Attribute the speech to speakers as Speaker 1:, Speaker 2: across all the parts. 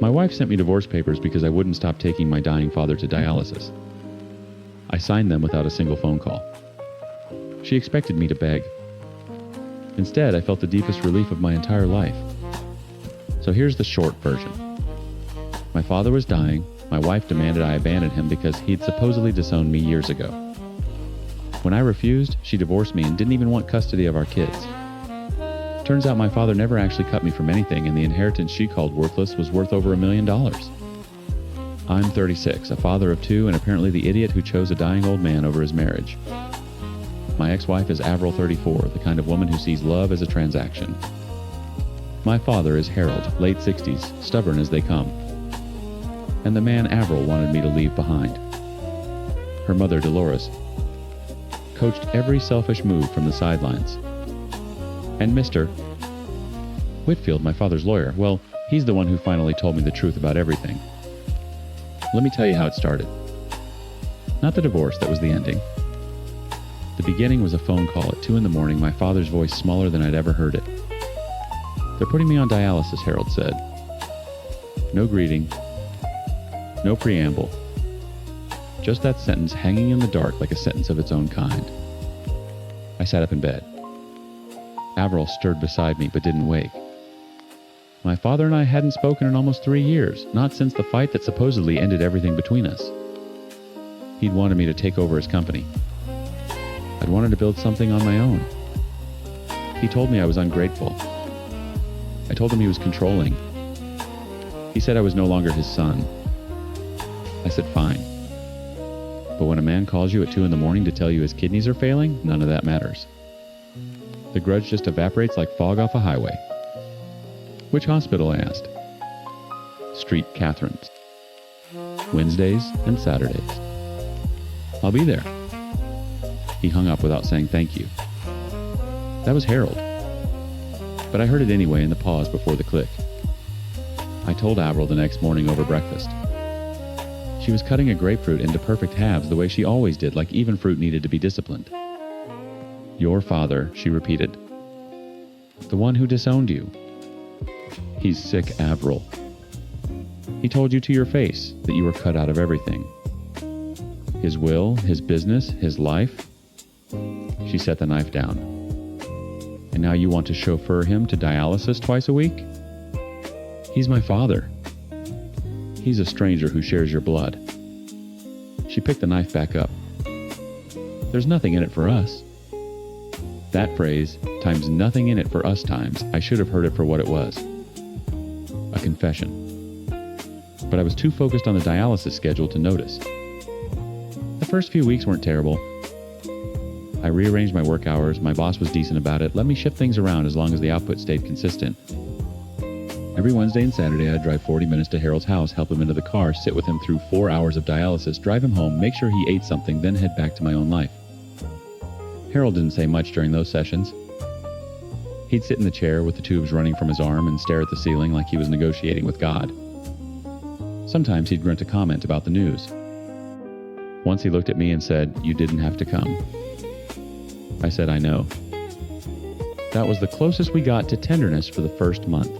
Speaker 1: My wife sent me divorce papers because I wouldn't stop taking my dying father to dialysis. I signed them without a single phone call. She expected me to beg. Instead, I felt the deepest relief of my entire life. So here's the short version. My father was dying. My wife demanded I abandon him because he'd supposedly disowned me years ago. When I refused, she divorced me and didn't even want custody of our kids. Turns out my father never actually cut me from anything, and the inheritance she called worthless was worth over $1 million. I'm 36, a father of 2, and apparently the idiot who chose a dying old man over his marriage. My ex-wife is Avril, 34, the kind of woman who sees love as a transaction. My father is Harold, late 60s, stubborn as they come. And the man Avril wanted me to leave behind. Her mother, Dolores, coached every selfish move from the sidelines. And Mr. Whitfield, my father's lawyer, well, he's the one who finally told me the truth about everything. Let me tell you how it started. Not the divorce, that was the ending. The beginning was a phone call at 2 a.m, my father's voice smaller than I'd ever heard it. They're putting me on dialysis, Harold said. No greeting. No preamble. Just that sentence hanging in the dark like a sentence of its own kind. I sat up in bed. Avril stirred beside me but didn't wake. My father and I hadn't spoken in almost 3 years, not since the fight that supposedly ended everything between us. He'd wanted me to take over his company. I'd wanted to build something on my own. He told me I was ungrateful. I told him he was controlling. He said I was no longer his son. I said fine. But when a man calls you at 2 a.m. to tell you his kidneys are failing, none of that matters. The grudge just evaporates like fog off a highway. Which hospital, I asked. Street Catherine's. Wednesdays and Saturdays. I'll be there. He hung up without saying thank you. That was Harold. But I heard it anyway in the pause before the click. I told Avril the next morning over breakfast. She was cutting a grapefruit into perfect halves the way she always did, like even fruit needed to be disciplined. Your father, she repeated. The one who disowned you. He's sick, Avril. He told you to your face that you were cut out of everything. His will, his business, his life. She set the knife down. And now you want to chauffeur him to dialysis twice a week? He's my father. He's a stranger who shares your blood. She picked the knife back up. There's nothing in it for us. That phrase, times nothing in it for us times, I should have heard it for what it was. A confession. But I was too focused on the dialysis schedule to notice. The first few weeks weren't terrible. I rearranged my work hours, my boss was decent about it, let me shift things around as long as the output stayed consistent. Every Wednesday and Saturday, I'd drive 40 minutes to Harold's house, help him into the car, sit with him through 4 hours of dialysis, drive him home, make sure he ate something, then head back to my own life. Harold didn't say much during those sessions. He'd sit in the chair with the tubes running from his arm and stare at the ceiling like he was negotiating with God. Sometimes he'd grunt a comment about the news. Once he looked at me and said, "You didn't have to come." I said, "I know." That was the closest we got to tenderness for the first month.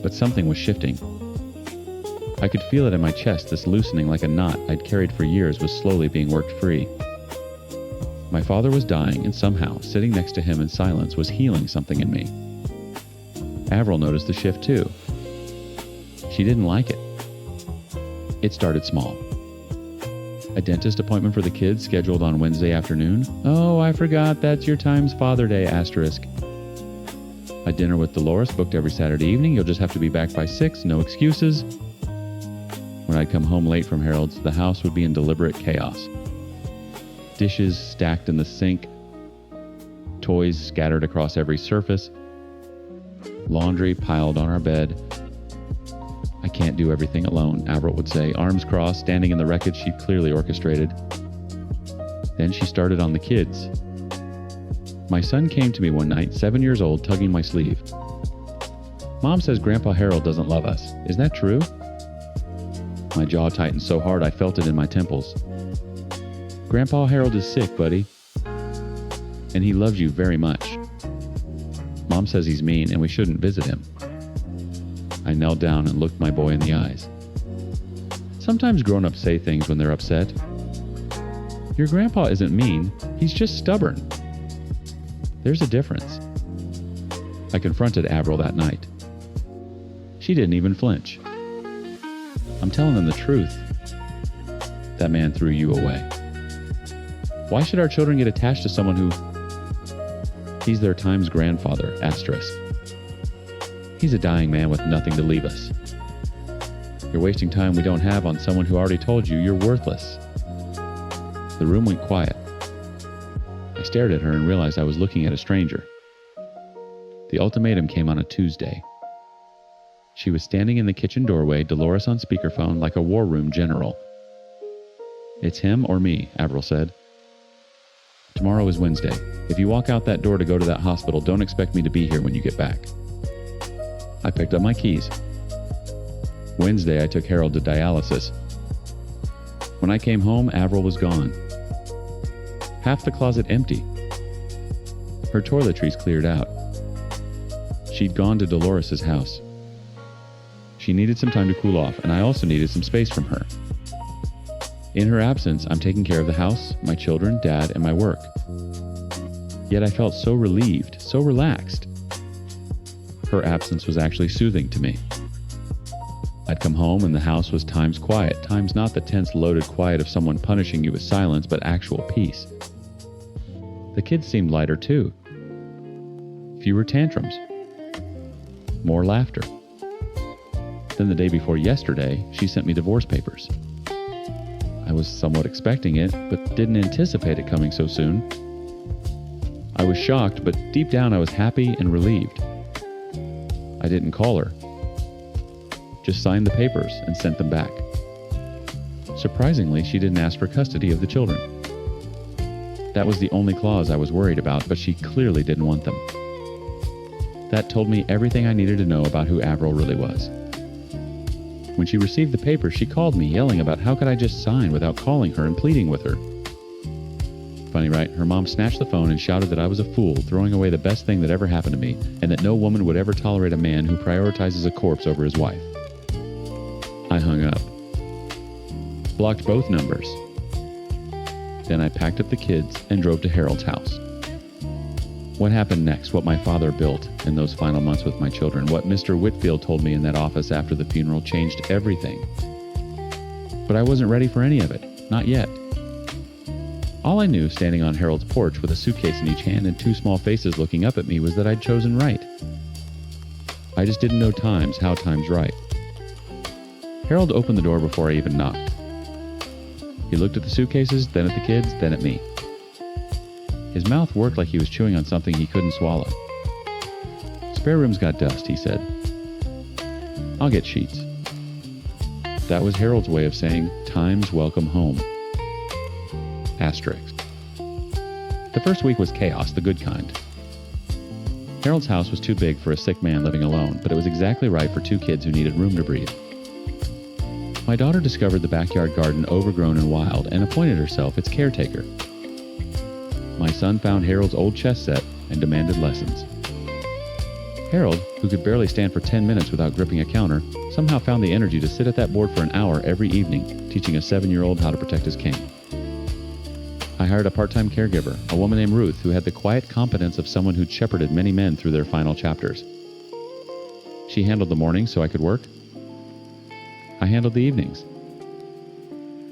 Speaker 1: But something was shifting. I could feel it in my chest, this loosening like a knot I'd carried for years was slowly being worked free. My father was dying, and somehow, sitting next to him in silence was healing something in me. Avril noticed the shift too. She didn't like it. It started small. A dentist appointment for the kids scheduled on Wednesday afternoon. Oh, I forgot, that's your time's Father Day, asterisk. A dinner with Dolores booked every Saturday evening. You'll just have to be back by 6, no excuses. When I'd come home late from Harold's, the house would be in deliberate chaos. Dishes stacked in the sink, toys scattered across every surface, laundry piled on our bed. I can't do everything alone, Avril would say, arms crossed, standing in the wreckage she'd clearly orchestrated. Then she started on the kids. My son came to me one night, 7 years old, tugging my sleeve. Mom says Grandpa Harold doesn't love us. Is that true? My jaw tightened so hard I felt it in my temples. Grandpa Harold is sick, buddy. And he loves you very much. Mom says he's mean and we shouldn't visit him. I knelt down and looked my boy in the eyes. Sometimes grown-ups say things when they're upset. Your grandpa isn't mean, he's just stubborn. There's a difference. I confronted Avril that night. She didn't even flinch. I'm telling them the truth. That man threw you away. Why should our children get attached to someone who... He's their time's grandfather, asterisk. He's a dying man with nothing to leave us. You're wasting time we don't have on someone who already told you you're worthless. The room went quiet. I stared at her and realized I was looking at a stranger. The ultimatum came on a Tuesday. She was standing in the kitchen doorway, Dolores on speakerphone like a war room general. It's him or me, Avril said. Tomorrow is Wednesday. If you walk out that door to go to that hospital, don't expect me to be here when you get back. I picked up my keys. Wednesday, I took Harold to dialysis. When I came home, Avril was gone. Half the closet empty. Her toiletries cleared out. She'd gone to Dolores's house. She needed some time to cool off, and I also needed some space from her. In her absence, I'm taking care of the house, my children, Dad, and my work. Yet I felt so relieved, so relaxed. Her absence was actually soothing to me. I'd come home and the house was times quiet, times not the tense, loaded quiet of someone punishing you with silence, but actual peace. The kids seemed lighter too. Fewer tantrums. More laughter. Then the day before yesterday, she sent me divorce papers. I was somewhat expecting it, but didn't anticipate it coming so soon. I was shocked, but deep down I was happy and relieved. I didn't call her. Just signed the papers and sent them back. Surprisingly, she didn't ask for custody of the children. That was the only clause I was worried about, but she clearly didn't want them. That told me everything I needed to know about who Avril really was. When she received the papers, she called me, yelling about how could I just sign without calling her and pleading with her. Funny, right? Her mom snatched the phone and shouted that I was a fool, throwing away the best thing that ever happened to me, and that no woman would ever tolerate a man who prioritizes a corpse over his wife. I hung up. Blocked both numbers. Then I packed up the kids and drove to Harold's house. What happened next, what my father built in those final months with my children, what Mr. Whitfield told me in that office after the funeral changed everything. But I wasn't ready for any of it, not yet. All I knew, standing on Harold's porch with a suitcase in each hand and two small faces looking up at me, was that I'd chosen right. I just didn't know how time's right. Harold opened the door before I even knocked. He looked at the suitcases, then at the kids, then at me. His mouth worked like he was chewing on something he couldn't swallow. Spare room's got dust, he said. I'll get sheets. That was Harold's way of saying, time's welcome home. Asterisk. The first week was chaos, the good kind. Harold's house was too big for a sick man living alone, but it was exactly right for two kids who needed room to breathe. My daughter discovered the backyard garden overgrown and wild and appointed herself its caretaker. My son found Harold's old chess set and demanded lessons. Harold, who could barely stand for 10 minutes without gripping a counter, somehow found the energy to sit at that board for an hour every evening, teaching a 7-year-old how to protect his king. I hired a part-time caregiver, a woman named Ruth, who had the quiet competence of someone who'd shepherded many men through their final chapters. She handled the mornings so I could work. I handled the evenings.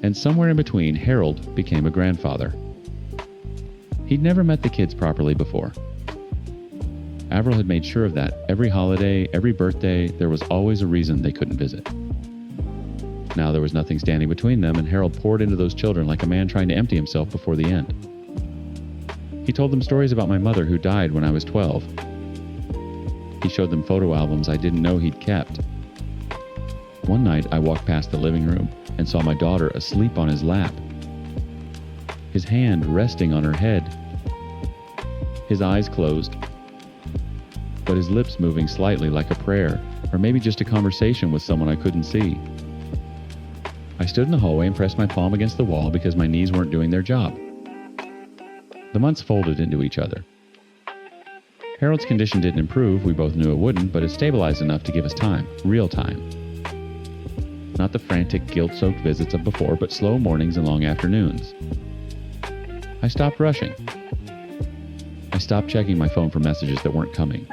Speaker 1: And somewhere in between, Harold became a grandfather. He'd never met the kids properly before. Avril had made sure of that. Every holiday, every birthday, there was always a reason they couldn't visit. Now there was nothing standing between them, and Harold poured into those children like a man trying to empty himself before the end. He told them stories about my mother who died when I was 12. He showed them photo albums I didn't know he'd kept. One night I walked past the living room and saw my daughter asleep on his lap. His hand resting on her head. His eyes closed, but his lips moving slightly like a prayer, or maybe just a conversation with someone I couldn't see. I stood in the hallway and pressed my palm against the wall because my knees weren't doing their job. The months folded into each other. Harold's condition didn't improve, we both knew it wouldn't, but it stabilized enough to give us time, real time. Not the frantic, guilt-soaked visits of before, but slow mornings and long afternoons. I stopped rushing. I stopped checking my phone for messages that weren't coming.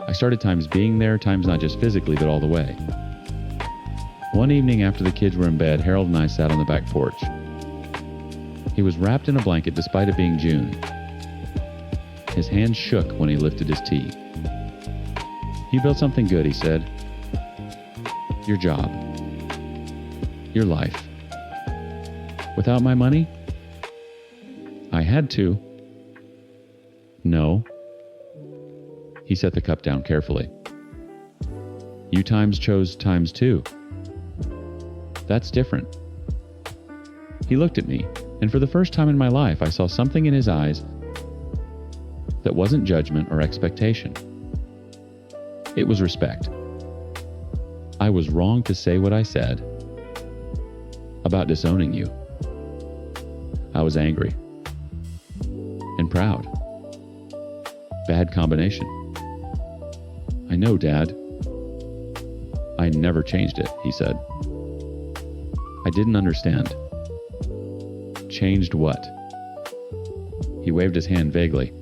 Speaker 1: I started times being there, times not just physically, but all the way. One evening after the kids were in bed, Harold and I sat on the back porch. He was wrapped in a blanket despite it being June. His hands shook when he lifted his tea. "You built something good," he said. "Your job. Your life. Without my money? I had to." "No." He set the cup down carefully. "You times chose times too. That's different." He looked at me, and for the first time in my life, I saw something in his eyes that wasn't judgment or expectation. It was respect. I was wrong to say what I said about disowning you. I was angry and proud. Bad combination. "I know, Dad. I never changed it," he said. I didn't understand. Changed what? He waved his hand vaguely.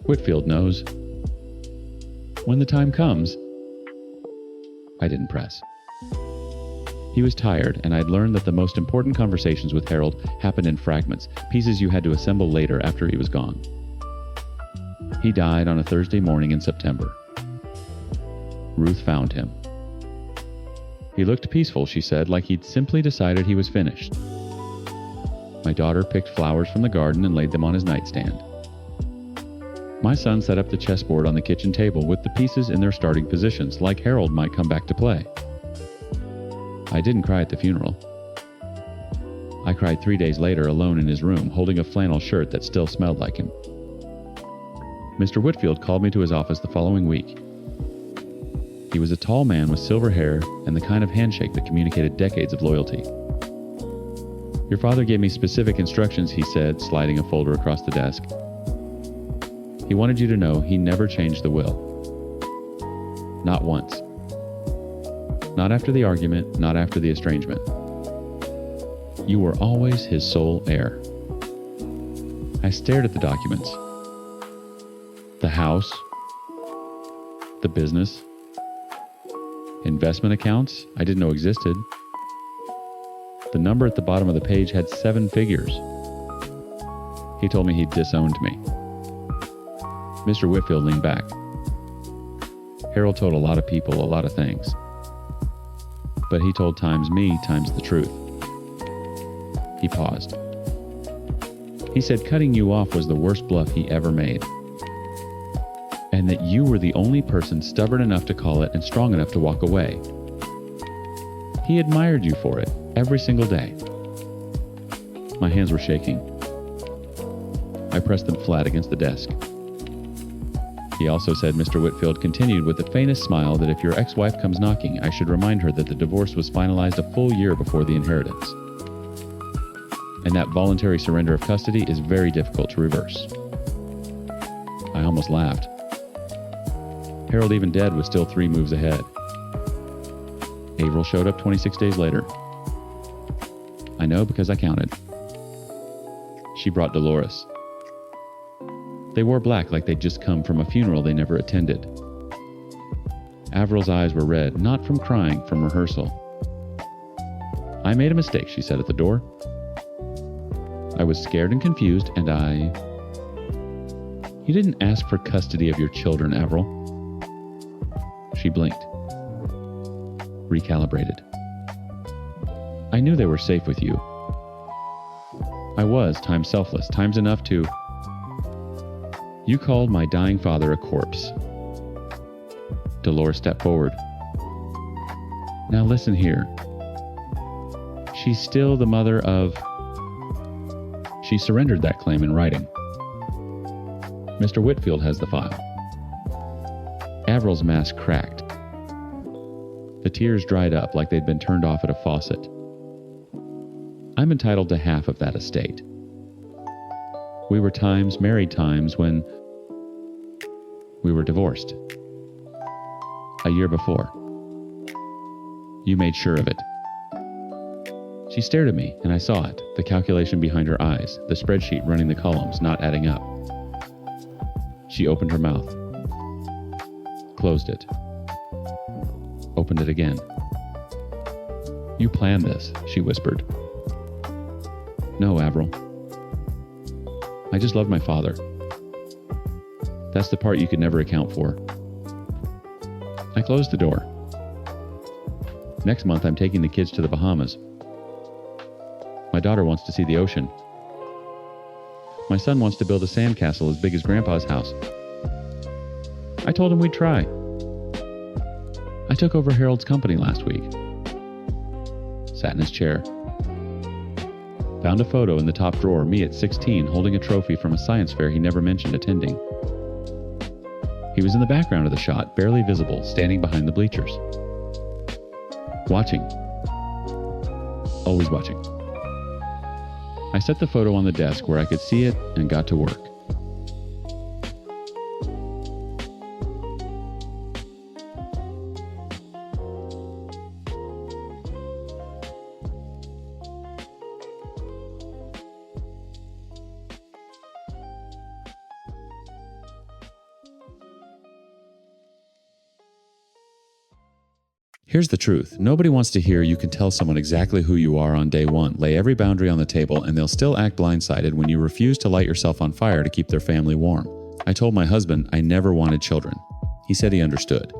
Speaker 1: "Whitfield knows. When the time comes." I didn't press. He was tired, and I'd learned that the most important conversations with Harold happened in fragments, pieces you had to assemble later after he was gone. He died on a Thursday morning in September. Ruth found him. He looked peaceful, she said, like he'd simply decided he was finished. My daughter picked flowers from the garden and laid them on his nightstand. My son set up the chessboard on the kitchen table with the pieces in their starting positions, like Harold might come back to play. I didn't cry at the funeral. I cried 3 days later alone in his room, holding a flannel shirt that still smelled like him. Mr. Whitfield called me to his office the following week. He was a tall man with silver hair and the kind of handshake that communicated decades of loyalty. "Your father gave me specific instructions," he said, sliding a folder across the desk. "He wanted you to know he never changed the will. Not once. Not after the argument, not after the estrangement. You were always his sole heir." I stared at the documents. The house, the business, investment accounts I didn't know existed. The number at the bottom of the page had 7 figures. He told me he'd disowned me. Mr. Whitfield leaned back. "Harold told a lot of people a lot of things. But he told times me times the truth." He paused. He said cutting you off was the worst bluff he ever made. And that you were the only person stubborn enough to call it and strong enough to walk away. He admired you for it every single day. My hands were shaking. I pressed them flat against the desk. He also said Mr. Whitfield continued with the faintest smile that if your ex-wife comes knocking, I should remind her that the divorce was finalized a full year before the inheritance. And that voluntary surrender of custody is very difficult to reverse. I almost laughed. Harold, even dead, was still 3 moves ahead. Avril showed up 26 days later. I know because I counted. She brought Dolores. They wore black like they'd just come from a funeral they never attended. Avril's eyes were red, not from crying, from rehearsal. "I made a mistake," she said at the door. "I was scared and confused, and You didn't ask for custody of your children, Avril." She blinked. Recalibrated. "I knew they were safe with you. I was, times selfless, times enough to... You called my dying father a corpse." Dolores stepped forward. "Now listen here. She's still the mother of..." She surrendered that claim in writing. Mr. Whitfield has the file. Avril's mask cracked. The tears dried up like they'd been turned off at a faucet. I'm entitled to half of that estate. We were married times when We were divorced. A year before. You made sure of it. She stared at me, and I saw it, the calculation behind her eyes, the spreadsheet running the columns, not adding up. She opened her mouth. Closed it. Opened it again. You planned this, she whispered. No, Avril. I just loved my father. That's the part you could never account for. I closed the door. Next month, I'm taking the kids to the Bahamas. My daughter wants to see the ocean. My son wants to build a sandcastle as big as Grandpa's house. I told him we'd try. I took over Harold's company last week. Sat in his chair. Found a photo in the top drawer, me at 16 holding a trophy from a science fair he never mentioned attending. He was in the background of the shot, barely visible, standing behind the bleachers. Watching. Always watching. I set the photo on the desk where I could see it and got to work. Here's the truth. Nobody wants to hear you can tell someone exactly who you are on day one, lay every boundary on the table, and they'll still act blindsided when you refuse to light yourself on fire to keep their family warm. I told my husband I never wanted children. He said he understood.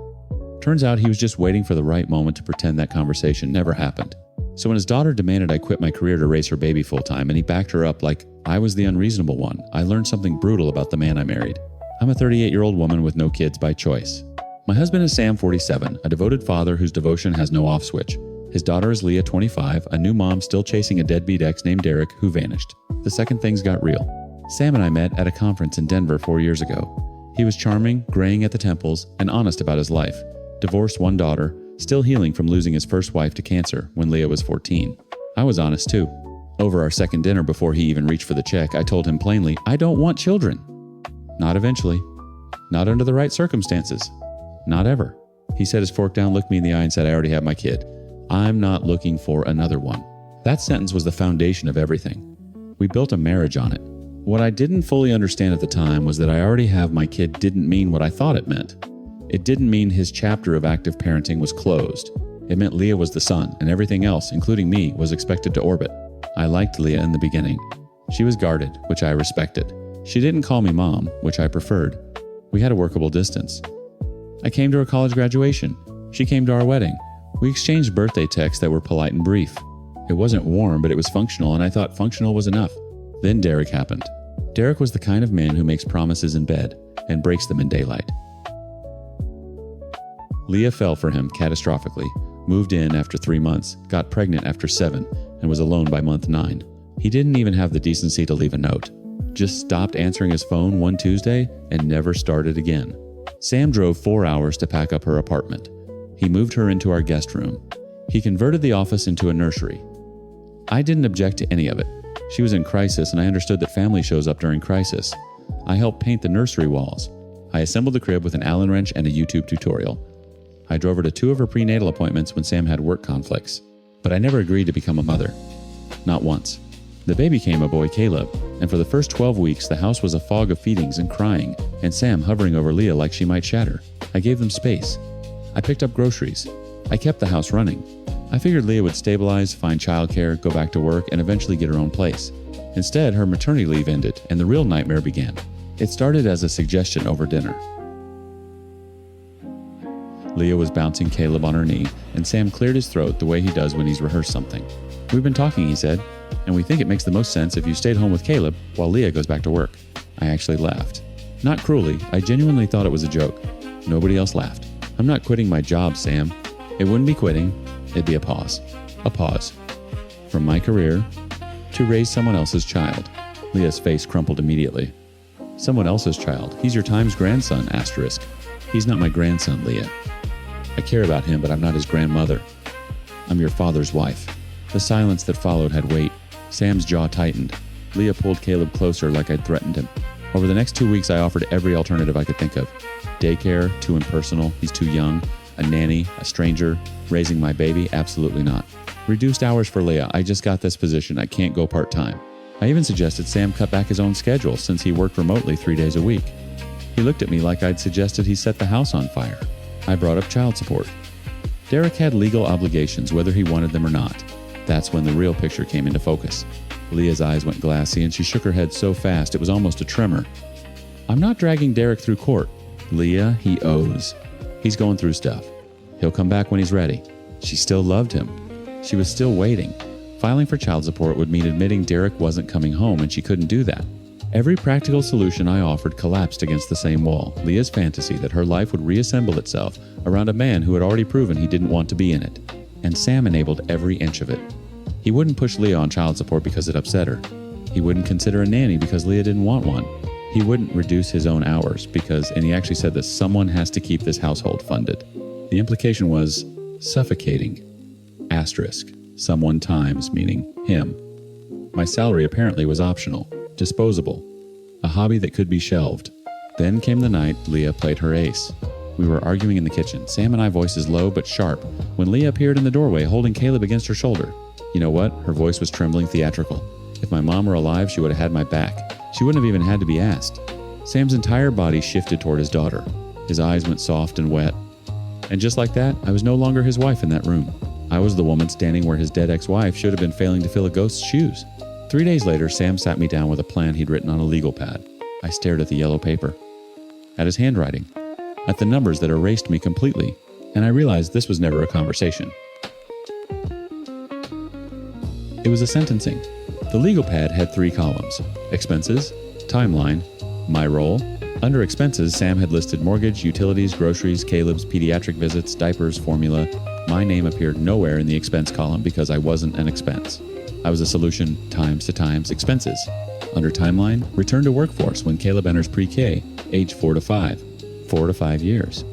Speaker 1: Turns out he was just waiting for the right moment to pretend that conversation never happened. So when his daughter demanded I quit my career to raise her baby full-time and he backed her up like I was the unreasonable one, I learned something brutal about the man I married. I'm a 38-year-old woman with no kids by choice. My husband is Sam, 47, a devoted father whose devotion has no off switch. His daughter is Leah, 25, a new mom still chasing a deadbeat ex named Derek who vanished. The second things got real. Sam and I met at a conference in Denver 4 years ago. He was charming, graying at the temples, and honest about his life. Divorced, one daughter, still healing from losing his first wife to cancer when Leah was 14. I was honest too. Over our second dinner before he even reached for the check, I told him plainly, I don't want children. Not eventually. Not under the right circumstances. Not ever. He set his fork down, looked me in the eye, and said, I already have my kid. I'm not looking for another one. That sentence was the foundation of everything. We built a marriage on it. What I didn't fully understand at the time was that I already have my kid didn't mean what I thought it meant. It didn't mean his chapter of active parenting was closed. It meant Leah was the son, and everything else, including me, was expected to orbit. I liked Leah in the beginning. She was guarded, which I respected. She didn't call me mom, which I preferred. We had a workable distance. I came to her college graduation. She came to our wedding. We exchanged birthday texts that were polite and brief. It wasn't warm, but it was functional, and I thought functional was enough. Then Derek happened. Derek was the kind of man who makes promises in bed and breaks them in daylight. Leah fell for him catastrophically, moved in after 3 months, got pregnant after 7, and was alone by month 9. He didn't even have the decency to leave a note. Just stopped answering his phone one Tuesday and never started again. Sam drove 4 hours to pack up her apartment. He moved her into our guest room. He converted the office into a nursery. I didn't object to any of it. She was in crisis, and I understood that family shows up during crisis. I helped paint the nursery walls. I assembled the crib with an Allen wrench and a YouTube tutorial. I drove her to 2 of her prenatal appointments when Sam had work conflicts. But I never agreed to become a mother. Not once. The baby came a boy, Caleb, and for the first 12 weeks, the house was a fog of feedings and crying, and Sam hovering over Leah like she might shatter. I gave them space. I picked up groceries. I kept the house running. I figured Leah would stabilize, find childcare, go back to work, and eventually get her own place. Instead, her maternity leave ended, and the real nightmare began. It started as a suggestion over dinner. Leah was bouncing Caleb on her knee, and Sam cleared his throat the way he does when he's rehearsed something. We've been talking, he said, and we think it makes the most sense if you stayed home with Caleb while Leah goes back to work. I actually laughed. Not cruelly, I genuinely thought it was a joke. Nobody else laughed. I'm not quitting my job, Sam. It wouldn't be quitting, it'd be a pause. A pause. From my career to raise someone else's child. Leah's face crumpled immediately. Someone else's child. He's your Times grandson, asterisk. He's not my grandson, Leah. I care about him, but I'm not his grandmother. I'm your father's wife. The silence that followed had weight. Sam's jaw tightened. Leah pulled Caleb closer like I'd threatened him. Over the next 2 weeks, I offered every alternative I could think of. Daycare, too impersonal, he's too young. A nanny, a stranger, raising my baby, absolutely not. Reduced hours for Leah, I just got this position, I can't go part-time. I even suggested Sam cut back his own schedule since he worked remotely 3 days a week. He looked at me like I'd suggested he set the house on fire. I brought up child support. Derek had legal obligations whether he wanted them or not. That's when the real picture came into focus. Leah's eyes went glassy and she shook her head so fast it was almost a tremor. I'm not dragging Derek through court. Leah, he owes. He's going through stuff. He'll come back when he's ready. She still loved him. She was still waiting. Filing for child support would mean admitting Derek wasn't coming home, and she couldn't do that. Every practical solution I offered collapsed against the same wall, Leah's fantasy that her life would reassemble itself around a man who had already proven he didn't want to be in it. And Sam enabled every inch of it. He wouldn't push Leah on child support because it upset her. He wouldn't consider a nanny because Leah didn't want one. He wouldn't reduce his own hours because, and he actually said this, someone has to keep this household funded. The implication was suffocating. Asterisk. Someone times, meaning him. My salary apparently was optional, disposable, a hobby that could be shelved. Then came the night Leah played her ace. We were arguing in the kitchen, Sam and I voices low but sharp, when Leah appeared in the doorway holding Caleb against her shoulder. You know what? Her voice was trembling theatrical. If my mom were alive, she would have had my back. She wouldn't have even had to be asked. Sam's entire body shifted toward his daughter. His eyes went soft and wet. And just like that, I was no longer his wife in that room. I was the woman standing where his dead ex-wife should have been failing to fill a ghost's shoes. 3 days later, Sam sat me down with a plan he'd written on a legal pad. I stared at the yellow paper, at his handwriting, at the numbers that erased me completely, and I realized this was never a conversation. It was a sentencing. The legal pad had 3 columns: expenses, timeline, my role. Under expenses, Sam had listed mortgage, utilities, groceries, Caleb's pediatric visits, diapers, formula. My name appeared nowhere in the expense column because I wasn't an expense. I was a solution times to times expenses. Under timeline, return to workforce when Caleb enters pre-K, age 4 to 5. 4 to 5 years.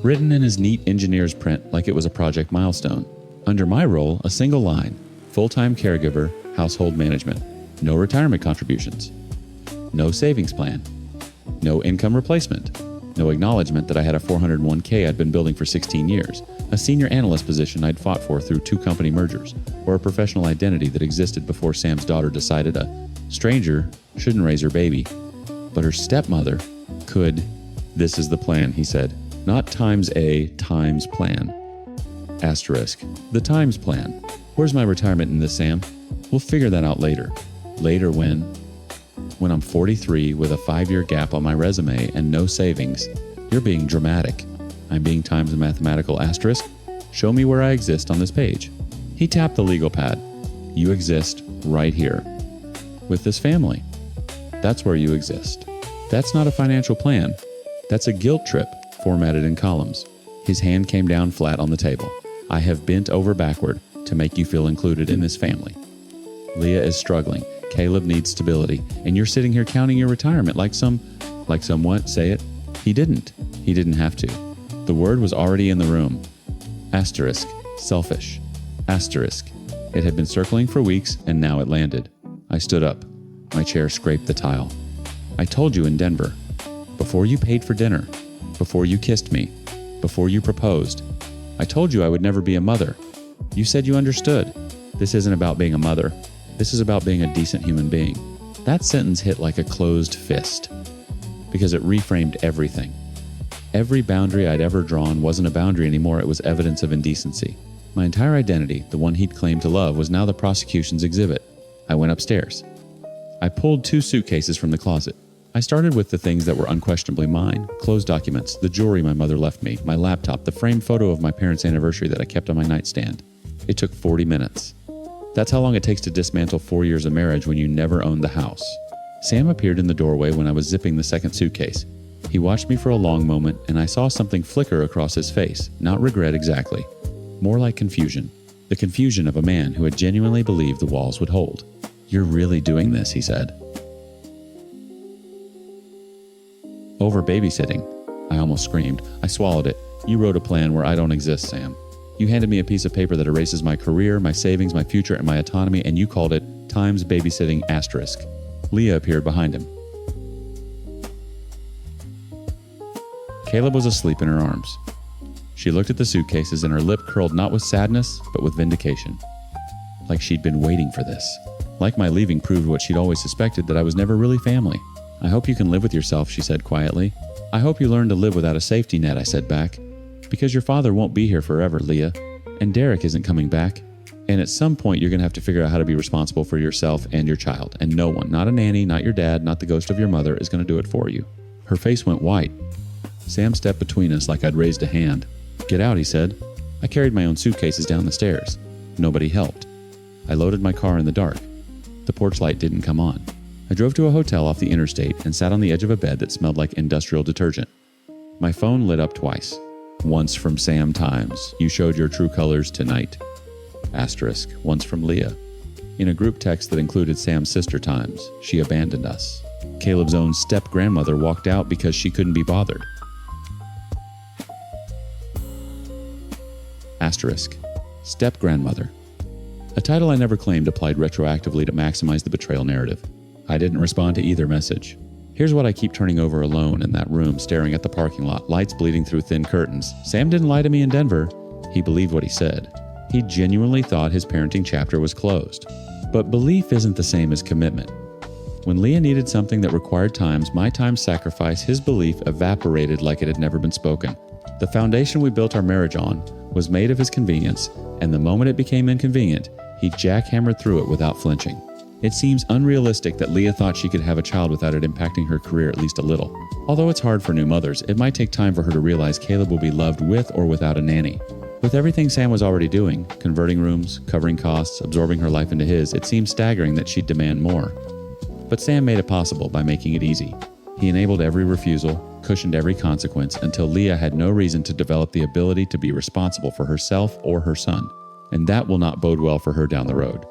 Speaker 1: Written in his neat engineer's print like it was a project milestone. Under my role, a single line: full-time caregiver, household management. No retirement contributions. No savings plan. No income replacement. No acknowledgement that I had a 401k I'd been building for 16 years, a senior analyst position I'd fought for through 2 company mergers, or a professional identity that existed before Sam's daughter decided a stranger shouldn't raise her baby, but her stepmother could. This is the plan, he said. Not times a, times plan. Asterisk. The times plan. Where's my retirement in this, Sam? We'll figure that out later. Later when I'm 43 with a 5-year gap on my resume and no savings. You're being dramatic. I'm being times a mathematical asterisk. Show me where I exist on this page. He tapped the legal pad. You exist right here. With this family. That's where you exist. That's not a financial plan. That's a guilt trip formatted in columns. His hand came down flat on the table. I have bent over backward to make you feel included in this family. Leah is struggling. Caleb needs stability. And you're sitting here counting your retirement like some what? Say it. He didn't. He didn't have to. The word was already in the room. Asterisk. Selfish. Asterisk. It had been circling for weeks and now it landed. I stood up. My chair scraped the tile. I told you in Denver. Before you paid for dinner. Before you kissed me. Before you proposed. I told you I would never be a mother. You said you understood. This isn't about being a mother. This is about being a decent human being. That sentence hit like a closed fist because it reframed everything. Every boundary I'd ever drawn wasn't a boundary anymore. It was evidence of indecency. My entire identity, the one he'd claimed to love, was now the prosecution's exhibit. I went upstairs. I pulled 2 suitcases from the closet. I started with the things that were unquestionably mine: closed documents, the jewelry my mother left me, my laptop, the framed photo of my parents' anniversary that I kept on my nightstand. It took 40 minutes. That's how long it takes to dismantle 4 years of marriage when you never owned the house. Sam appeared in the doorway when I was zipping the second suitcase. He watched me for a long moment, and I saw something flicker across his face. Not regret exactly. More like confusion. The confusion of a man who had genuinely believed the walls would hold. You're really doing this, he said. Over babysitting. I almost screamed. I swallowed it. You wrote a plan where I don't exist, Sam. You handed me a piece of paper that erases my career, my savings, my future, and my autonomy, and you called it times babysitting asterisk. Leah appeared behind him. Caleb was asleep in her arms. She looked at the suitcases and her lip curled not with sadness, but with vindication. Like she'd been waiting for this. Like my leaving proved what she'd always suspected, that I was never really family. I hope you can live with yourself, she said quietly. I hope you learn to live without a safety net, I said back. Because your father won't be here forever, Leah. And Derek isn't coming back. And at some point, you're going to have to figure out how to be responsible for yourself and your child. And no one, not a nanny, not your dad, not the ghost of your mother, is going to do it for you. Her face went white. Sam stepped between us like I'd raised a hand. Get out, he said. I carried my own suitcases down the stairs. Nobody helped. I loaded my car in the dark. The porch light didn't come on. I drove to a hotel off the interstate and sat on the edge of a bed that smelled like industrial detergent. My phone lit up twice. Once from Sam Times, you showed your true colors tonight. Asterisk, once from Leah. In a group text that included Sam's sister Times, she abandoned us. Caleb's own step-grandmother walked out because she couldn't be bothered. Asterisk, step-grandmother. A title I never claimed applied retroactively to maximize the betrayal narrative. I didn't respond to either message. Here's what I keep turning over alone in that room, staring at the parking lot, lights bleeding through thin curtains. Sam didn't lie to me in Denver. He believed what he said. He genuinely thought his parenting chapter was closed. But belief isn't the same as commitment. When Leah needed something that required my time sacrifice, his belief evaporated like it had never been spoken. The foundation we built our marriage on was made of his convenience, and the moment it became inconvenient, he jackhammered through it without flinching. It seems unrealistic that Leah thought she could have a child without it impacting her career at least a little. Although it's hard for new mothers, it might take time for her to realize Caleb will be loved with or without a nanny. With everything Sam was already doing, converting rooms, covering costs, absorbing her life into his, it seemed staggering that she'd demand more. But Sam made it possible by making it easy. He enabled every refusal, cushioned every consequence, until Leah had no reason to develop the ability to be responsible for herself or her son. And that will not bode well for her down the road.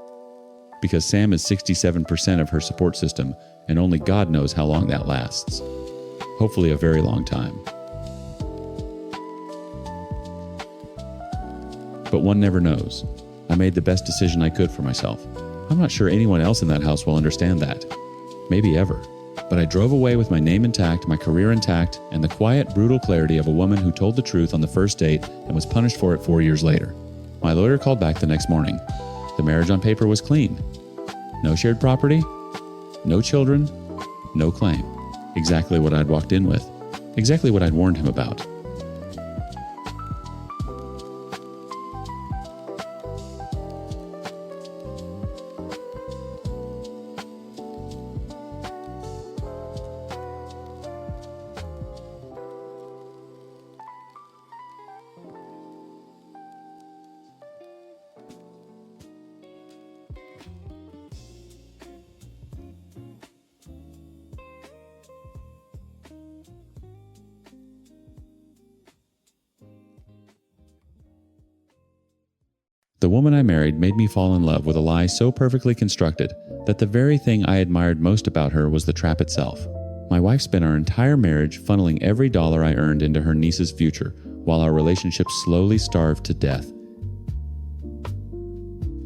Speaker 1: Because Sam is 67% of her support system, and only God knows how long that lasts. Hopefully a very long time. But one never knows. I made the best decision I could for myself. I'm not sure anyone else in that house will understand that. Maybe ever. But I drove away with my name intact, my career intact, and the quiet, brutal clarity of a woman who told the truth on the first date and was punished for it 4 years later. My lawyer called back the next morning. The marriage on paper was clean. No shared property, no children, no claim. Exactly what I'd walked in with. Exactly what I'd warned him about. The woman I married made me fall in love with a lie so perfectly constructed that the very thing I admired most about her was the trap itself. My wife spent our entire marriage funneling every dollar I earned into her niece's future, while our relationship slowly starved to death.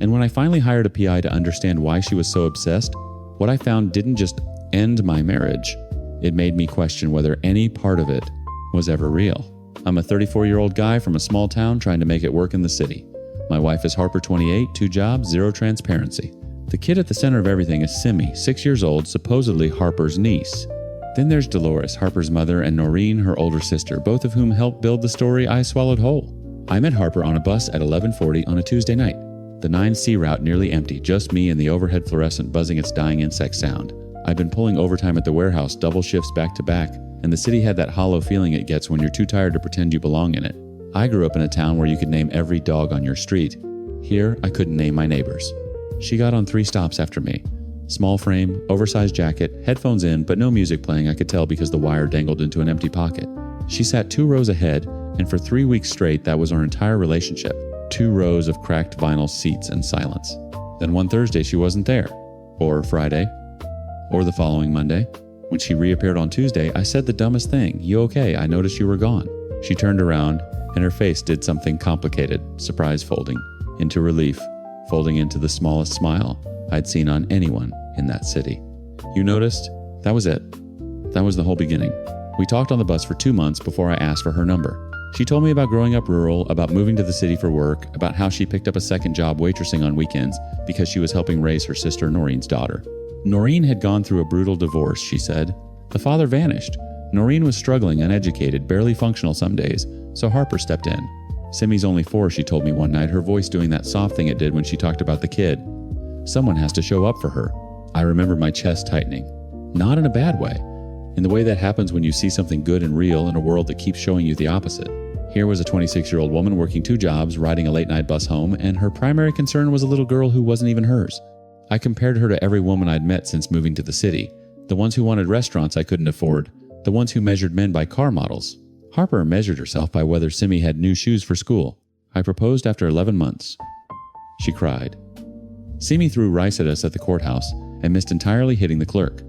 Speaker 1: And when I finally hired a PI to understand why she was so obsessed, what I found didn't just end my marriage, it made me question whether any part of it was ever real. I'm a 34-year-old guy from a small town trying to make it work in the city. My wife is Harper, 28, 2 jobs, 0 transparency. The kid at the center of everything is Simi, 6 years old, supposedly Harper's niece. Then there's Dolores, Harper's mother, and Noreen, her older sister, both of whom helped build the story I swallowed whole. I met Harper on a bus at 11:40 on a Tuesday night. The 9C route nearly empty, just me and the overhead fluorescent buzzing its dying insect sound. I'd been pulling overtime at the warehouse, double shifts back to back, and the city had that hollow feeling it gets when you're too tired to pretend you belong in it. I grew up in a town where you could name every dog on your street. Here, I couldn't name my neighbors. She got on 3 stops after me. Small frame, oversized jacket, headphones in, but no music playing, I could tell because the wire dangled into an empty pocket. She sat 2 rows ahead, and for 3 weeks straight, that was our entire relationship. 2 rows of cracked vinyl seats and silence. Then one Thursday, she wasn't there. Or Friday. Or the following Monday. When she reappeared on Tuesday, I said the dumbest thing. "You okay? I noticed you were gone." She turned around, and her face did something complicated, surprise folding, into relief, folding into the smallest smile I'd seen on anyone in that city. "You noticed? That was it. That was the whole beginning. We talked on the bus for 2 months before I asked for her number. She told me about growing up rural, about moving to the city for work, about how she picked up a second job waitressing on weekends because she was helping raise her sister Noreen's daughter. Noreen had gone through a brutal divorce, she said. The father vanished. Noreen was struggling, uneducated, barely functional some days, so Harper stepped in. Simmy's only 4, she told me one night, her voice doing that soft thing it did when she talked about the kid. Someone has to show up for her. I remember my chest tightening. Not in a bad way. In the way that happens when you see something good and real in a world that keeps showing you the opposite. Here was a 26-year-old woman working 2 jobs, riding a late-night bus home, and her primary concern was a little girl who wasn't even hers. I compared her to every woman I'd met since moving to the city. The ones who wanted restaurants I couldn't afford. The ones who measured men by car models. Harper measured herself by whether Simmy had new shoes for school. I proposed after 11 months. She cried. Simmy threw rice at us at the courthouse and missed entirely hitting the clerk.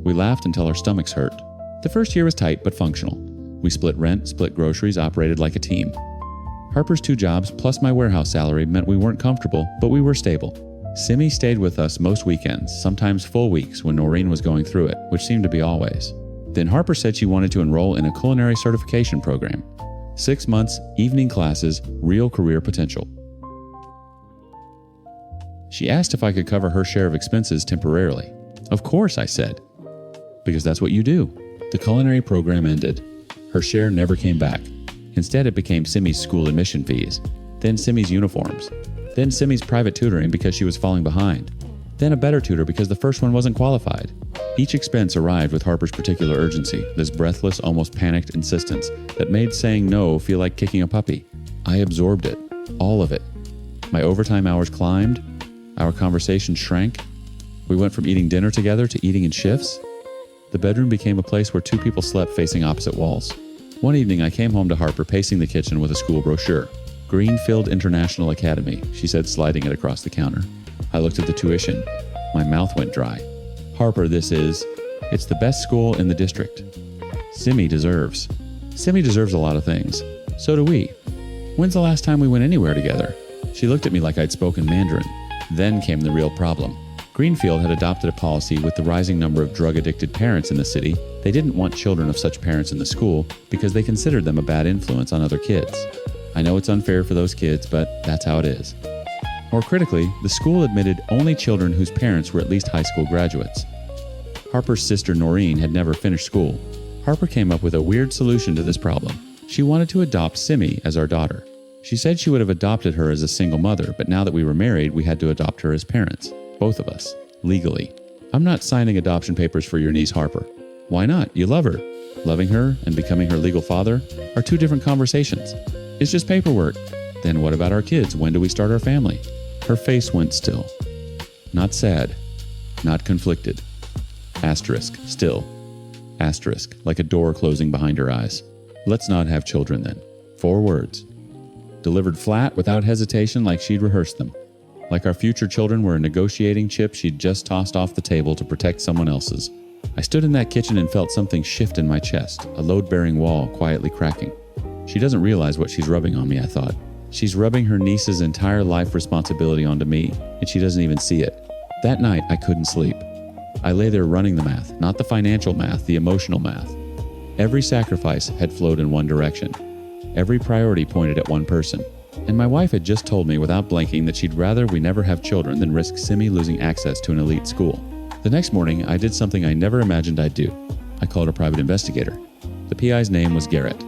Speaker 1: We laughed until our stomachs hurt. The first year was tight but functional. We split rent, split groceries, operated like a team. Harper's 2 jobs plus my warehouse salary meant we weren't comfortable, but we were stable. Simmy stayed with us most weekends, sometimes full weeks when Noreen was going through it, which seemed to be always. Then Harper said she wanted to enroll in a culinary certification program. 6 months, evening classes, real career potential. She asked if I could cover her share of expenses temporarily. Of course, I said. Because that's what you do. The culinary program ended. Her share never came back. Instead, it became Simmy's school admission fees, then Simmy's uniforms, then Simmy's private tutoring because she was falling behind, then a better tutor because the first one wasn't qualified. Each expense arrived with Harper's particular urgency, this breathless, almost panicked insistence that made saying no feel like kicking a puppy. I absorbed it, all of it. My overtime hours climbed, our conversation shrank. We went from eating dinner together to eating in shifts. The bedroom became a place where 2 people slept facing opposite walls. One evening, I came home to Harper pacing the kitchen with a school brochure. Greenfield International Academy, she said, sliding it across the counter. I looked at the tuition. My mouth went dry. Harper, it's the best school in the district. Simmy deserves a lot of things. So do we. When's the last time we went anywhere together? She looked at me like I'd spoken Mandarin. Then came the real problem. Greenfield had adopted a policy with the rising number of drug-addicted parents in the city. They didn't want children of such parents in the school because they considered them a bad influence on other kids. I know it's unfair for those kids, but that's how it is. More critically, the school admitted only children whose parents were at least high school graduates. Harper's sister Noreen had never finished school. Harper came up with a weird solution to this problem. She wanted to adopt Simmy as our daughter. She said she would have adopted her as a single mother, but now that we were married, we had to adopt her as parents. Both of us. Legally. I'm not signing adoption papers for your niece Harper. Why not? You love her. Loving her and becoming her legal father are 2 different conversations. It's just paperwork. Then what about our kids? When do we start our family? Her face went still. Not sad. Not conflicted. Asterisk. Still. Asterisk. Like a door closing behind her eyes. Let's not have children then. 4 words. Delivered flat, without hesitation, like she'd rehearsed them. Like our future children were a negotiating chip she'd just tossed off the table to protect someone else's. I stood in that kitchen and felt something shift in my chest, a load-bearing wall quietly cracking. She doesn't realize what she's rubbing on me, I thought. She's rubbing her niece's entire life responsibility onto me, and she doesn't even see it. That night, I couldn't sleep. I lay there running the math, not the financial math, the emotional math. Every sacrifice had flowed in one direction. Every priority pointed at one person. And my wife had just told me without blinking that she'd rather we never have children than risk Simmy losing access to an elite school. The next morning, I did something I never imagined I'd do. I called a private investigator. The PI's name was Garrett.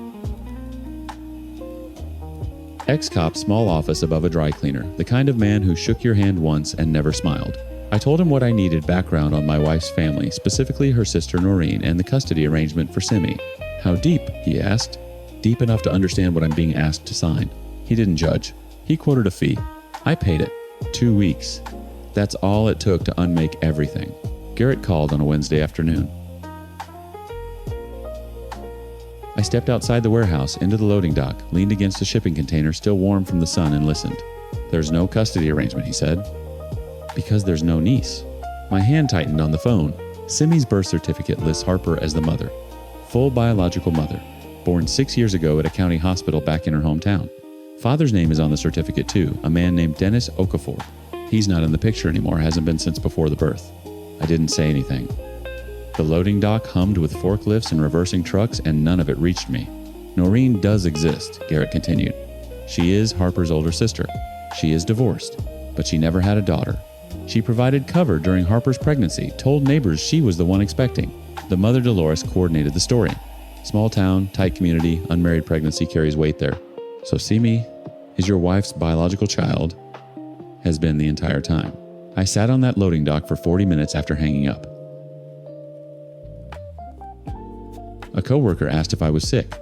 Speaker 1: Ex-cop, small office above a dry cleaner, the kind of man who shook your hand once and never smiled. I told him what I needed background on my wife's family, specifically her sister Noreen and the custody arrangement for Simmy. How deep, he asked. Deep enough to understand what I'm being asked to sign. He didn't judge. He quoted a fee. I paid it. 2 weeks. That's all it took to unmake everything. Garrett called on a Wednesday afternoon. I stepped outside the warehouse into the loading dock, leaned against a shipping container still warm from the sun, and listened. There's no custody arrangement, he said. Because there's no niece. My hand tightened on the phone. Simmy's birth certificate lists Harper as the mother. Full biological mother. Born 6 years ago at a county hospital back in her hometown. Father's name is on the certificate too, a man named Dennis Okafor. He's not in the picture anymore, hasn't been since before the birth. I didn't say anything. The loading dock hummed with forklifts and reversing trucks, and none of it reached me. Noreen does exist, Garrett continued. She is Harper's older sister. She is divorced, but she never had a daughter. She provided cover during Harper's pregnancy, told neighbors she was the one expecting. The mother Dolores coordinated the story. Small town, tight community, unmarried pregnancy carries weight there. So Simi is your wife's biological child, has been the entire time. I sat on that loading dock for 40 minutes after hanging up. A coworker asked if I was sick.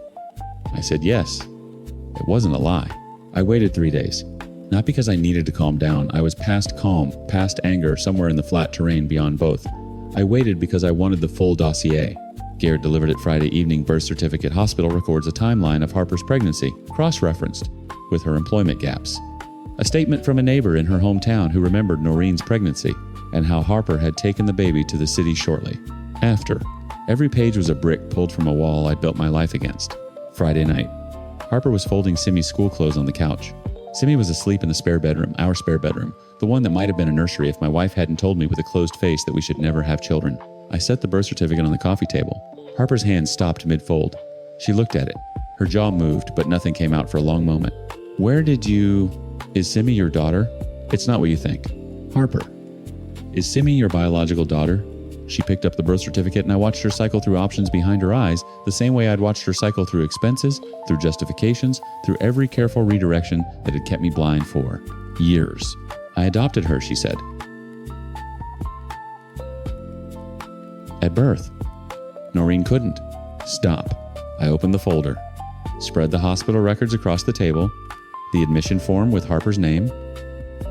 Speaker 1: I said yes. It wasn't a lie. I waited 3 days. Not because I needed to calm down. I was past calm, past anger, somewhere in the flat terrain beyond both. I waited because I wanted the full dossier. Garrett delivered it Friday evening. Birth certificate hospital records a timeline of Harper's pregnancy, cross-referenced with her employment gaps. A statement from a neighbor in her hometown who remembered Noreen's pregnancy and how Harper had taken the baby to the city shortly after. Every page was a brick pulled from a wall I'd built my life against. Friday night. Harper was folding Simi's school clothes on the couch. Simi was asleep in the spare bedroom, our spare bedroom, the one that might have been a nursery if my wife hadn't told me with a closed face that we should never have children. I set the birth certificate on the coffee table. Harper's hand stopped mid-fold. She looked at it. Her jaw moved, but nothing came out for a long moment. Is Simi your daughter? It's not what you think. Harper, is Simi your biological daughter? She picked up the birth certificate and I watched her cycle through options behind her eyes the same way I'd watched her cycle through expenses, through justifications, through every careful redirection that had kept me blind for years. I adopted her, she said. At birth. Noreen couldn't. Stop. I opened the folder, spread the hospital records across the table, the admission form with Harper's name,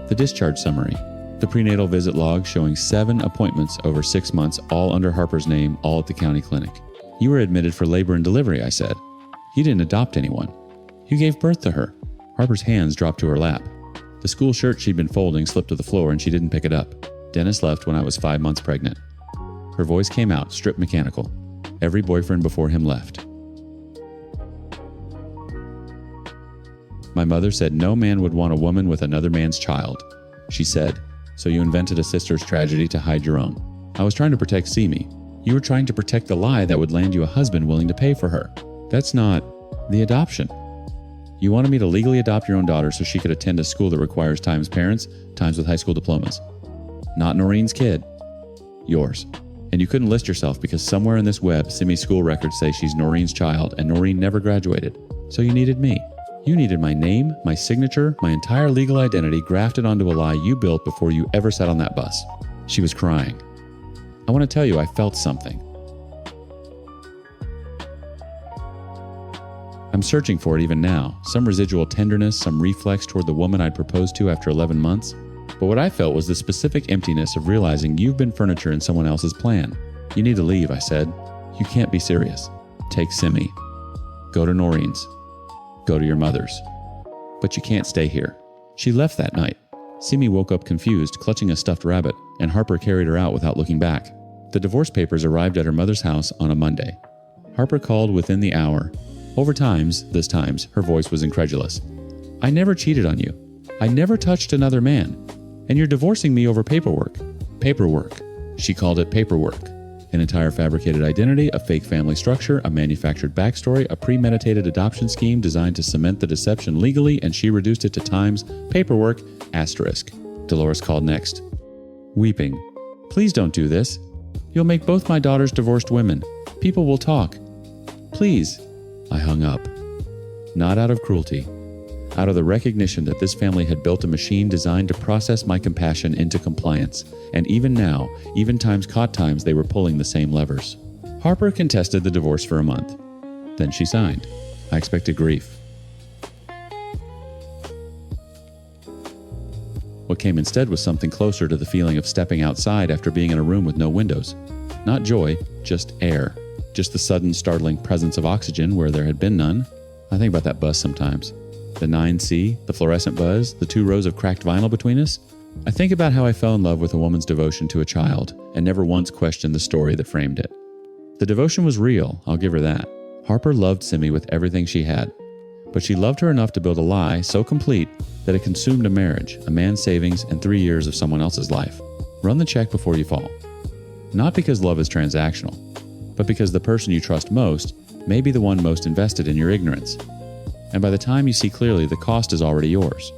Speaker 1: the discharge summary, the prenatal visit log showing 7 appointments over 6 months, all under Harper's name, all at the county clinic. You were admitted for labor and delivery, I said. You didn't adopt anyone. You gave birth to her. Harper's hands dropped to her lap. The school shirt she'd been folding slipped to the floor and she didn't pick it up. Dennis left when I was 5 months pregnant. Her voice came out, stripped mechanical. Every boyfriend before him left. My mother said no man would want a woman with another man's child. She said, so you invented a sister's tragedy to hide your own. I was trying to protect Simi. You were trying to protect the lie that would land you a husband willing to pay for her. That's not the adoption. You wanted me to legally adopt your own daughter so she could attend a school that requires times parents, times with high school diplomas. Not Noreen's kid. Yours. And you couldn't list yourself because somewhere in this web, Simi's school records say she's Noreen's child and Noreen never graduated. So you needed me. You needed my name, my signature, my entire legal identity grafted onto a lie you built before you ever sat on that bus. She was crying. I want to tell you, I felt something. I'm searching for it even now. Some residual tenderness, some reflex toward the woman I'd proposed to after 11 months. But what I felt was the specific emptiness of realizing you've been furniture in someone else's plan. You need to leave, I said. You can't be serious. Take Simi. Go to Noreen's. Go to your mother's. But you can't stay here. She left that night. Simi woke up confused, clutching a stuffed rabbit, and Harper carried her out without looking back. The divorce papers arrived at her mother's house on a Monday. Harper called within the hour. Over times, her voice was incredulous. I never cheated on you. I never touched another man. And you're divorcing me over paperwork. Paperwork. She called it paperwork. An entire fabricated identity, a fake family structure, a manufactured backstory, a premeditated adoption scheme designed to cement the deception legally, and she reduced it to times paperwork, asterisk. Dolores called next, weeping. Please don't do this. You'll make both my daughters divorced women. People will talk. Please. I hung up. Not out of cruelty. Out of the recognition that this family had built a machine designed to process my compassion into compliance. And even now, even times caught times, they were pulling the same levers. Harper contested the divorce for a month. Then she signed. I expected grief. What came instead was something closer to the feeling of stepping outside after being in a room with no windows. Not joy, just air. Just the sudden, startling presence of oxygen where there had been none. I think about that bus sometimes. The 9C, the fluorescent buzz, the 2 rows of cracked vinyl between us. I think about how I fell in love with a woman's devotion to a child and never once questioned the story that framed it. The devotion was real, I'll give her that. Harper loved Simi with everything she had. But she loved her enough to build a lie so complete that it consumed a marriage, a man's savings, and 3 years of someone else's life. Run the check before you fall. Not because love is transactional, but because the person you trust most may be the one most invested in your ignorance. And by the time you see clearly, the cost is already yours.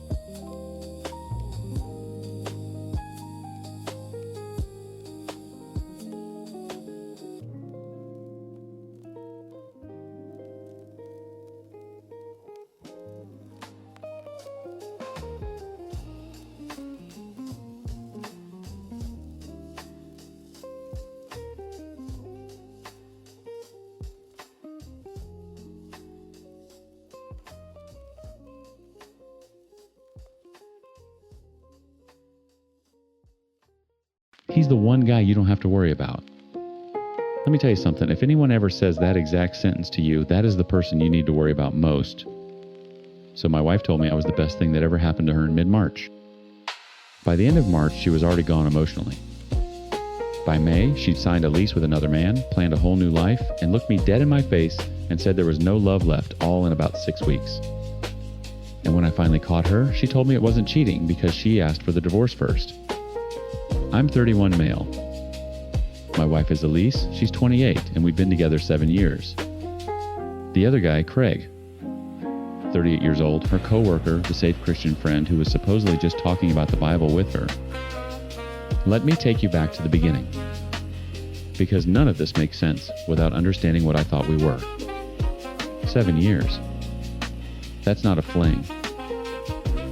Speaker 1: He's the one guy you don't have to worry about. Let me tell you something. If anyone ever says that exact sentence to you, that is the person you need to worry about most. So my wife told me I was the best thing that ever happened to her in mid-March. By the end of March, she was already gone emotionally. By May, she'd signed a lease with another man, planned a whole new life, and looked me dead in my face and said there was no love left, all in about 6 weeks. And when I finally caught her, she told me it wasn't cheating because she asked for the divorce first. I'm 31 male. My wife is Elise, she's 28, and we've been together 7 years. The other guy, Craig, 38 years old, her co-worker, the safe Christian friend who was supposedly just talking about the Bible with her. Let me take you back to the beginning, because none of this makes sense without understanding what I thought we were. 7 years. That's not a fling.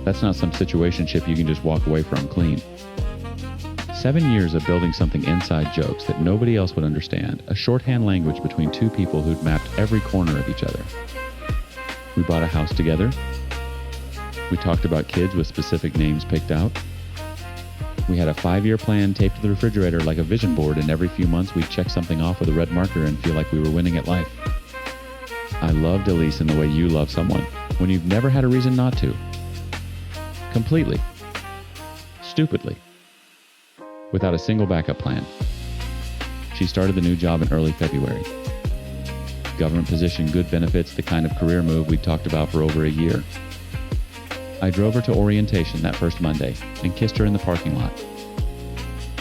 Speaker 1: That's not some situationship you can just walk away from clean. 7 years of building something inside jokes that nobody else would understand, a shorthand language between two people who'd mapped every corner of each other. We bought a house together. We talked about kids with specific names picked out. We had a 5-year plan taped to the refrigerator like a vision board, and every few months we'd check something off with a red marker and feel like we were winning at life. I loved Elise in the way you love someone, when you've never had a reason not to. Completely. Stupidly. Without a single backup plan. She started the new job in early February. Government position, good benefits, the kind of career move we'd talked about for over a year. I drove her to orientation that first Monday and kissed her in the parking lot.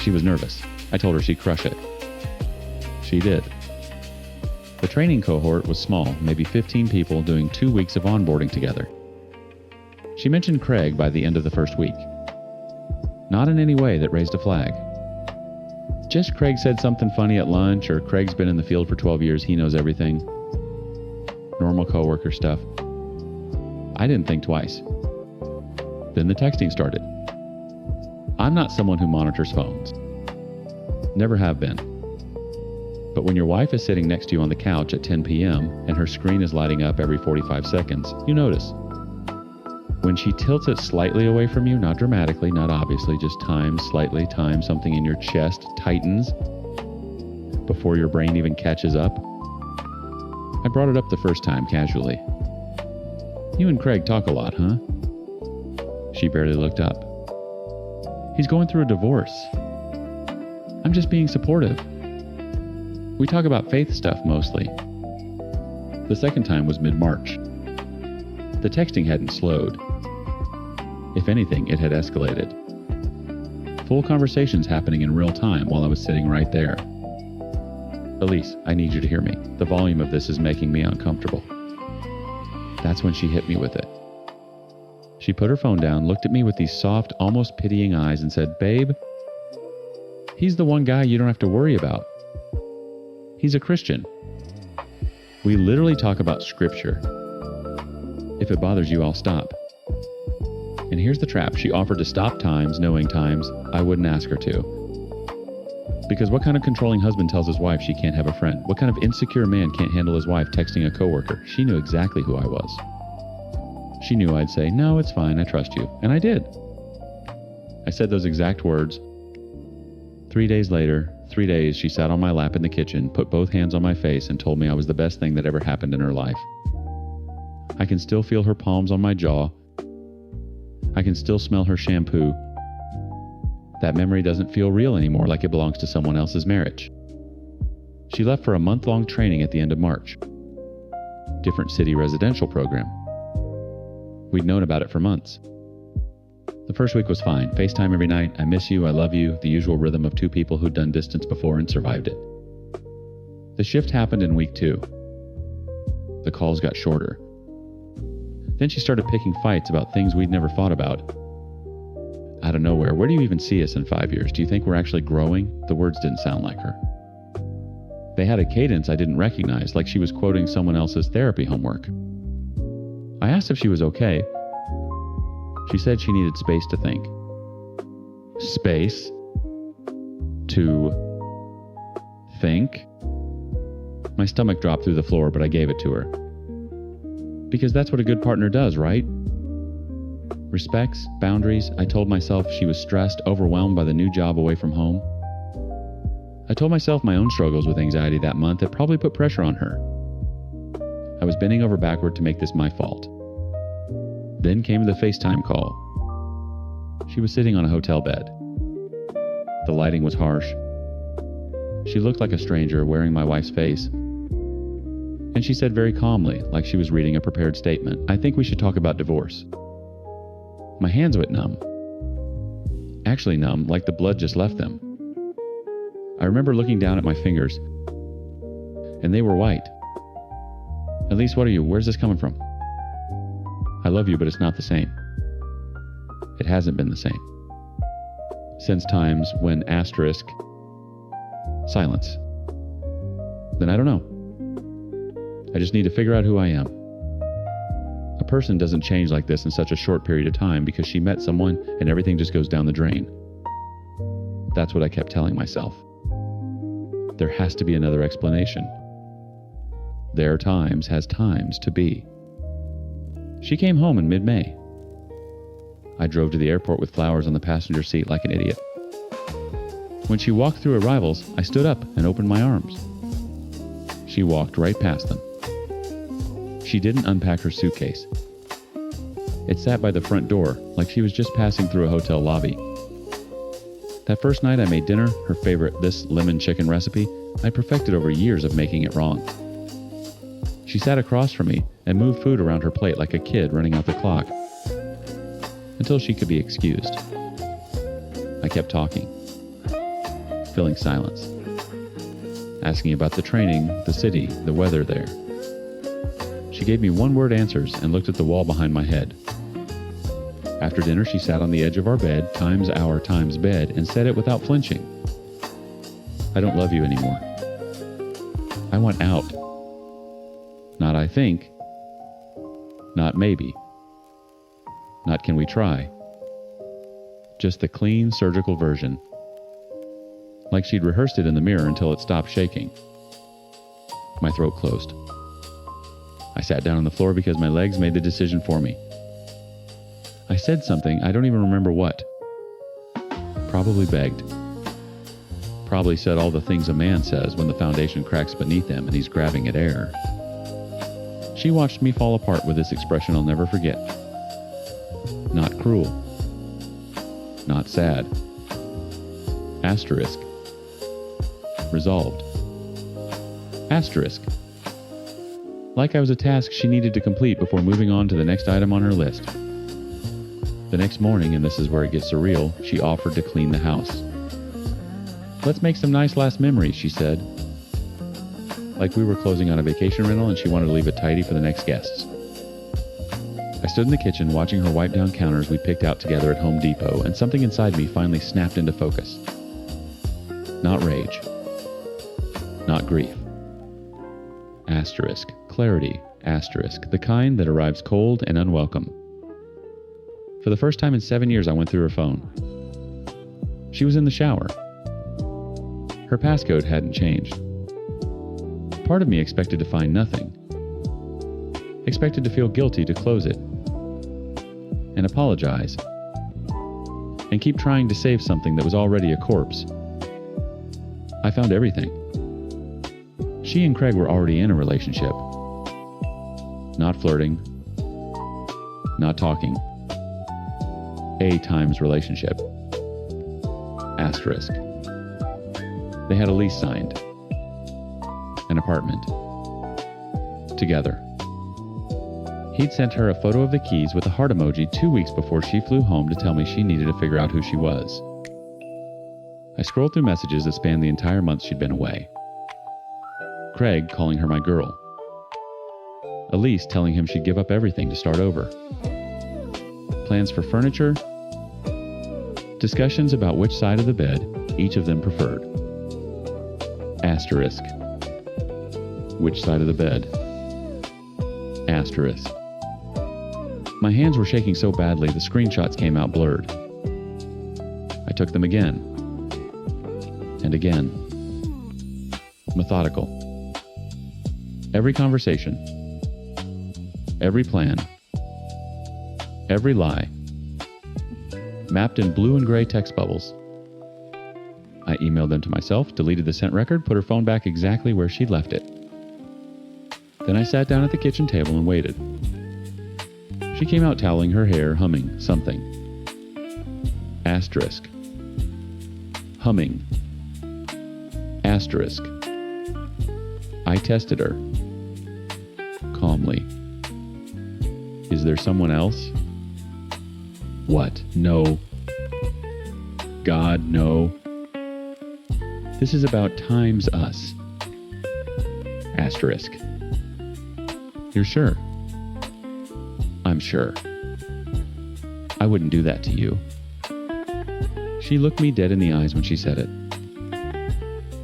Speaker 1: She was nervous. I told her she'd crush it. She did. The training cohort was small, maybe 15 people doing 2 weeks of onboarding together. She mentioned Craig by the end of the first week. Not in any way that raised a flag. Just Craig said something funny at lunch, or Craig's been in the field for 12 years, he knows everything. Normal coworker stuff. I didn't think twice. Then the texting started. I'm not someone who monitors phones. Never have been. But when your wife is sitting next to you on the couch at 10 p.m. and her screen is lighting up every 45 seconds, you notice. When she tilts it slightly away from you, not dramatically, not obviously, just slightly time, something in your chest tightens before your brain even catches up. I brought it up the first time casually. You and Craig talk a lot, huh? She barely looked up. He's going through a divorce. I'm just being supportive. We talk about faith stuff mostly. The second time was mid-March. The texting hadn't slowed. If anything, it had escalated. Full conversations happening in real time while I was sitting right there. Elise, I need you to hear me. The volume of this is making me uncomfortable. That's when she hit me with it. She put her phone down, looked at me with these soft, almost pitying eyes and said, "Babe, he's the one guy you don't have to worry about. He's a Christian. We literally talk about scripture. If it bothers you, I'll stop." And here's the trap. She offered to stop times, knowing times I wouldn't ask her to. Because what kind of controlling husband tells his wife she can't have a friend? What kind of insecure man can't handle his wife texting a coworker? She knew exactly who I was. She knew I'd say, "No, it's fine, I trust you." And I did. I said those exact words. 3 days later, 3 days, she sat on my lap in the kitchen, put both hands on my face, and told me I was the best thing that ever happened in her life. I can still feel her palms on my jaw. I can still smell her shampoo. That memory doesn't feel real anymore, like it belongs to someone else's marriage. She left for a month-long training at the end of March. Different city residential program. We'd known about it for months. The first week was fine. FaceTime every night. I miss you. I love you. The usual rhythm of two people who'd done distance before and survived it. The shift happened in week 2. The calls got shorter. Then she started picking fights about things we'd never fought about. Out of nowhere, where do you even see us in 5 years? Do you think we're actually growing? The words didn't sound like her. They had a cadence I didn't recognize, like she was quoting someone else's therapy homework. I asked if she was okay. She said she needed space to think. Space to think? My stomach dropped through the floor, but I gave it to her. Because that's what a good partner does, right? Respects, boundaries. I told myself she was stressed, overwhelmed by the new job away from home. I told myself my own struggles with anxiety that month had probably put pressure on her. I was bending over backward to make this my fault. Then came the FaceTime call. She was sitting on a hotel bed. The lighting was harsh. She looked like a stranger wearing my wife's face. And she said very calmly, like she was reading a prepared statement, "I think we should talk about divorce." My hands went numb. Actually numb, like the blood just left them. I remember looking down at my fingers, and they were white. At least, what are you? Where's this coming from? I love you, but it's not the same. It hasn't been the same. Since times when asterisk, silence. Then I don't know. I just need to figure out who I am. A person doesn't change like this in such a short period of time because she met someone and everything just goes down the drain. That's what I kept telling myself. There has to be another explanation. There times has times to be. She came home in mid-May. I drove to the airport with flowers on the passenger seat like an idiot. When she walked through arrivals, I stood up and opened my arms. She walked right past them. She didn't unpack her suitcase. It sat by the front door like she was just passing through a hotel lobby. That first night I made dinner, her favorite, this lemon chicken recipe, I perfected over years of making it wrong. She sat across from me and moved food around her plate like a kid running out the clock, until she could be excused. I kept talking, filling silence, asking about the training, the city, the weather there. She gave me one-word answers and looked at the wall behind my head. After dinner, she sat on the edge of our bed, times our times bed, and said it without flinching. I don't love you anymore. I want out. Not I think. Not maybe. Not can we try. Just the clean, surgical version. Like she'd rehearsed it in the mirror until it stopped shaking. My throat closed. I sat down on the floor because my legs made the decision for me. I said something, I don't even remember what. Probably begged. Probably said all the things a man says when the foundation cracks beneath him and he's grabbing at air. She watched me fall apart with this expression I'll never forget. Not cruel. Not sad. Asterisk. Resolved. Asterisk. Like I was a task she needed to complete before moving on to the next item on her list. The next morning, and this is where it gets surreal, she offered to clean the house. "Let's make some nice last memories," she said. Like we were closing on a vacation rental and she wanted to leave it tidy for the next guests. I stood in the kitchen watching her wipe down counters we picked out together at Home Depot, and something inside me finally snapped into focus. Not rage. Not grief. Asterisk. Clarity. Asterisk. The kind that arrives cold and unwelcome. For the first time in 7 years, I went through her phone. She was in the shower. Her passcode hadn't changed. Part of me expected to find nothing. Expected to feel guilty to close it. And apologize. And keep trying to save something that was already a corpse. I found everything. She and Craig were already in a relationship. Not flirting. Not talking. A times relationship. Asterisk. They had a lease signed. An apartment. Together. He'd sent her a photo of the keys with a heart emoji 2 weeks before she flew home to tell me she needed to figure out who she was. I scrolled through messages that spanned the entire month she'd been away. Craig calling her my girl. Elise telling him she'd give up everything to start over. Plans for furniture. Discussions about which side of the bed each of them preferred. Asterisk. Which side of the bed? Asterisk. My hands were shaking so badly the screenshots came out blurred. I took them again. And again. Methodical. Every conversation. Every plan. Every lie. Mapped in blue and gray text bubbles. I emailed them to myself, deleted the sent record, put her phone back exactly where she'd left it. Then I sat down at the kitchen table and waited. She came out toweling her hair, humming something. Asterisk. Humming. Asterisk. I tested her. Calmly. Is there someone else? What? No. God, no. This is about times us. Asterisk. You're sure? I'm sure. I wouldn't do that to you. She looked me dead in the eyes when she said it.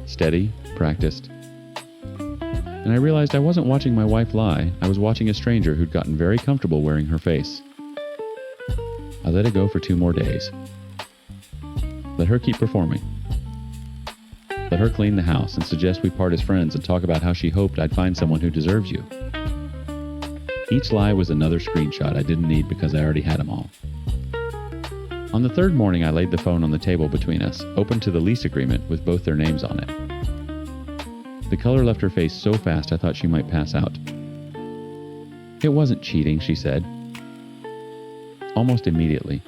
Speaker 1: Steady, practiced. And I realized I wasn't watching my wife lie. I was watching a stranger who'd gotten very comfortable wearing her face. I let it go for 2 more days. Let her keep performing. Let her clean the house and suggest we part as friends and talk about how she hoped I'd find someone who deserves you. Each lie was another screenshot I didn't need because I already had them all. On the 3rd morning, I laid the phone on the table between us, open to the lease agreement with both their names on it. The color left her face so fast I thought she might pass out. It wasn't cheating, she said. Almost immediately.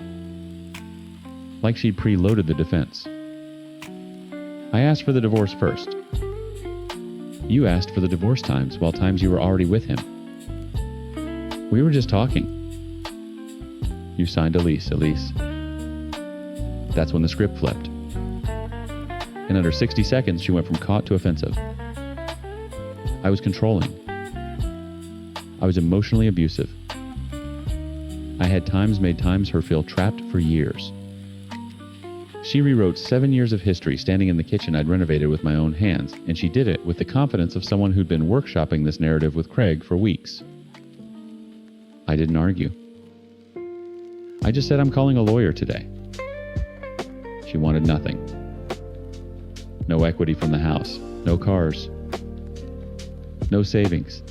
Speaker 1: Like she'd preloaded the defense. I asked for the divorce first. You asked for the divorce times, while times you were already with him. We were just talking. You signed a lease, Elise. That's when the script flipped. In under 60 seconds, she went from caught to offensive. I was controlling. I was emotionally abusive. I had made times her feel trapped for years. She rewrote 7 years of history standing in the kitchen I'd renovated with my own hands, and she did it with the confidence of someone who'd been workshopping this narrative with Craig for weeks. I didn't argue. I just said I'm calling a lawyer today. She wanted nothing. No equity from the house, no cars, no savings,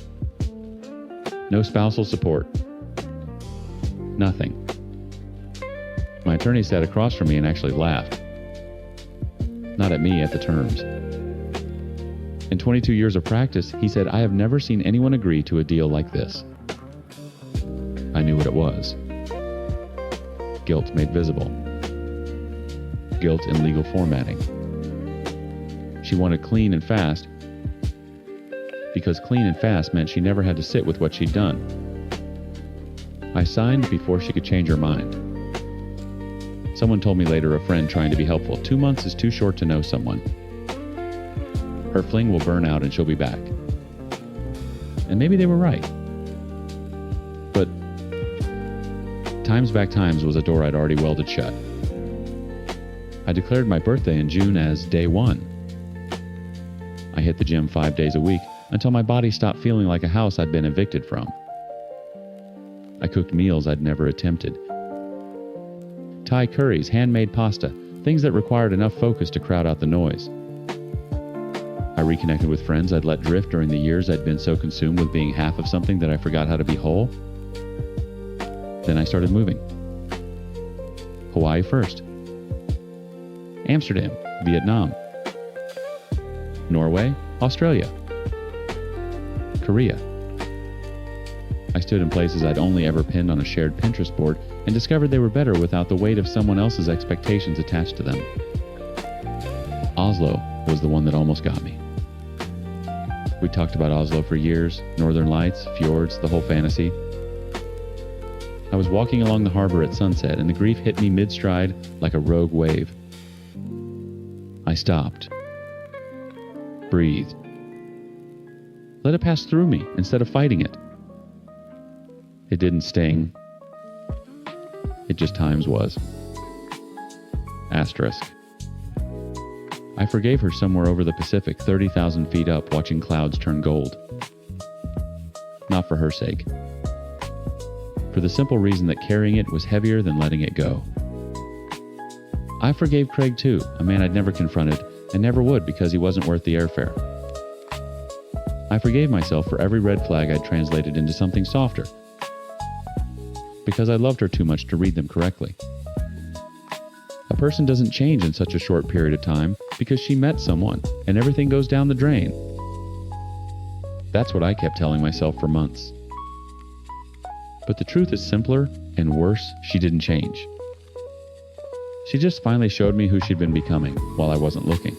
Speaker 1: no spousal support, nothing. My attorney sat across from me and actually laughed. Not at me, at the terms. In 22 years of practice, he said, I have never seen anyone agree to a deal like this. I knew what it was. Guilt made visible. Guilt in legal formatting. She wanted clean and fast because clean and fast meant she never had to sit with what she'd done. I signed before she could change her mind. Someone told me later, a friend trying to be helpful, 2 months is too short to know someone. Her fling will burn out and she'll be back. And maybe they were right. But Times Back Times was a door I'd already welded shut. I declared my birthday in June as day 1. I hit the gym 5 days a week until my body stopped feeling like a house I'd been evicted from. I cooked meals I'd never attempted. Thai curries, handmade pasta, things that required enough focus to crowd out the noise. I reconnected with friends I'd let drift during the years I'd been so consumed with being half of something that I forgot how to be whole. Then I started moving. Hawaii first. Amsterdam, Vietnam. Norway, Australia. Korea. I stood in places I'd only ever pinned on a shared Pinterest board and discovered they were better without the weight of someone else's expectations attached to them. Oslo was the one that almost got me. We talked about Oslo for years, northern lights, fjords, the whole fantasy. I was walking along the harbor at sunset, and the grief hit me mid-stride like a rogue wave. I stopped. Breathed. Let it pass through me instead of fighting it. It didn't sting. It just times was. Asterisk. I forgave her somewhere over the Pacific, 30,000 feet up, watching clouds turn gold. Not for her sake. For the simple reason that carrying it was heavier than letting it go. I forgave Craig too, a man I'd never confronted, and never would because he wasn't worth the airfare. I forgave myself for every red flag I'd translated into something softer, because I loved her too much to read them correctly. A person doesn't change in such a short period of time because she met someone and everything goes down the drain. That's what I kept telling myself for months. But the truth is simpler and worse, she didn't change. She just finally showed me who she'd been becoming while I wasn't looking.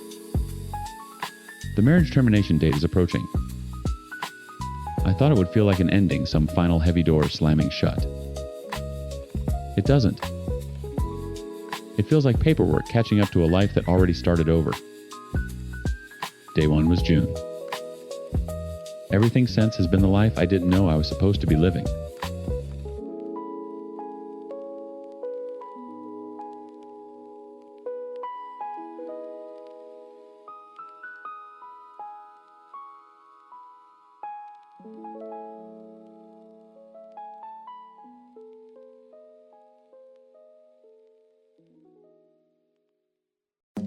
Speaker 1: The marriage termination date is approaching. I thought it would feel like an ending, some final heavy door slamming shut. It doesn't. It feels like paperwork catching up to a life that already started over. Day 1 was June. Everything since has been the life I didn't know I was supposed to be living.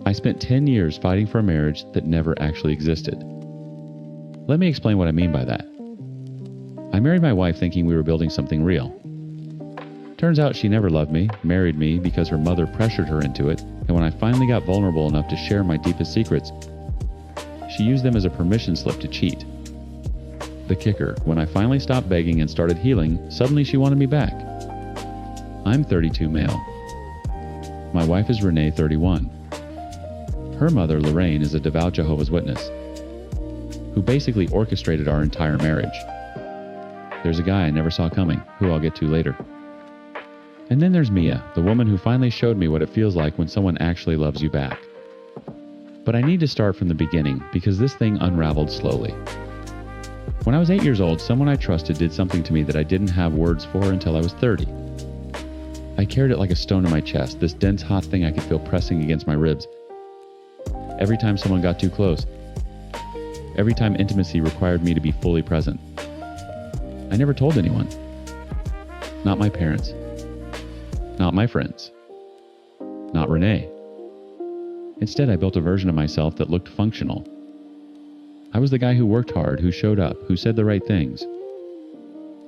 Speaker 1: I spent 10 years fighting for a marriage that never actually existed. Let me explain what I mean by that. I married my wife thinking we were building something real. Turns out she never loved me, married me because her mother pressured her into it, and when I finally got vulnerable enough to share my deepest secrets, she used them as a permission slip to cheat. The kicker, when I finally stopped begging and started healing, suddenly she wanted me back. I'm 32 male. My wife is Renee, 31. Her mother, Lorraine, is a devout Jehovah's Witness, who basically orchestrated our entire marriage. There's a guy I never saw coming, who I'll get to later. And then there's Mia, the woman who finally showed me what it feels like when someone actually loves you back. But I need to start from the beginning, because this thing unraveled slowly. When I was 8 years old, someone I trusted did something to me that I didn't have words for until I was 30. I carried it like a stone in my chest, this dense hot thing I could feel pressing against my ribs. Every time someone got too close, every time intimacy required me to be fully present. I never told anyone. Not my parents. Not my friends. Not Renee. Instead, I built a version of myself that looked functional. I was the guy who worked hard, who showed up, who said the right things.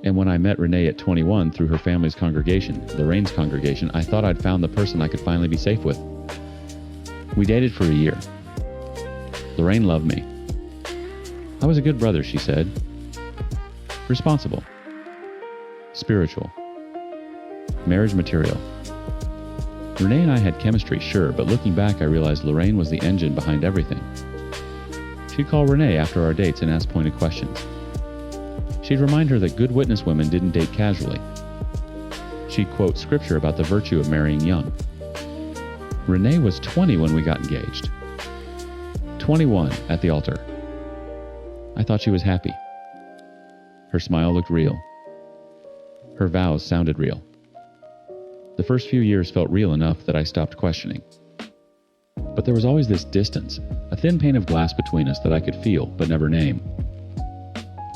Speaker 1: And when I met Renee at 21 through her family's congregation, Lorraine's congregation, I thought I'd found the person I could finally be safe with. We dated for a year. Lorraine loved me. I was a good brother, she said. Responsible. Spiritual. Marriage material. Renee and I had chemistry, sure, but looking back I realized Lorraine was the engine behind everything. She'd call Renee after our dates and ask pointed questions. She'd remind her that good witness women didn't date casually. She'd quote scripture about the virtue of marrying young. Renee was 20 when we got engaged. 21 at the altar. I thought she was happy. Her smile looked real. Her vows sounded real. The first few years felt real enough that I stopped questioning. But there was always this distance, a thin pane of glass between us that I could feel but never name.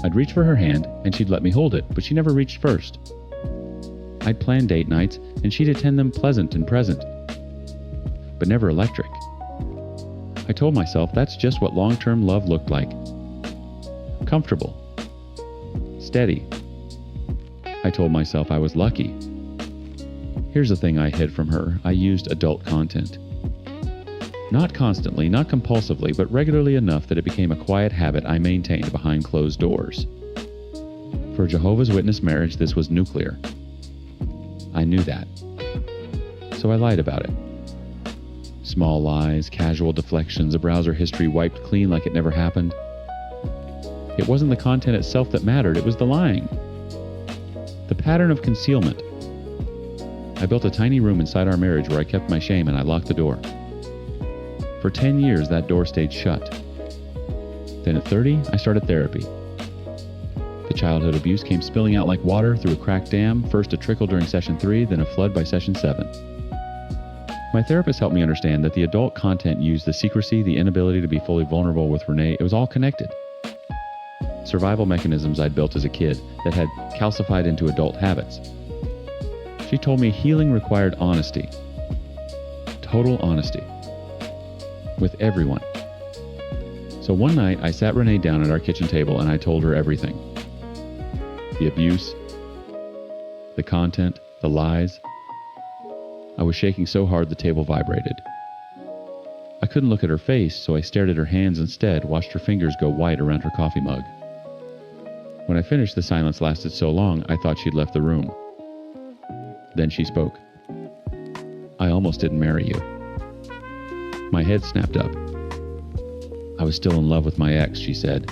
Speaker 1: I'd reach for her hand and she'd let me hold it, but she never reached first. I'd plan date nights and she'd attend them pleasant and present, but never electric. I told myself that's just what long-term love looked like. Comfortable. Steady. I told myself I was lucky. Here's the thing I hid from her. I used adult content. Not constantly, not compulsively, but regularly enough that it became a quiet habit I maintained behind closed doors. For a Jehovah's Witness marriage, this was nuclear. I knew that. So I lied about it. Small lies, casual deflections, a browser history wiped clean like it never happened. It wasn't the content itself that mattered, it was the lying. The pattern of concealment, I built a tiny room inside our marriage where I kept my shame and I locked the door. For 10 years, that door stayed shut. Then at 30, I started therapy. The childhood abuse came spilling out like water through a cracked dam, first a trickle during session 3, then a flood by session 7. My therapist helped me understand that the adult content used, the secrecy, the inability to be fully vulnerable with Renee, it was all connected. Survival mechanisms I'd built as a kid that had calcified into adult habits. She told me healing required honesty. Total honesty. With everyone. So one night, I sat Renee down at our kitchen table and I told her everything. The abuse, the content, the lies. I was shaking so hard the table vibrated. I couldn't look at her face, so I stared at her hands instead, watched her fingers go white around her coffee mug. When I finished, the silence lasted so long, I thought she'd left the room. Then she spoke. I almost didn't marry you. My head snapped up. I was still in love with my ex, she said.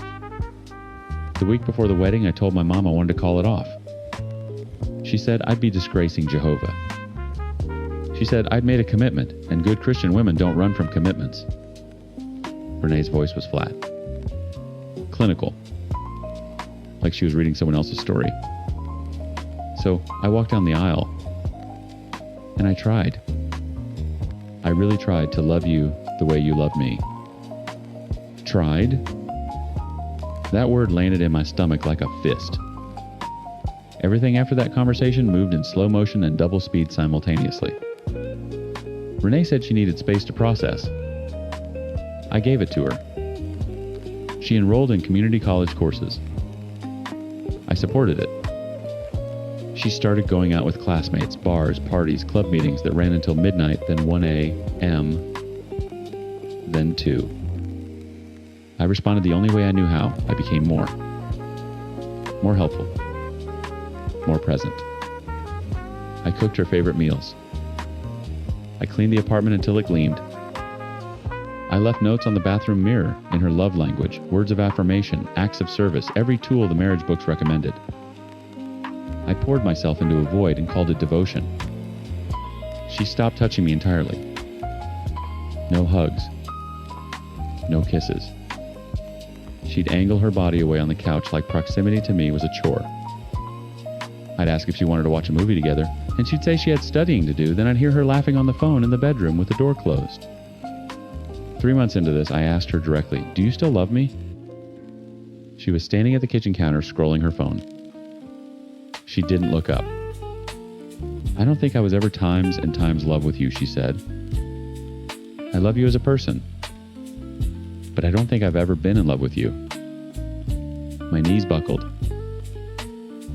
Speaker 1: The week before the wedding, I told my mom I wanted to call it off. She said I'd be disgracing Jehovah. She said I'd made a commitment, and good Christian women don't run from commitments. Renee's voice was flat. Clinical. Like she was reading someone else's story. So I walked down the aisle, and I tried. I really tried to love you the way you love me. Tried? That word landed in my stomach like a fist. Everything after that conversation moved in slow motion and double speed simultaneously. Renee said she needed space to process. I gave it to her. She enrolled in community college courses. I supported it. She started going out with classmates, bars, parties, club meetings that ran until midnight, then 1 a.m., then 2. I responded the only way I knew how. I became more helpful, more present. I cooked her favorite meals. I cleaned the apartment until it gleamed. I left notes on the bathroom mirror in her love language, words of affirmation, acts of service, every tool the marriage books recommended. I poured myself into a void and called it devotion. She stopped touching me entirely. No hugs. No kisses. She'd angle her body away on the couch like proximity to me was a chore. I'd ask if she wanted to watch a movie together, and she'd say she had studying to do, then I'd hear her laughing on the phone in the bedroom with the door closed. 3 months into this, I asked her directly, "Do you still love me?" She was standing at the kitchen counter scrolling her phone. She didn't look up. "I don't think I was ever times and times love with you," she said. "I love you as a person, but I don't think I've ever been in love with you." My knees buckled.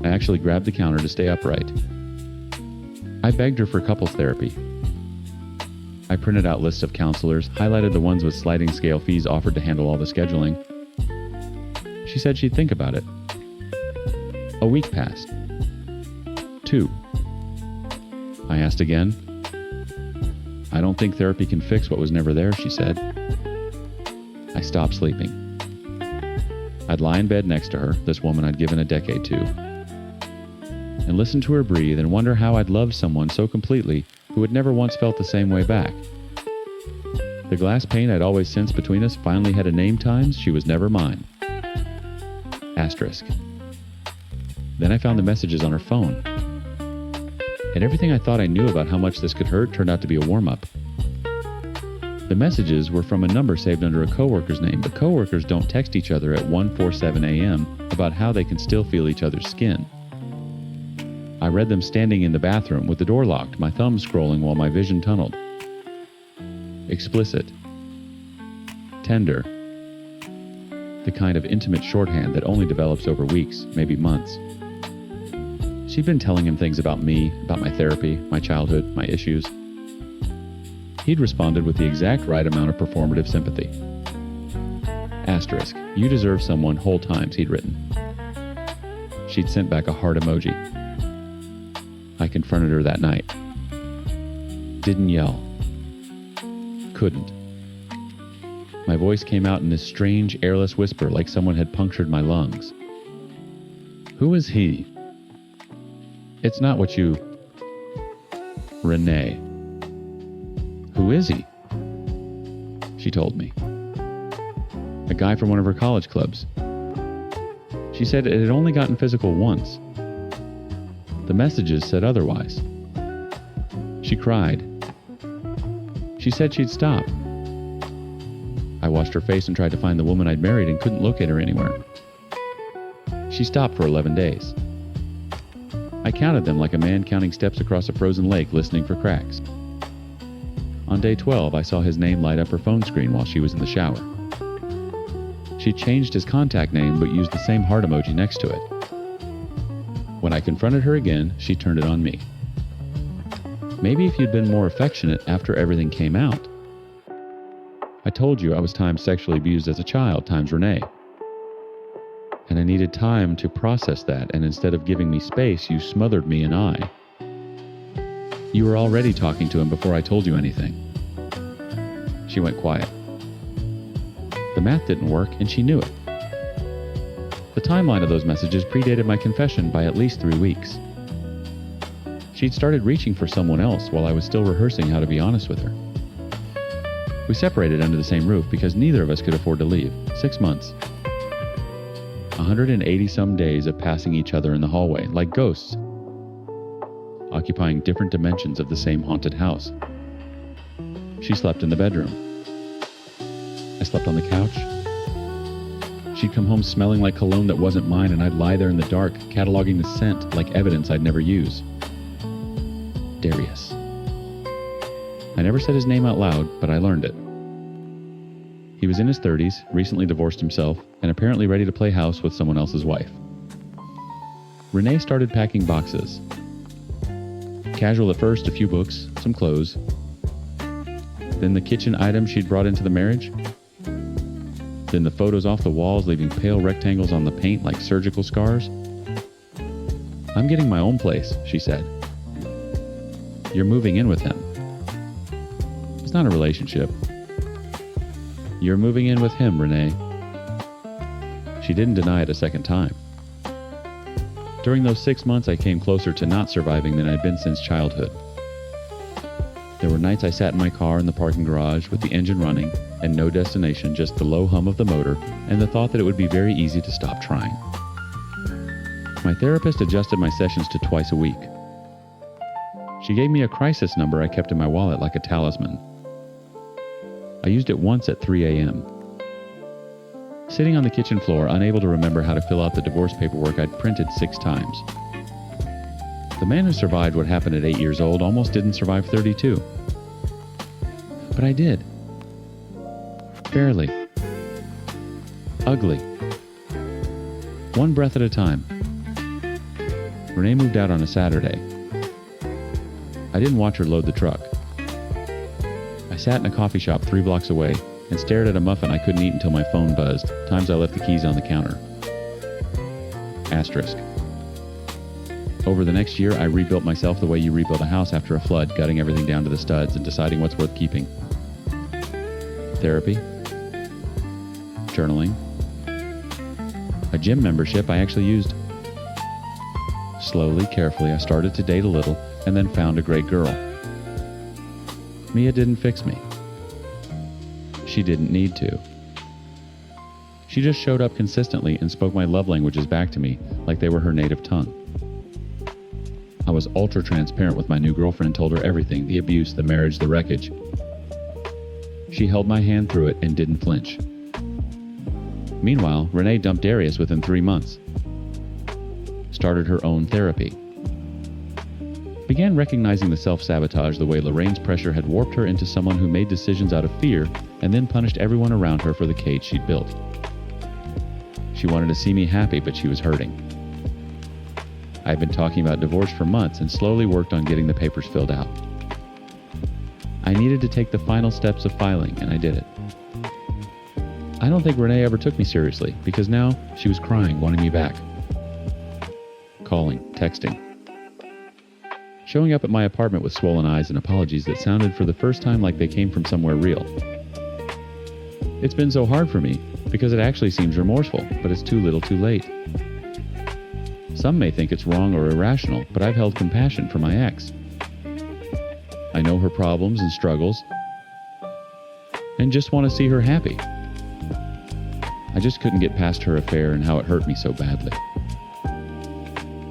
Speaker 1: I actually grabbed the counter to stay upright. I begged her for couples therapy. I printed out lists of counselors, highlighted the ones with sliding scale fees offered to handle all the scheduling. She said she'd think about it. A week passed. 2. I asked again. "I don't think therapy can fix what was never there," she said. I stopped sleeping. I'd lie in bed next to her, this woman I'd given a decade to, and listen to her breathe and wonder how I'd loved someone so completely who had never once felt the same way back. The glass pane I'd always sensed between us finally had a name times she was never mine. Asterisk. Then I found the messages on her phone. And everything I thought I knew about how much this could hurt turned out to be a warm-up. The messages were from a number saved under a coworker's name, but coworkers don't text each other at 1:47 a.m. about how they can still feel each other's skin. I read them standing in the bathroom with the door locked, my thumb scrolling while my vision tunneled. Explicit. Tender. The kind of intimate shorthand that only develops over weeks, maybe months. She'd been telling him things about me, about my therapy, my childhood, my issues. He'd responded with the exact right amount of performative sympathy. Asterisk. You deserve someone whole times, he'd written. She'd sent back a heart emoji. I confronted her that night. Didn't yell. Couldn't. My voice came out in this strange, airless whisper like someone had punctured my lungs. Who is he? It's not what you... Renee. Who is he? She told me. A guy from one of her college clubs. She said it had only gotten physical once. The messages said otherwise. She cried. She said she'd stop. I washed her face and tried to find the woman I'd married and couldn't locate her anywhere. She stopped for 11 days. I counted them like a man counting steps across a frozen lake listening for cracks. On day 12, I saw his name light up her phone screen while she was in the shower. She changed his contact name but used the same heart emoji next to it. When I confronted her again, she turned it on me. Maybe if you'd been more affectionate after everything came out. I told you I was times sexually abused as a child, times Renee. And I needed time to process that, and instead of giving me space, you smothered me in I. You were already talking to him before I told you anything. She went quiet. The math didn't work, and she knew it. The timeline of those messages predated my confession by at least 3 weeks. She'd started reaching for someone else while I was still rehearsing how to be honest with her. We separated under the same roof because neither of us could afford to leave. 6 months. 180-some days of passing each other in the hallway, like ghosts, occupying different dimensions of the same haunted house. She slept in the bedroom. I slept on the couch. She'd come home smelling like cologne that wasn't mine, and I'd lie there in the dark, cataloging the scent like evidence I'd never use. Darius. I never said his name out loud, but I learned it. He was in his 30s, recently divorced himself, and apparently ready to play house with someone else's wife. Renee started packing boxes. Casual at first, a few books, some clothes. Then the kitchen items she'd brought into the marriage. Then the photos off the walls, leaving pale rectangles on the paint like surgical scars. I'm getting my own place, she said. You're moving in with him. It's not a relationship. You're moving in with him, Renee. She didn't deny it a second time. During those 6 months, I came closer to not surviving than I'd been since childhood. There were nights I sat in my car in the parking garage with the engine running and no destination, just the low hum of the motor and the thought that it would be very easy to stop trying. My therapist adjusted my sessions to twice a week. She gave me a crisis number I kept in my wallet like a talisman. I used it once at 3 a.m. Sitting on the kitchen floor, unable to remember how to fill out the divorce paperwork I'd printed 6 times. The man who survived what happened at 8 years old almost didn't survive 32. But I did. Barely. Ugly. One breath at a time. Renee moved out on a Saturday. I didn't watch her load the truck. I sat in a coffee shop 3 blocks away and stared at a muffin I couldn't eat until my phone buzzed, times I left the keys on the counter. Asterisk. Over the next year, I rebuilt myself the way you rebuild a house after a flood, gutting everything down to the studs and deciding what's worth keeping. Therapy. Journaling. A gym membership I actually used. Slowly, carefully, I started to date a little and then found a great girl. Mia didn't fix me. She didn't need to. She just showed up consistently and spoke my love languages back to me like they were her native tongue. I was ultra transparent with my new girlfriend and told her everything, the abuse, the marriage, the wreckage. She held my hand through it and didn't flinch. Meanwhile, Renee dumped Darius within 3 months. Started her own therapy. Began recognizing the self-sabotage the way Lorraine's pressure had warped her into someone who made decisions out of fear and then punished everyone around her for the cage she'd built. She wanted to see me happy, but she was hurting. I'd been talking about divorce for months and slowly worked on getting the papers filled out. I needed to take the final steps of filing, and I did it. I don't think Renee ever took me seriously, because now she was crying, wanting me back. Calling, texting. Showing up at my apartment with swollen eyes and apologies that sounded for the first time like they came from somewhere real. It's been so hard for me, because it actually seems remorseful, but it's too little too late. Some may think it's wrong or irrational, but I've held compassion for my ex. I know her problems and struggles, and just want to see her happy. I just couldn't get past her affair and how it hurt me so badly.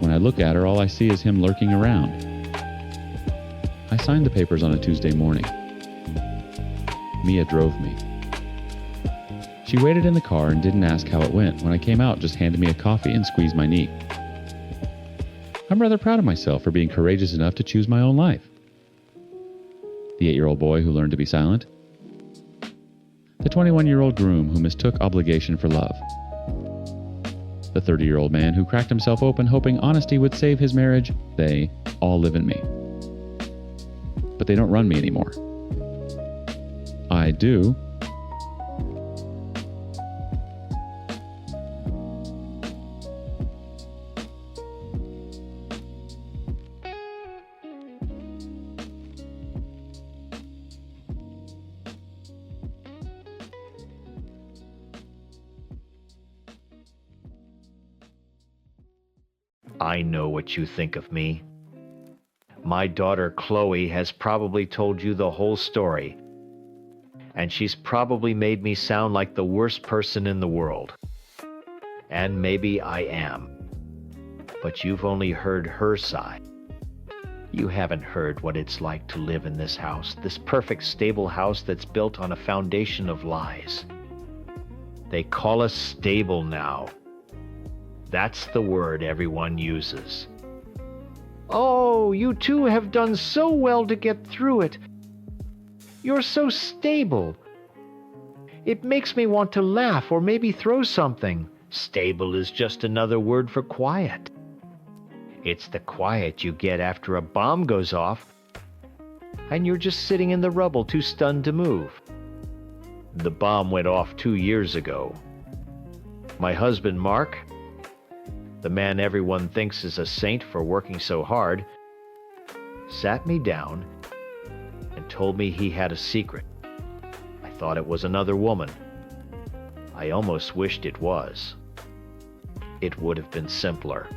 Speaker 1: When I look at her, all I see is him lurking around. I signed the papers on a Tuesday morning. Mia drove me. She waited in the car and didn't ask how it went. When I came out, just handed me a coffee and squeezed my knee. I'm rather proud of myself for being courageous enough to choose my own life. The 8-year-old boy who learned to be silent. The 21-year-old groom who mistook obligation for love. The 30-year-old man who cracked himself open hoping honesty would save his marriage. They all live in me. But they don't run me anymore. I do.
Speaker 2: I know what you think of me. My daughter Chloe has probably told you the whole story, and she's probably made me sound like the worst person in the world. And maybe I am. But you've only heard her side. You haven't heard what it's like to live in this house, this perfect, stable house that's built on a foundation of lies. They call us stable now. That's the word everyone uses. Oh, you two have done so well to get through it. You're so stable. It makes me want to laugh or maybe throw something. Stable is just another word for quiet. It's the quiet you get after a bomb goes off and you're just sitting in the rubble too stunned to move. The bomb went off 2 years ago. My husband, Mark, the man everyone thinks is a saint for working so hard, sat me down and told me he had a secret. I thought it was another woman. I almost wished it was. It would have been simpler.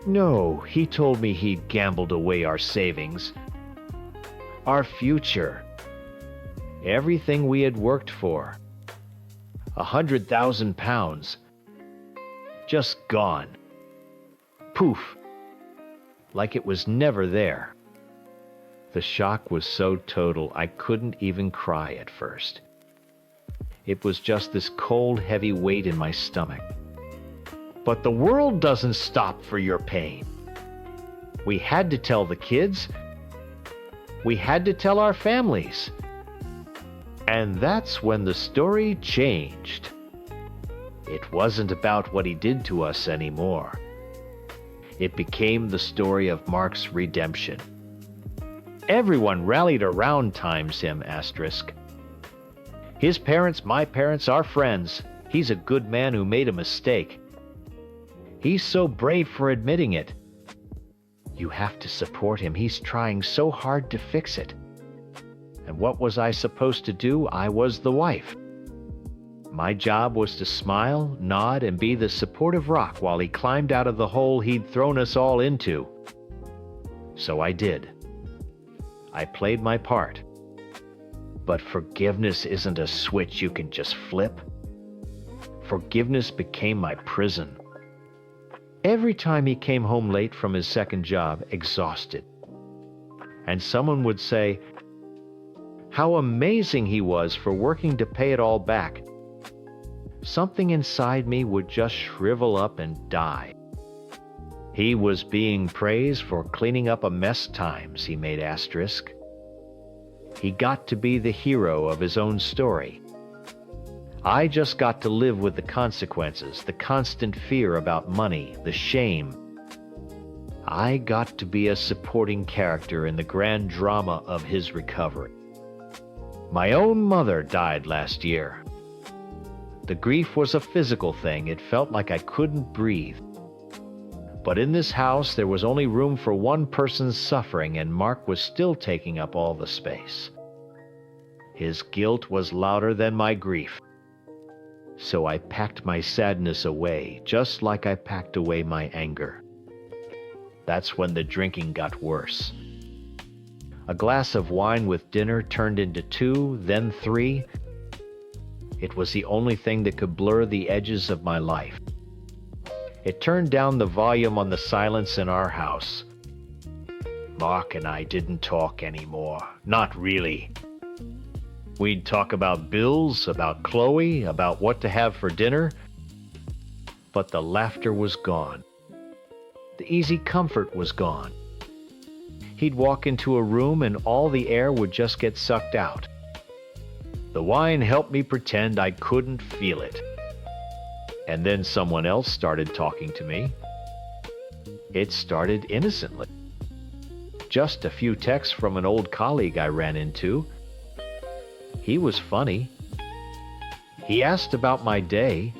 Speaker 2: No, he told me he'd gambled away our savings, our future, everything we had worked for. 100,000 pounds. Just gone. Poof. Like it was never there. The shock was so total I couldn't even cry at first. It was just this cold, heavy weight in my stomach. But the world doesn't stop for your pain. We had to tell the kids. We had to tell our families. And that's when the story changed. It wasn't about what he did to us anymore. It became the story of Mark's redemption. Everyone rallied around Times him, asterisk. His parents, my parents, our friends. He's a good man who made a mistake. He's so brave for admitting it. You have to support him. He's trying so hard to fix it. And what was I supposed to do? I was the wife. My job was to smile, nod, and be the supportive rock while he climbed out of the hole he'd thrown us all into. So I did. I played my part. But forgiveness isn't a switch you can just flip. Forgiveness became my prison. Every time he came home late from his second job, exhausted, and someone would say how amazing he was for working to pay it all back, something inside me would just shrivel up and die. He was being praised for cleaning up a mess times he made, asterisk. He got to be the hero of his own story. I just got to live with the consequences, the constant fear about money, the shame. I got to be a supporting character in the grand drama of his recovery. My own mother died last year. The grief was a physical thing. It felt like I couldn't breathe. But in this house, there was only room for one person's suffering, and Mark was still taking up all the space. His guilt was louder than my grief. So I packed my sadness away, just like I packed away my anger. That's when the drinking got worse. A glass of wine with dinner turned into 2, then 3. It was the only thing that could blur the edges of my life. It turned down the volume on the silence in our house. Mark and I didn't talk anymore. Not really. We'd talk about bills, about Chloe, about what to have for dinner. But the laughter was gone. The easy comfort was gone. He'd walk into a room and all the air would just get sucked out. The wine helped me pretend I couldn't feel it. And then someone else started talking to me. It started innocently. Just a few texts from an old colleague I ran into. He was funny. He asked about my day.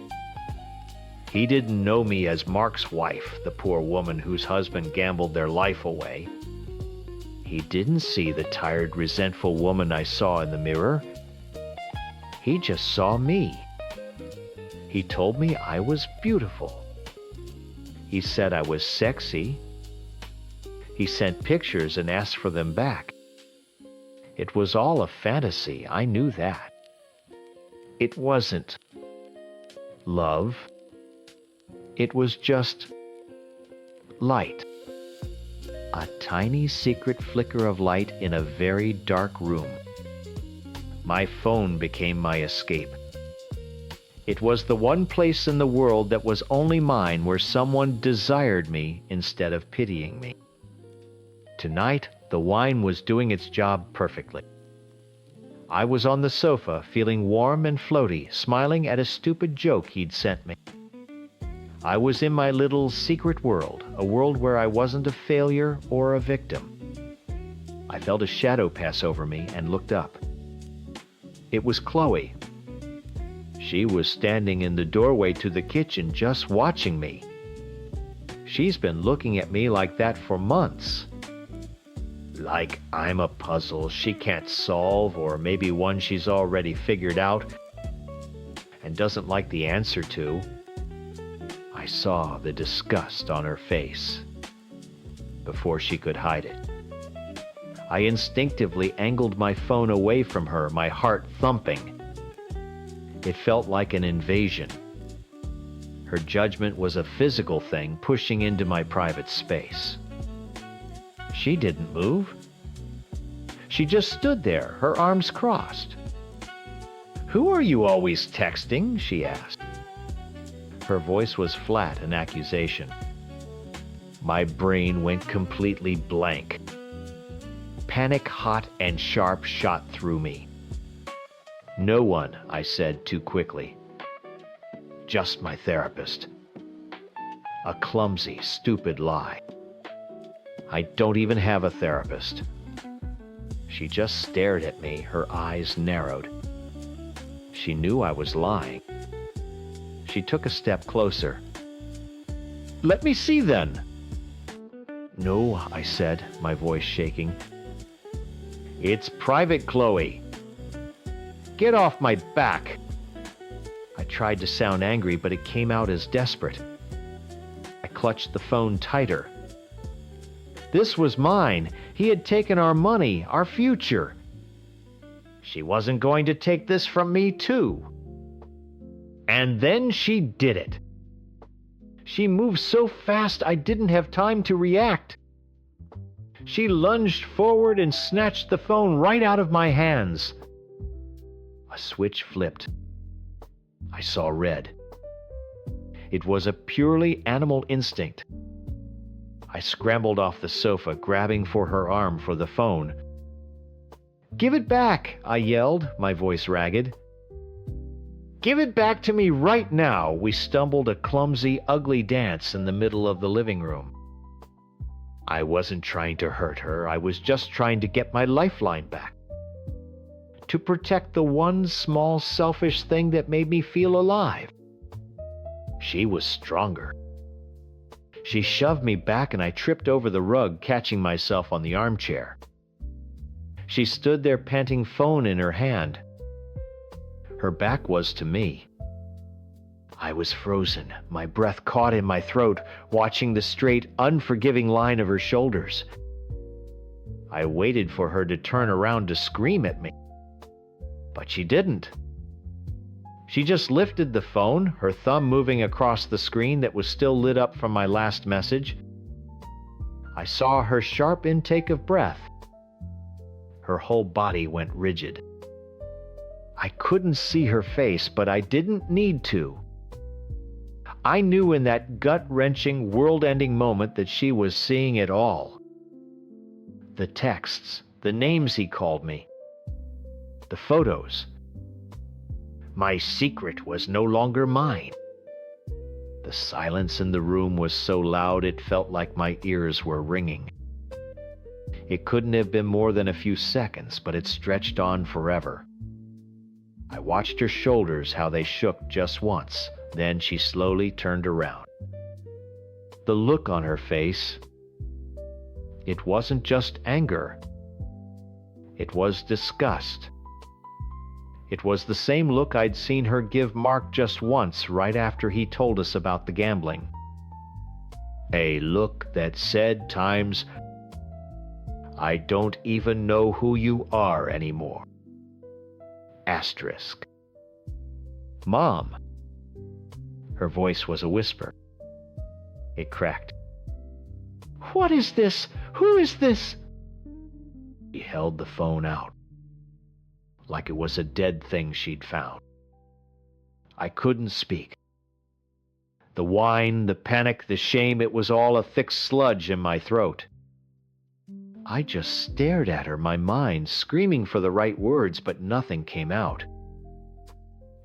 Speaker 2: He didn't know me as Mark's wife, the poor woman whose husband gambled their life away. He didn't see the tired, resentful woman I saw in the mirror. He just saw me. He told me I was beautiful. He said I was sexy. He sent pictures and asked for them back. It was all a fantasy, I knew that. It wasn't love. It was just light. A tiny secret flicker of light in a very dark room. My phone became my escape. It was the one place in the world that was only mine where someone desired me instead of pitying me. Tonight, the wine was doing its job perfectly. I was on the sofa, feeling warm and floaty, smiling at a stupid joke he'd sent me. I was in my little secret world, a world where I wasn't a failure or a victim. I felt a shadow pass over me and looked up. It was Chloe. She was standing in the doorway to the kitchen just watching me. She's been looking at me like that for months. Like I'm a puzzle she can't solve, or maybe one she's already figured out and doesn't like the answer to. I saw the disgust on her face before she could hide it. I instinctively angled my phone away from her, my heart thumping. It felt like an invasion. Her judgment was a physical thing pushing into my private space. She didn't move. She just stood there, her arms crossed. "Who are you always texting?" she asked. Her voice was flat in accusation. My brain went completely blank. Panic, hot and sharp, shot through me. "No one," I said too quickly. "Just my therapist." A clumsy, stupid lie. I don't even have a therapist. She just stared at me, her eyes narrowed. She knew I was lying. She took a step closer. "Let me see then." "No," I said, my voice shaking. "It's private, Chloe. Get off my back." I tried to sound angry, but it came out as desperate. I clutched the phone tighter. This was mine. He had taken our money, our future. She wasn't going to take this from me, too. And then she did it. She moved so fast I didn't have time to react. She lunged forward and snatched the phone right out of my hands. A switch flipped. I saw red. It was a purely animal instinct. I scrambled off the sofa, grabbing for her arm for the phone. "Give it back," I yelled, my voice ragged. "Give it back to me right now." We stumbled a clumsy, ugly dance in the middle of the living room. I wasn't trying to hurt her. I was just trying to get my lifeline back. To protect the one small, selfish thing that made me feel alive. She was stronger. She shoved me back and I tripped over the rug, catching myself on the armchair. She stood there, panting, phone in her hand. Her back was to me. I was frozen, my breath caught in my throat, watching the straight, unforgiving line of her shoulders. I waited for her to turn around to scream at me, but she didn't. She just lifted the phone, her thumb moving across the screen that was still lit up from my last message. I saw her sharp intake of breath. Her whole body went rigid. I couldn't see her face, but I didn't need to. I knew in that gut-wrenching, world-ending moment that she was seeing it all. The texts, the names he called me, the photos. My secret was no longer mine. The silence in the room was so loud it felt like my ears were ringing. It couldn't have been more than a few seconds, but it stretched on forever. I watched her shoulders, how they shook just once. Then she slowly turned around. The look on her face, it wasn't just anger. It was disgust. It was the same look I'd seen her give Mark just once, right after he told us about the gambling. A look that said times, "I don't even know who you are anymore." Asterisk. "Mom." Her voice was a whisper. It cracked. "What is this? Who is this?" She held the phone out, like it was a dead thing she'd found. I couldn't speak. The whine, the panic, the shame, it was all a thick sludge in my throat. I just stared at her, my mind screaming for the right words, but nothing came out.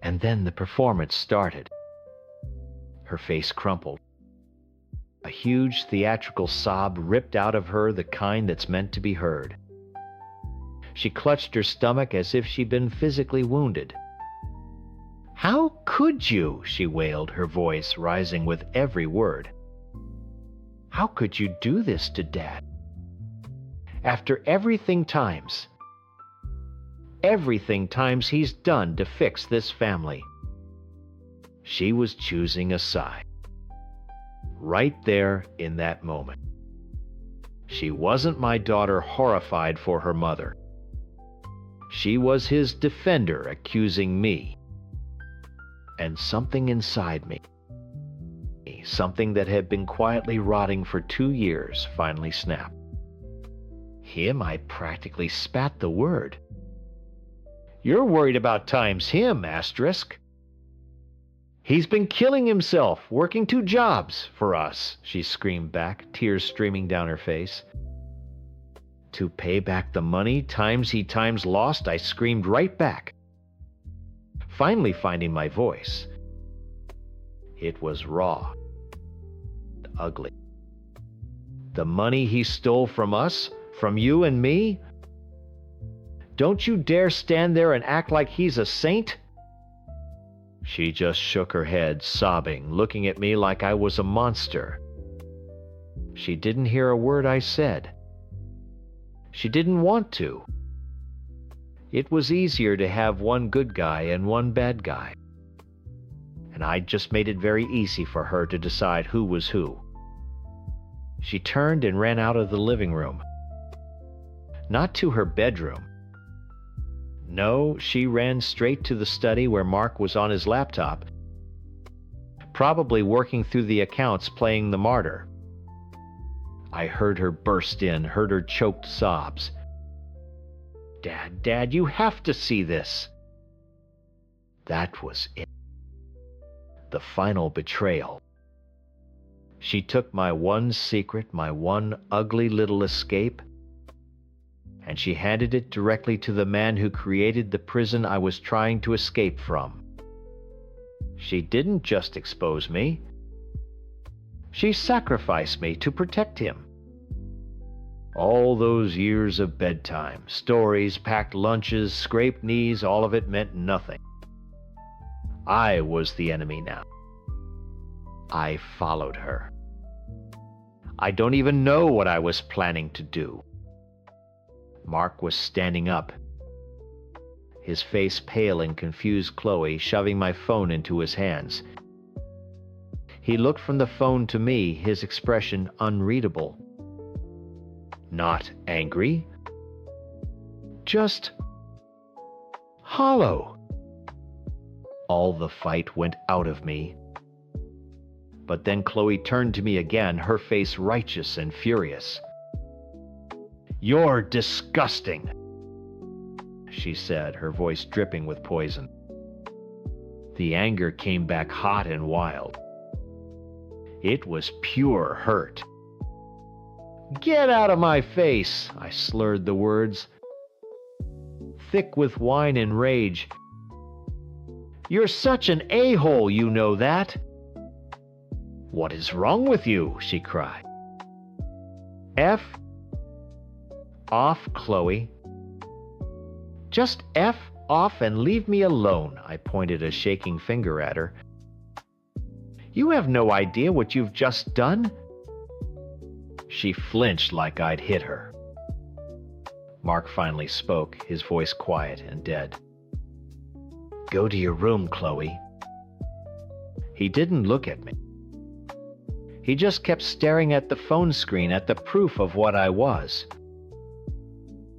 Speaker 2: And then the performance started. Her face crumpled. A huge theatrical sob ripped out of her, the kind that's meant to be heard. She clutched her stomach as if she'd been physically wounded. "How could you?" she wailed, her voice rising with every word. "How could you do this to Dad? After everything times he's done to fix this family." She was choosing a side. Right there in that moment. She wasn't my daughter horrified for her mother. She was his defender accusing me. And something inside me, something that had been quietly rotting for 2 years, finally snapped. Him, I practically spat the word. "You're worried about times him, asterisk. He's been killing himself, working 2 jobs for us," she screamed back, tears streaming down her face. "To pay back the money he times lost," I screamed right back, finally finding my voice. It was raw, ugly. "The money he stole from us, from you and me? Don't you dare stand there and act like he's a saint." She just shook her head, sobbing, looking at me like I was a monster. She didn't hear a word I said. She didn't want to. It was easier to have one good guy and one bad guy. And I just made it very easy for her to decide who was who. She turned and ran out of the living room. Not to her bedroom. No, she ran straight to the study where Mark was on his laptop, probably working through the accounts playing the martyr. I heard her burst in, heard her choked sobs. Dad, you have to see this." That was it. The final betrayal. She took my one secret, my one ugly little escape, and she handed it directly to the man who created the prison I was trying to escape from. She didn't just expose me. She sacrificed me to protect him. All those years of bedtime, stories, packed lunches, scraped knees, all of it meant nothing. I was the enemy now. I followed her. I don't even know what I was planning to do. Mark was standing up, his face pale and confused Chloe, shoving my phone into his hands. He looked from the phone to me, his expression unreadable. Not angry, just hollow. All the fight went out of me. But then Chloe turned to me again, her face righteous and furious. "You're disgusting," she said, her voice dripping with poison. The anger came back hot and wild. It was pure hurt. "Get out of my face!" I slurred the words, thick with wine and rage. "You're such an a-hole, you know that." "What is wrong with you?" she cried. "F off, Chloe. Just F off and leave me alone," I pointed a shaking finger at her. "You have no idea what you've just done." She flinched like I'd hit her. Mark finally spoke, his voice quiet and dead. "Go to your room, Chloe." He didn't look at me. He just kept staring at the phone screen, at the proof of what I was.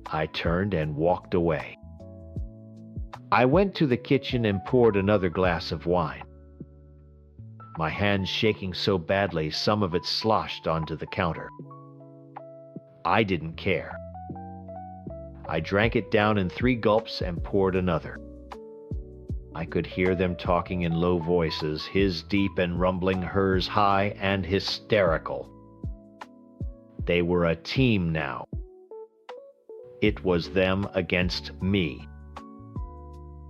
Speaker 2: I turned and walked away. I went to the kitchen and poured another glass of wine. My hands shaking so badly, some of it sloshed onto the counter. I didn't care. I drank it down in 3 gulps and poured another. I could hear them talking in low voices, his deep and rumbling, hers high and hysterical. They were a team now. It was them against me.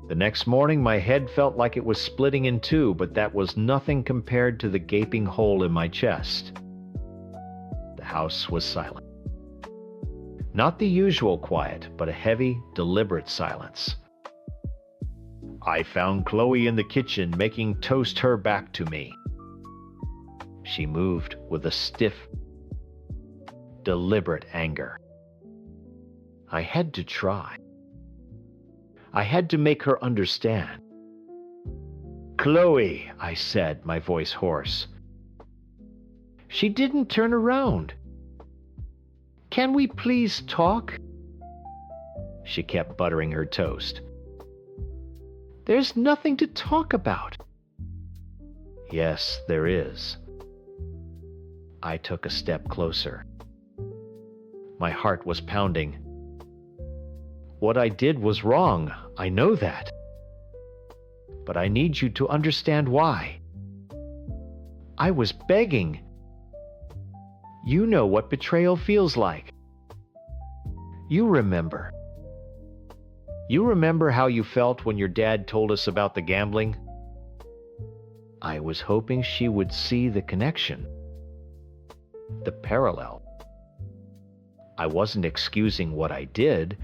Speaker 2: The next morning, my head felt like it was splitting in two, but that was nothing compared to the gaping hole in my chest. The house was silent. Not the usual quiet, but a heavy, deliberate silence. I found Chloe in the kitchen making toast her back to me. She moved with a stiff, deliberate anger. I had to try. I had to make her understand. "Chloe," I said, my voice hoarse. She didn't turn around. "Can we please talk?" She kept buttering her toast. "There's nothing to talk about." "Yes, there is." I took a step closer. My heart was pounding. What I did was wrong, I know that. But I need you to understand why. I was begging. You know what betrayal feels like. You remember. You remember how you felt when your dad told us about the gambling? I was hoping she would see the connection, the parallel. I wasn't excusing what I did.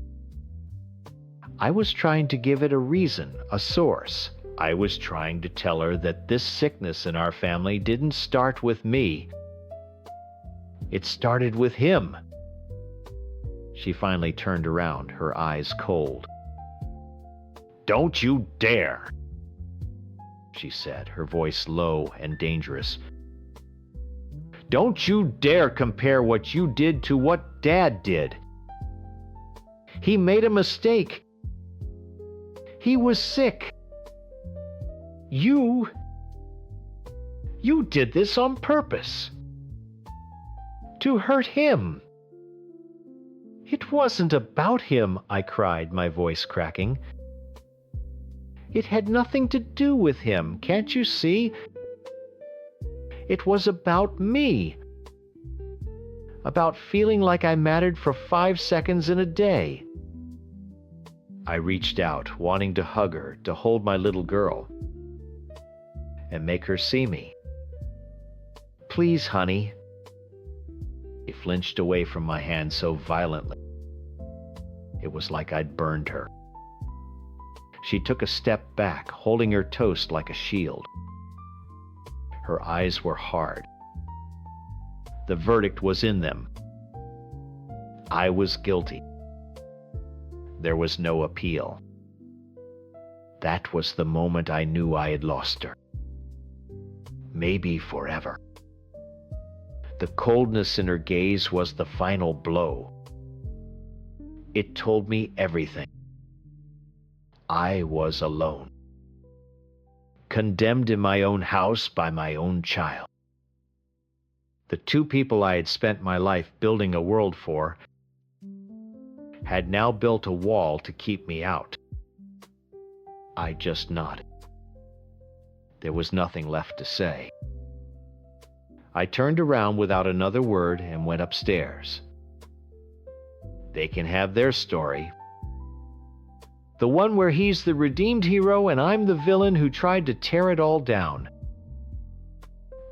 Speaker 2: I was trying to give it a reason, a source. I was trying to tell her that this sickness in our family didn't start with me. It started with him. She finally turned around, her eyes cold. "Don't you dare," she said, her voice low and dangerous. "Don't you dare compare what you did to what Dad did. He made a mistake. He was sick. You did this on purpose. To hurt him." "It wasn't about him," I cried, my voice cracking. "It had nothing to do with him, can't you see? It was about me. About feeling like I mattered for 5 seconds in a day." I reached out, wanting to hug her, to hold my little girl, and make her see me. "Please, honey." She flinched away from my hand so violently. It was like I'd burned her. She took a step back, holding her toast like a shield. Her eyes were hard. The verdict was in them. I was guilty. There was no appeal. That was the moment I knew I had lost her. Maybe forever. The coldness in her gaze was the final blow. It told me everything. I was alone. Condemned in my own house by my own child. The two people I had spent my life building a world for had now built a wall to keep me out. I just nodded. There was nothing left to say. I turned around without another word and went upstairs. They can have their story. The one where he's the redeemed hero and I'm the villain who tried to tear it all down.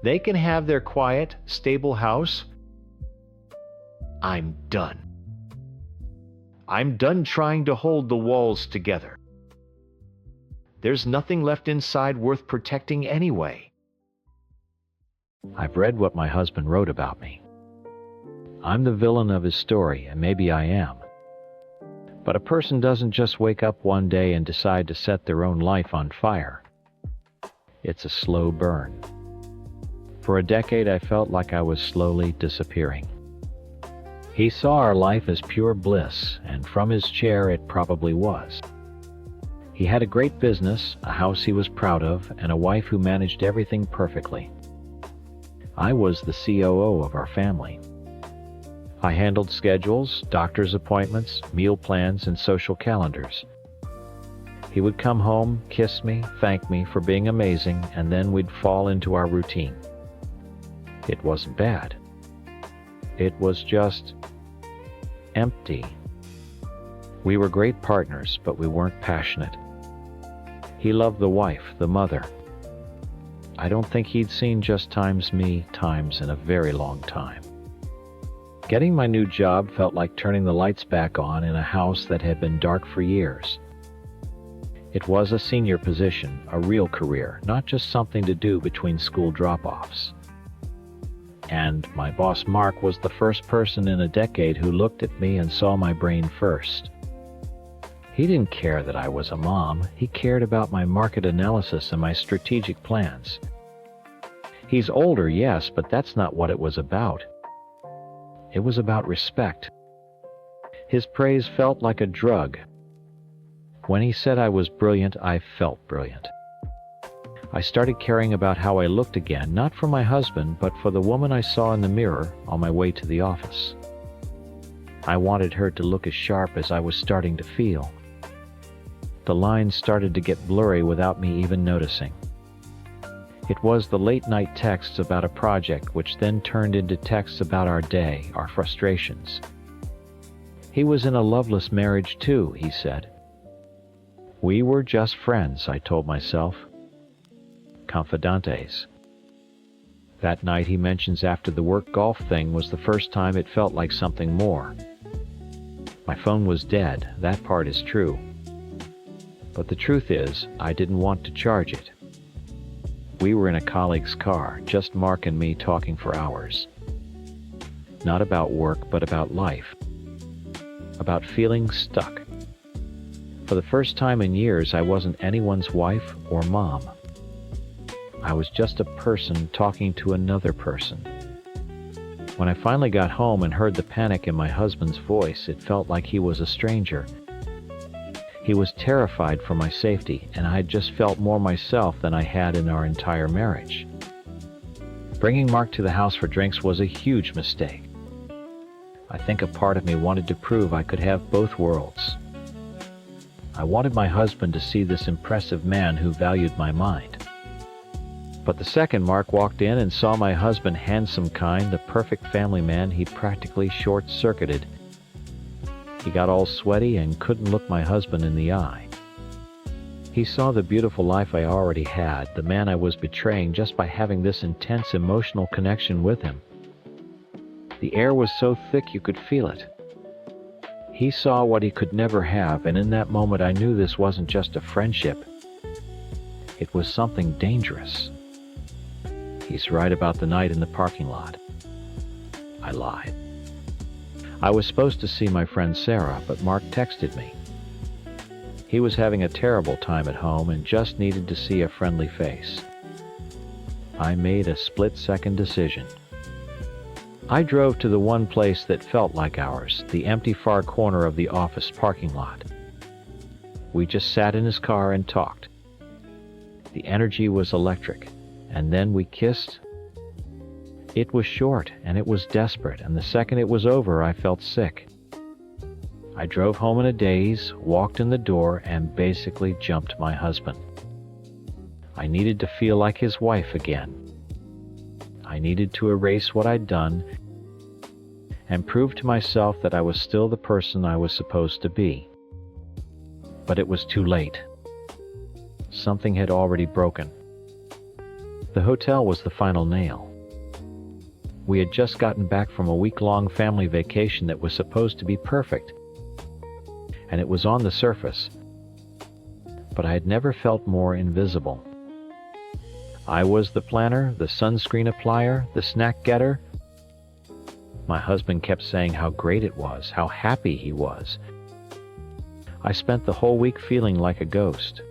Speaker 2: They can have their quiet, stable house. I'm done. I'm done trying to hold the walls together. There's nothing left inside worth protecting anyway. I've read what my husband wrote about me. I'm the villain of his story, and maybe I am. But a person doesn't just wake up one day and decide to set their own life on fire. It's a slow burn. For a decade, I felt like I was slowly disappearing. He saw our life as pure bliss, and from his chair it probably was. He had a great business, a house he was proud of, and a wife who managed everything perfectly. I was the COO of our family. I handled schedules, doctor's appointments, meal plans, and social calendars. He would come home, kiss me, thank me for being amazing, and then we'd fall into our routine. It wasn't bad. It was just empty. We were great partners, but we weren't passionate. He loved the wife, the mother. I don't think he'd seen just times in a very long time. Getting my new job felt like turning the lights back on in a house that had been dark for years. It was a senior position, a real career, not just something to do between school drop-offs. And my boss Mark was the first person in a decade who looked at me and saw my brain first. He didn't care that I was a mom. He cared about my market analysis and my strategic plans. He's older, yes, but that's not what it was about. It was about respect. His praise felt like a drug. When he said I was brilliant, I felt brilliant. I started caring about how I looked again, not for my husband, but for the woman I saw in the mirror on my way to the office. I wanted her to look as sharp as I was starting to feel. The lines started to get blurry without me even noticing. It was the late-night texts about a project which then turned into texts about our day, our frustrations. He was in a loveless marriage too, he said. We were just friends, I told myself. Confidantes. That night he mentions after the work golf thing was the first time it felt like something more. My phone was dead, that part is true. But the truth is, I didn't want to charge it. We were in a colleague's car, just Mark and me talking for hours. Not about work, but about life. About feeling stuck. For the first time in years, I wasn't anyone's wife or mom. I was just a person talking to another person. When I finally got home and heard the panic in my husband's voice, it felt like he was a stranger. He was terrified for my safety, and I had just felt more myself than I had in our entire marriage. Bringing Mark to the house for drinks was a huge mistake. I think a part of me wanted to prove I could have both worlds. I wanted my husband to see this impressive man who valued my mind. But the second Mark walked in and saw my husband, handsome, kind, the perfect family man, he practically short-circuited. He got all sweaty and couldn't look my husband in the eye. He saw the beautiful life I already had, the man I was betraying just by having this intense emotional connection with him. The air was so thick you could feel it. He saw what he could never have, and in that moment I knew this wasn't just a friendship. It was something dangerous. He's right about the night in the parking lot. I lied. I was supposed to see my friend Sarah, but Mark texted me. He was having a terrible time at home and just needed to see a friendly face. I made a split-second decision. I drove to the one place that felt like ours, the empty far corner of the office parking lot. We just sat in his car and talked. The energy was electric, and then we kissed. It was short, and it was desperate, and the second it was over, I felt sick. I drove home in a daze, walked in the door, and basically jumped my husband. I needed to feel like his wife again. I needed to erase what I'd done and prove to myself that I was still the person I was supposed to be. But it was too late. Something had already broken. The hotel was the final nail. We had just gotten back from a week-long family vacation that was supposed to be perfect, and it was on the surface, but I had never felt more invisible. I was the planner, the sunscreen applier, the snack getter. My husband kept saying how great it was, how happy he was. I spent the whole week feeling like a ghost.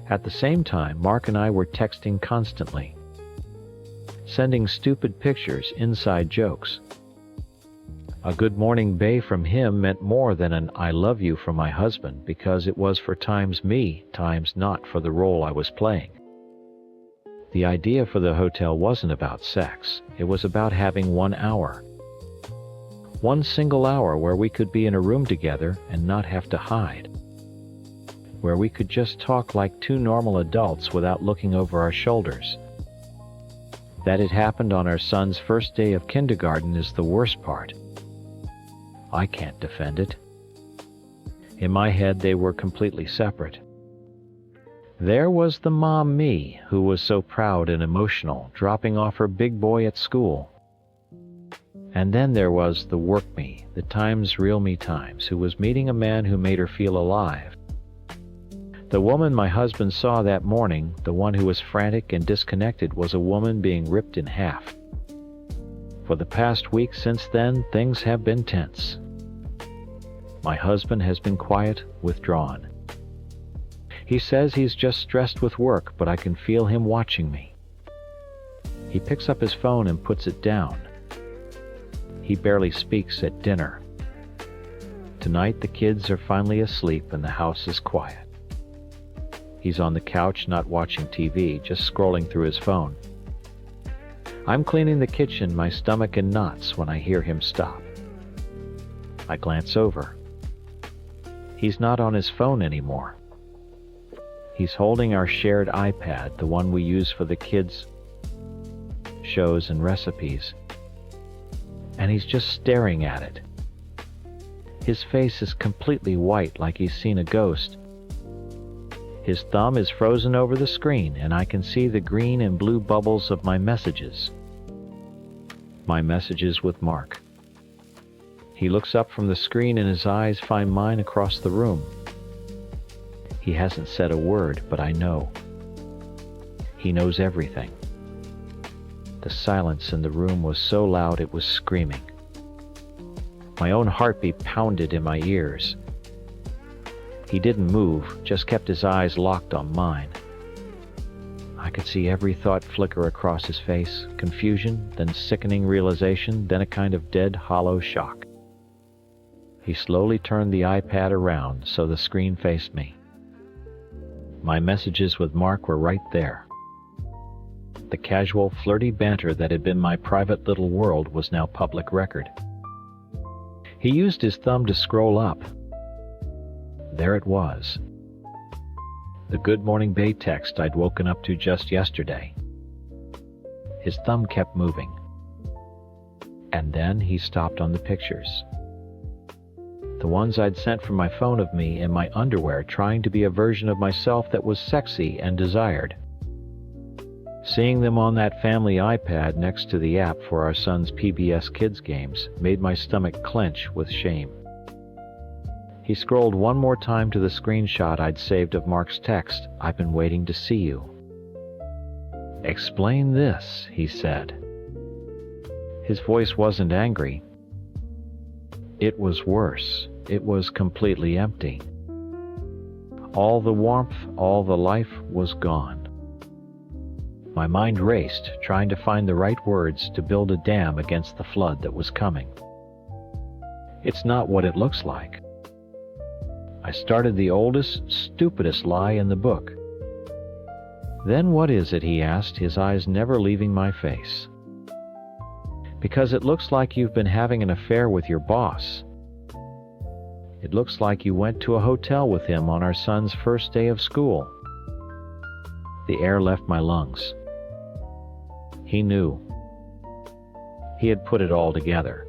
Speaker 2: At the same time, Mark and I were texting constantly, sending stupid pictures, inside jokes. A good morning bae from him meant more than an I love you from my husband, because it was for times me, times not for the role I was playing. The idea for the hotel wasn't about sex. It was about having 1 hour. One single hour where we could be in a room together and not have to hide. Where we could just talk like two normal adults without looking over our shoulders. That it happened on our son's first day of kindergarten is the worst part. I can't defend it. In my head, they were completely separate. There was the mom me, who was so proud and emotional, dropping off her big boy at school. And then there was the work me, the times real me times, who was meeting a man who made her feel alive. The woman my husband saw that morning, the one who was frantic and disconnected, was a woman being ripped in half. For the past week since then, things have been tense. My husband has been quiet, withdrawn. He says he's just stressed with work, but I can feel him watching me. He picks up his phone and puts it down. He barely speaks at dinner. Tonight the kids are finally asleep and the house is quiet. He's on the couch, not watching TV, just scrolling through his phone. I'm cleaning the kitchen, my stomach in knots, when I hear him stop. I glance over. He's not on his phone anymore. He's holding our shared iPad, the one we use for the kids' shows and recipes. And he's just staring at it. His face is completely white, like he's seen a ghost. His thumb is frozen over the screen, and I can see the green and blue bubbles of my messages. My messages with Mark. He looks up from the screen and his eyes find mine across the room. He hasn't said a word, but I know. He knows everything. The silence in the room was so loud it was screaming. My own heartbeat pounded in my ears. He didn't move, just kept his eyes locked on mine. I could see every thought flicker across his face, confusion, then sickening realization, then a kind of dead, hollow shock. He slowly turned the iPad around so the screen faced me. My messages with Mark were right there. The casual, flirty banter that had been my private little world was now public record. He used his thumb to scroll up. There it was. The Good Morning Bae text I'd woken up to just yesterday. His thumb kept moving. And then he stopped on the pictures. The ones I'd sent from my phone of me in my underwear, trying to be a version of myself that was sexy and desired. Seeing them on that family iPad next to the app for our son's PBS Kids games made my stomach clench with shame. He scrolled one more time to the screenshot I'd saved of Mark's text, "I've been waiting to see you." "Explain this," he said. His voice wasn't angry. It was worse. It was completely empty. All the warmth, all the life was gone. My mind raced, trying to find the right words to build a dam against the flood that was coming. It's not what it looks like. I started the oldest, stupidest lie in the book. Then what is it, he asked, his eyes never leaving my face. Because it looks like you've been having an affair with your boss. It looks like you went to a hotel with him on our son's first day of school. The air left my lungs. He knew. He had put it all together.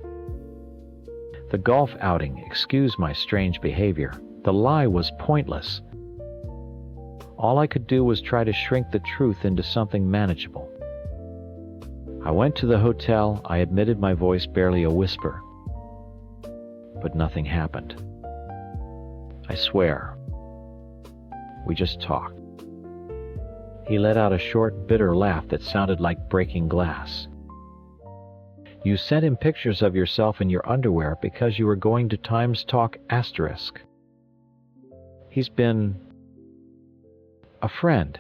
Speaker 2: The golf outing excused my strange behavior. The lie was pointless. All I could do was try to shrink the truth into something manageable. I went to the hotel. I admitted my voice barely a whisper. But nothing happened. I swear. We just talked. He let out a short, bitter laugh that sounded like breaking glass. You sent him pictures of yourself in your underwear because you were going to Times Talk *. He's been a friend,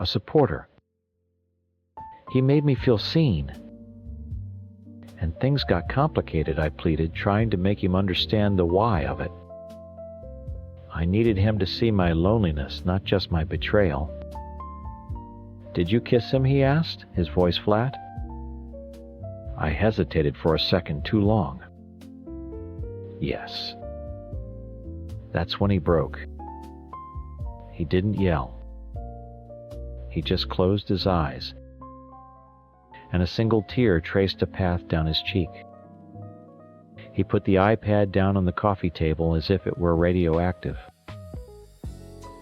Speaker 2: a supporter. He made me feel seen. And things got complicated, I pleaded, trying to make him understand the why of it. I needed him to see my loneliness, not just my betrayal. Did you kiss him? He asked, his voice flat. I hesitated for a second, too long. Yes. That's when he broke. He didn't yell. He just closed his eyes, and a single tear traced a path down his cheek. He put the iPad down on the coffee table as if it were radioactive.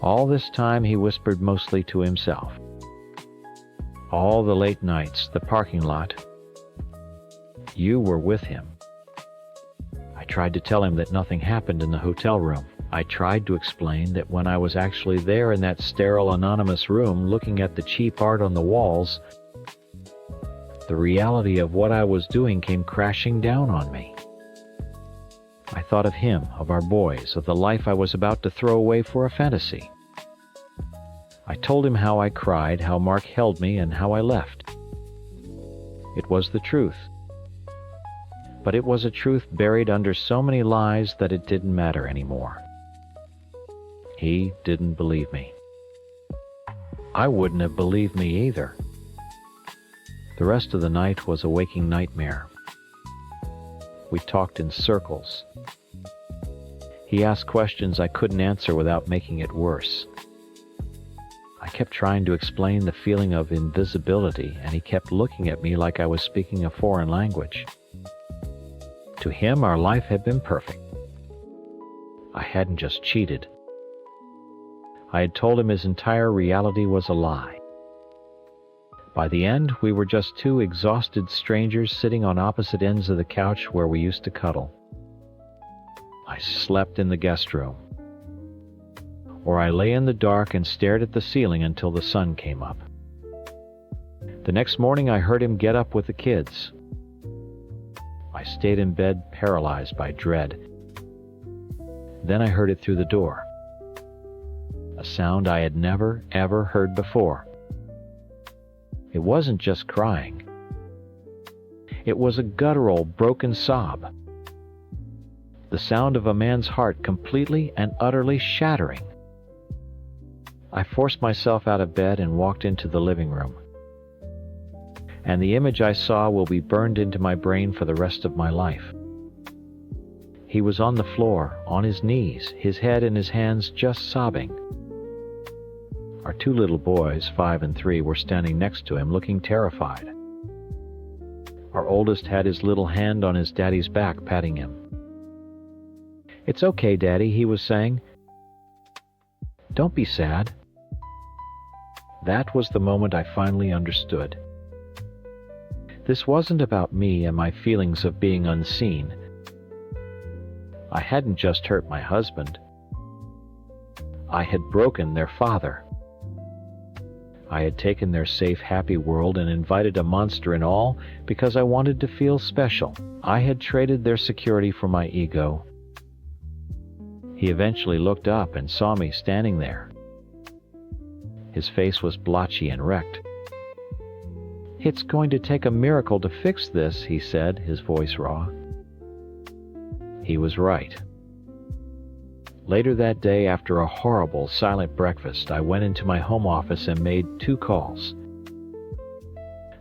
Speaker 2: All this time he whispered mostly to himself. All the late nights, the parking lot. You were with him. I tried to tell him that nothing happened in the hotel room. I tried to explain that when I was actually there in that sterile, anonymous room looking at the cheap art on the walls, the reality of what I was doing came crashing down on me. I thought of him, of our boys, of the life I was about to throw away for a fantasy. I told him how I cried, how Mark held me, and how I left. It was the truth. But it was a truth buried under so many lies that it didn't matter anymore. He didn't believe me. I wouldn't have believed me either. The rest of the night was a waking nightmare. We talked in circles. He asked questions I couldn't answer without making it worse. I kept trying to explain the feeling of invisibility, and he kept looking at me like I was speaking a foreign language. To him, our life had been perfect. I hadn't just cheated. I had told him his entire reality was a lie. By the end, we were just two exhausted strangers sitting on opposite ends of the couch where we used to cuddle. I slept in the guest room, or I lay in the dark and stared at the ceiling until the sun came up. The next morning, I heard him get up with the kids. I stayed in bed, paralyzed by dread. Then I heard it through the door. A sound I had never, ever heard before. It wasn't just crying. It was a guttural, broken sob. The sound of a man's heart completely and utterly shattering. I forced myself out of bed and walked into the living room. And the image I saw will be burned into my brain for the rest of my life. He was on the floor, on his knees, his head in his hands, just sobbing. Our two little boys, 5 and 3, were standing next to him, looking terrified. Our oldest had his little hand on his daddy's back, patting him. "It's okay, Daddy," he was saying. "Don't be sad." That was the moment I finally understood. This wasn't about me and my feelings of being unseen. I hadn't just hurt my husband. I had broken their father. I had taken their safe, happy world and invited a monster in all because I wanted to feel special. I had traded their security for my ego. He eventually looked up and saw me standing there. His face was blotchy and wrecked. "It's going to take a miracle to fix this," he said, his voice raw. He was right. Later that day, after a horrible, silent breakfast, I went into my home office and made 2 calls.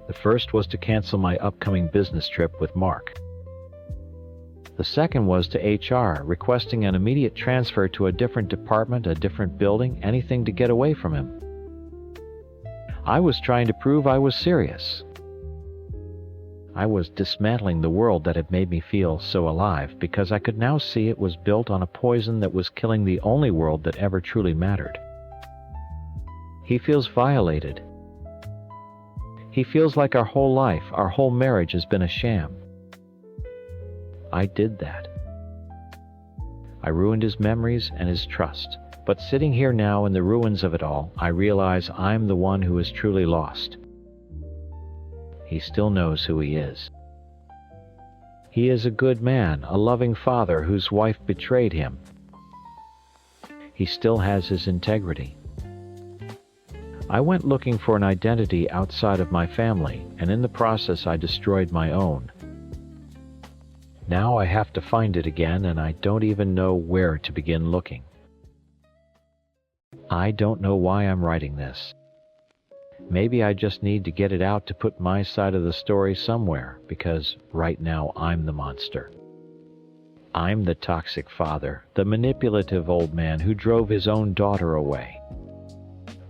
Speaker 2: The first was to cancel my upcoming business trip with Mark. The second was to HR, requesting an immediate transfer to a different department, a different building, anything to get away from him. I was trying to prove I was serious. I was dismantling the world that had made me feel so alive, because I could now see it was built on a poison that was killing the only world that ever truly mattered. He feels violated. He feels like our whole life, our whole marriage has been a sham. I did that. I ruined his memories and his trust. But sitting here now in the ruins of it all, I realize I'm the one who is truly lost. He still knows who he is. He is a good man, a loving father whose wife betrayed him. He still has his integrity. I went looking for an identity outside of my family, and in the process I destroyed my own. Now I have to find it again, and I don't even know where to begin looking. I don't know why I'm writing this. Maybe I just need to get it out to put my side of the story somewhere, because right now I'm the monster. I'm the toxic father, the manipulative old man who drove his own daughter away.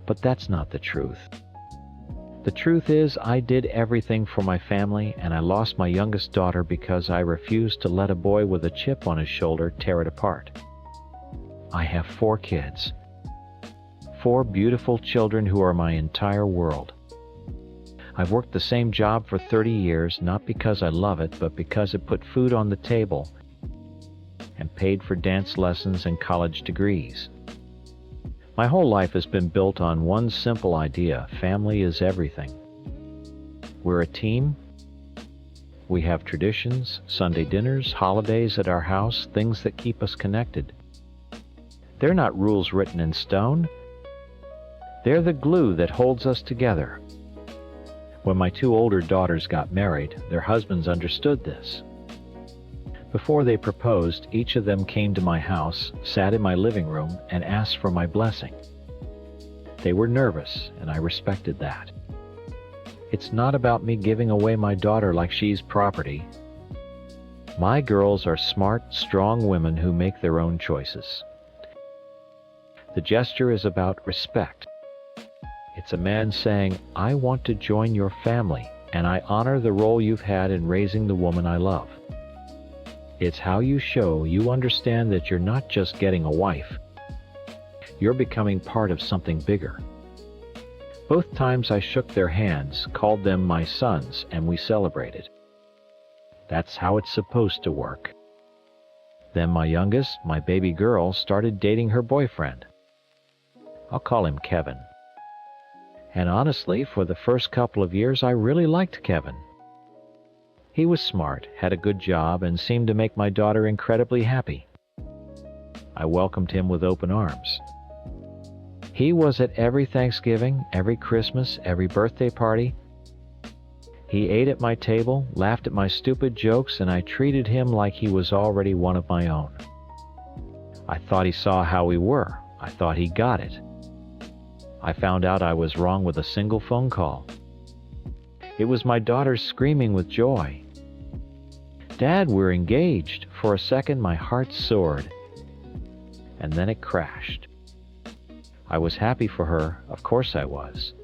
Speaker 2: But that's not the truth. The truth is, I did everything for my family, and I lost my youngest daughter because I refused to let a boy with a chip on his shoulder tear it apart. I have 4 kids. 4 beautiful children who are my entire world. I've worked the same job for 30 years, not because I love it, but because it put food on the table and paid for dance lessons and college degrees. My whole life has been built on one simple idea: family is everything. We're a team. We have traditions, Sunday dinners, holidays at our house, things that keep us connected. They're not rules written in stone. They're the glue that holds us together. When my 2 older daughters got married, their husbands understood this. Before they proposed, each of them came to my house, sat in my living room, and asked for my blessing. They were nervous, and I respected that. It's not about me giving away my daughter like she's property. My girls are smart, strong women who make their own choices. The gesture is about respect. It's a man saying, I want to join your family, and I honor the role you've had in raising the woman I love. It's how you show you understand that you're not just getting a wife. You're becoming part of something bigger. Both times I shook their hands, called them my sons, and we celebrated. That's how it's supposed to work. Then my youngest, my baby girl, started dating her boyfriend. I'll call him Kevin. And honestly, for the first couple of years, I really liked Kevin. He was smart, had a good job, and seemed to make my daughter incredibly happy. I welcomed him with open arms. He was at every Thanksgiving, every Christmas, every birthday party. He ate at my table, laughed at my stupid jokes, and I treated him like he was already one of my own. I thought he saw how we were. I thought he got it. I found out I was wrong with a single phone call. It was my daughter screaming with joy. Dad, we're engaged. For a second, my heart soared. And then it crashed. I was happy for her, of course I was.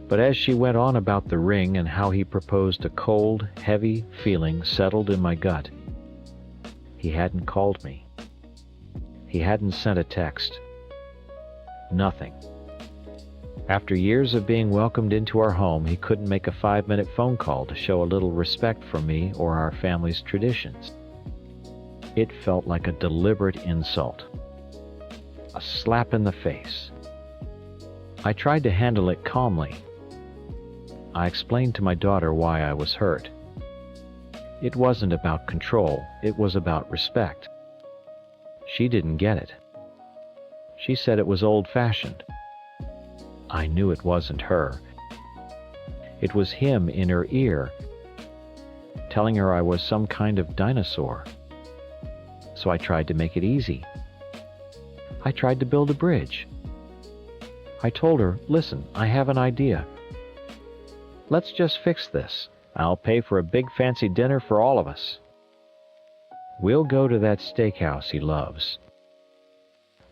Speaker 2: But as she went on about the ring and how he proposed, a cold, heavy feeling settled in my gut. He hadn't called me. He hadn't sent a text. Nothing. After years of being welcomed into our home, he couldn't make a 5-minute phone call to show a little respect for me or our family's traditions. It felt like a deliberate insult. A slap in the face. I tried to handle it calmly. I explained to my daughter why I was hurt. It wasn't about control, it was about respect. She didn't get it. She said it was old-fashioned. I knew it wasn't her. It was him in her ear, telling her I was some kind of dinosaur. So I tried to make it easy. I tried to build a bridge. I told her, listen, I have an idea. Let's just fix this. I'll pay for a big fancy dinner for all of us. We'll go to that steakhouse he loves.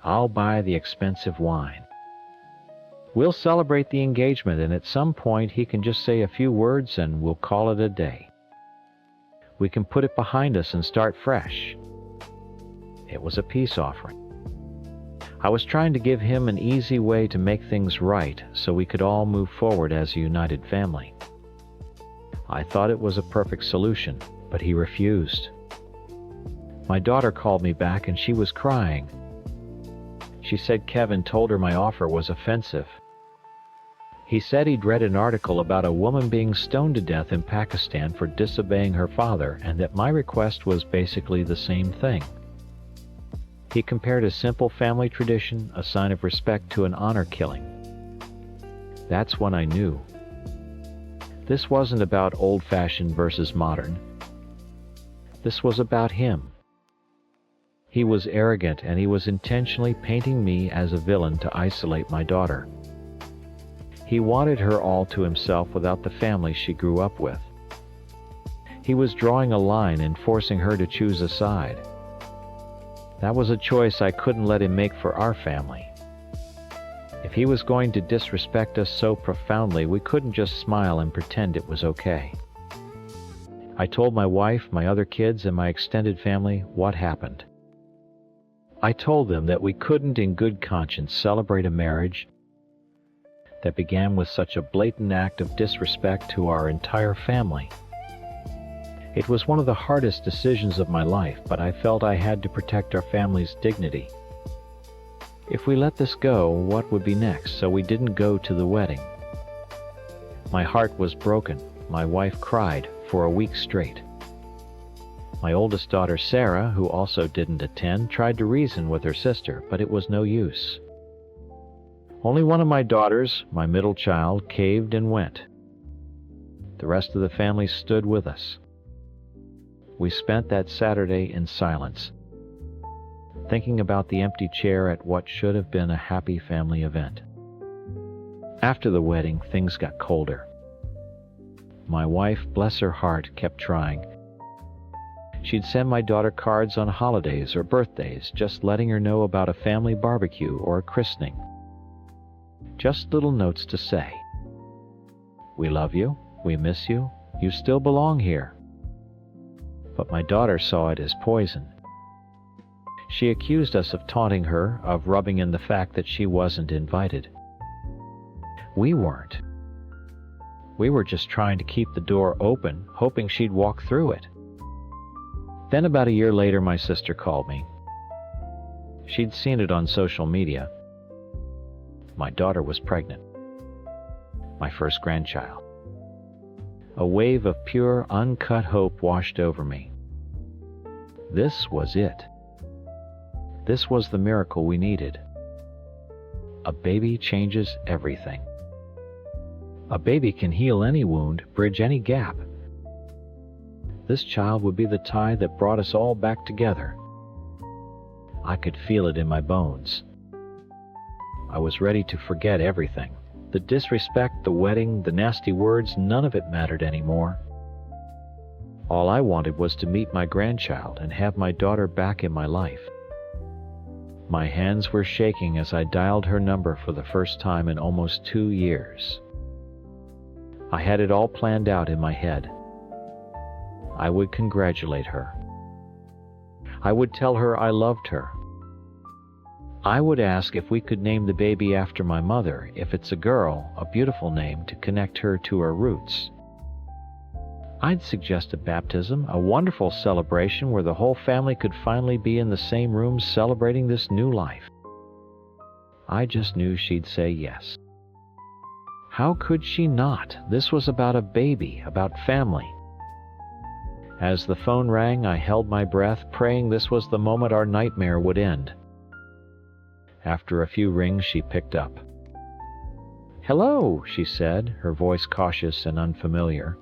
Speaker 2: I'll buy the expensive wine. We'll celebrate the engagement, and at some point he can just say a few words and we'll call it a day. We can put it behind us and start fresh. It was a peace offering. I was trying to give him an easy way to make things right so we could all move forward as a united family. I thought it was a perfect solution, but he refused. My daughter called me back and she was crying. She said Kevin told her my offer was offensive. He said he'd read an article about a woman being stoned to death in Pakistan for disobeying her father, and that my request was basically the same thing. He compared a simple family tradition, a sign of respect, to an honor killing. That's when I knew. This wasn't about old-fashioned versus modern. This was about him. He was arrogant, and he was intentionally painting me as a villain to isolate my daughter. He wanted her all to himself without the family she grew up with. He was drawing a line and forcing her to choose a side. That was a choice I couldn't let him make for our family. If he was going to disrespect us so profoundly, we couldn't just smile and pretend it was okay. I told my wife, my other kids, and my extended family what happened. I told them that we couldn't in good conscience celebrate a marriage that began with such a blatant act of disrespect to our entire family. It was one of the hardest decisions of my life, but I felt I had to protect our family's dignity. If we let this go, what would be next? So we didn't go to the wedding. My heart was broken. My wife cried for a week straight. My oldest daughter, Sarah, who also didn't attend, tried to reason with her sister, but it was no use. Only one of my daughters, my middle child, caved and went. The rest of the family stood with us. We spent that Saturday in silence, thinking about the empty chair at what should have been a happy family event. After the wedding, things got colder. My wife, bless her heart, kept trying. She'd send my daughter cards on holidays or birthdays, just letting her know about a family barbecue or a christening. Just little notes to say, "We love you, we miss you, you still belong here." But my daughter saw it as poison. She accused us of taunting her, of rubbing in the fact that she wasn't invited. We weren't. We were just trying to keep the door open, hoping she'd walk through it. Then about a year later, my sister called me. She'd seen it on social media. My daughter was pregnant. My first grandchild. A wave of pure, uncut hope washed over me. This was it. This was the miracle we needed. A baby changes everything. A baby can heal any wound, bridge any gap. This child would be the tie that brought us all back together. I could feel it in my bones. I was ready to forget everything. The disrespect, the wedding, the nasty words, none of it mattered anymore. All I wanted was to meet my grandchild and have my daughter back in my life. My hands were shaking as I dialed her number for the first time in almost 2 years. I had it all planned out in my head. I would congratulate her. I would tell her I loved her. I would ask if we could name the baby after my mother, if it's a girl, a beautiful name to connect her to her roots. I'd suggest a baptism, a wonderful celebration where the whole family could finally be in the same room celebrating this new life. I just knew she'd say yes. How could she not? This was about a baby, about family. As the phone rang, I held my breath, praying this was the moment our nightmare would end. After a few rings, she picked up. "Hello," she said, her voice cautious and unfamiliar.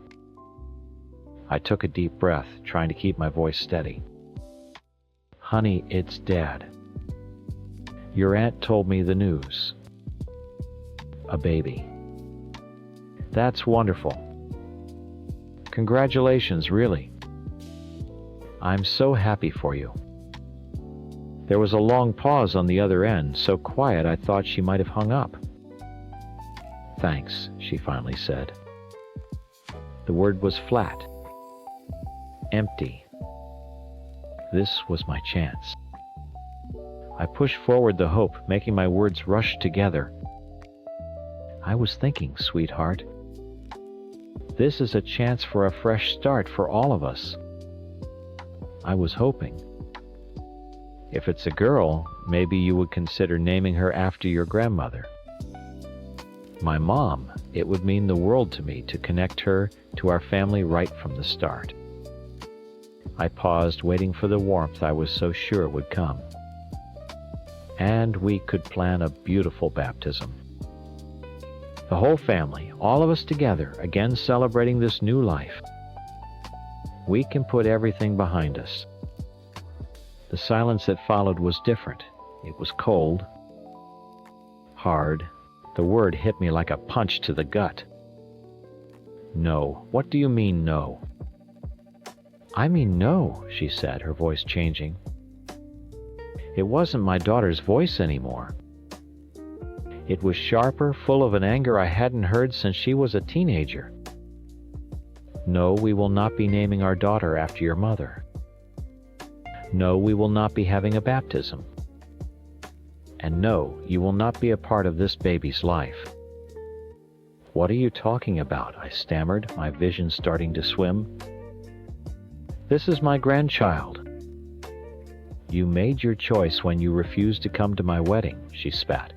Speaker 2: I took a deep breath, trying to keep my voice steady. "Honey, it's Dad. Your aunt told me the news. A baby. That's wonderful. Congratulations, really. I'm so happy for you." There was a long pause on the other end, so quiet I thought she might have hung up. "Thanks," she finally said. The word was flat. Empty. This was my chance. I pushed forward the hope, making my words rush together. "I was thinking, sweetheart. This is a chance for a fresh start for all of us. I was hoping. If it's a girl, maybe you would consider naming her after your grandmother. My mom, it would mean the world to me to connect her to our family right from the start." I paused, waiting for the warmth I was so sure would come. And we could plan a beautiful baptism. The whole family, all of us together, again celebrating this new life. We can put everything behind us. The silence that followed was different. It was cold, hard. The word hit me like a punch to the gut. "No. What do you mean, no?" "I mean no," she said, her voice changing. It wasn't my daughter's voice anymore. It was sharper, full of an anger I hadn't heard since she was a teenager. "No, we will not be naming our daughter after your mother. No, we will not be having a baptism. And no, you will not be a part of this baby's life." "What are you talking about?" I stammered, my vision starting to swim. "This is my grandchild." "You made your choice when you refused to come to my wedding," she spat.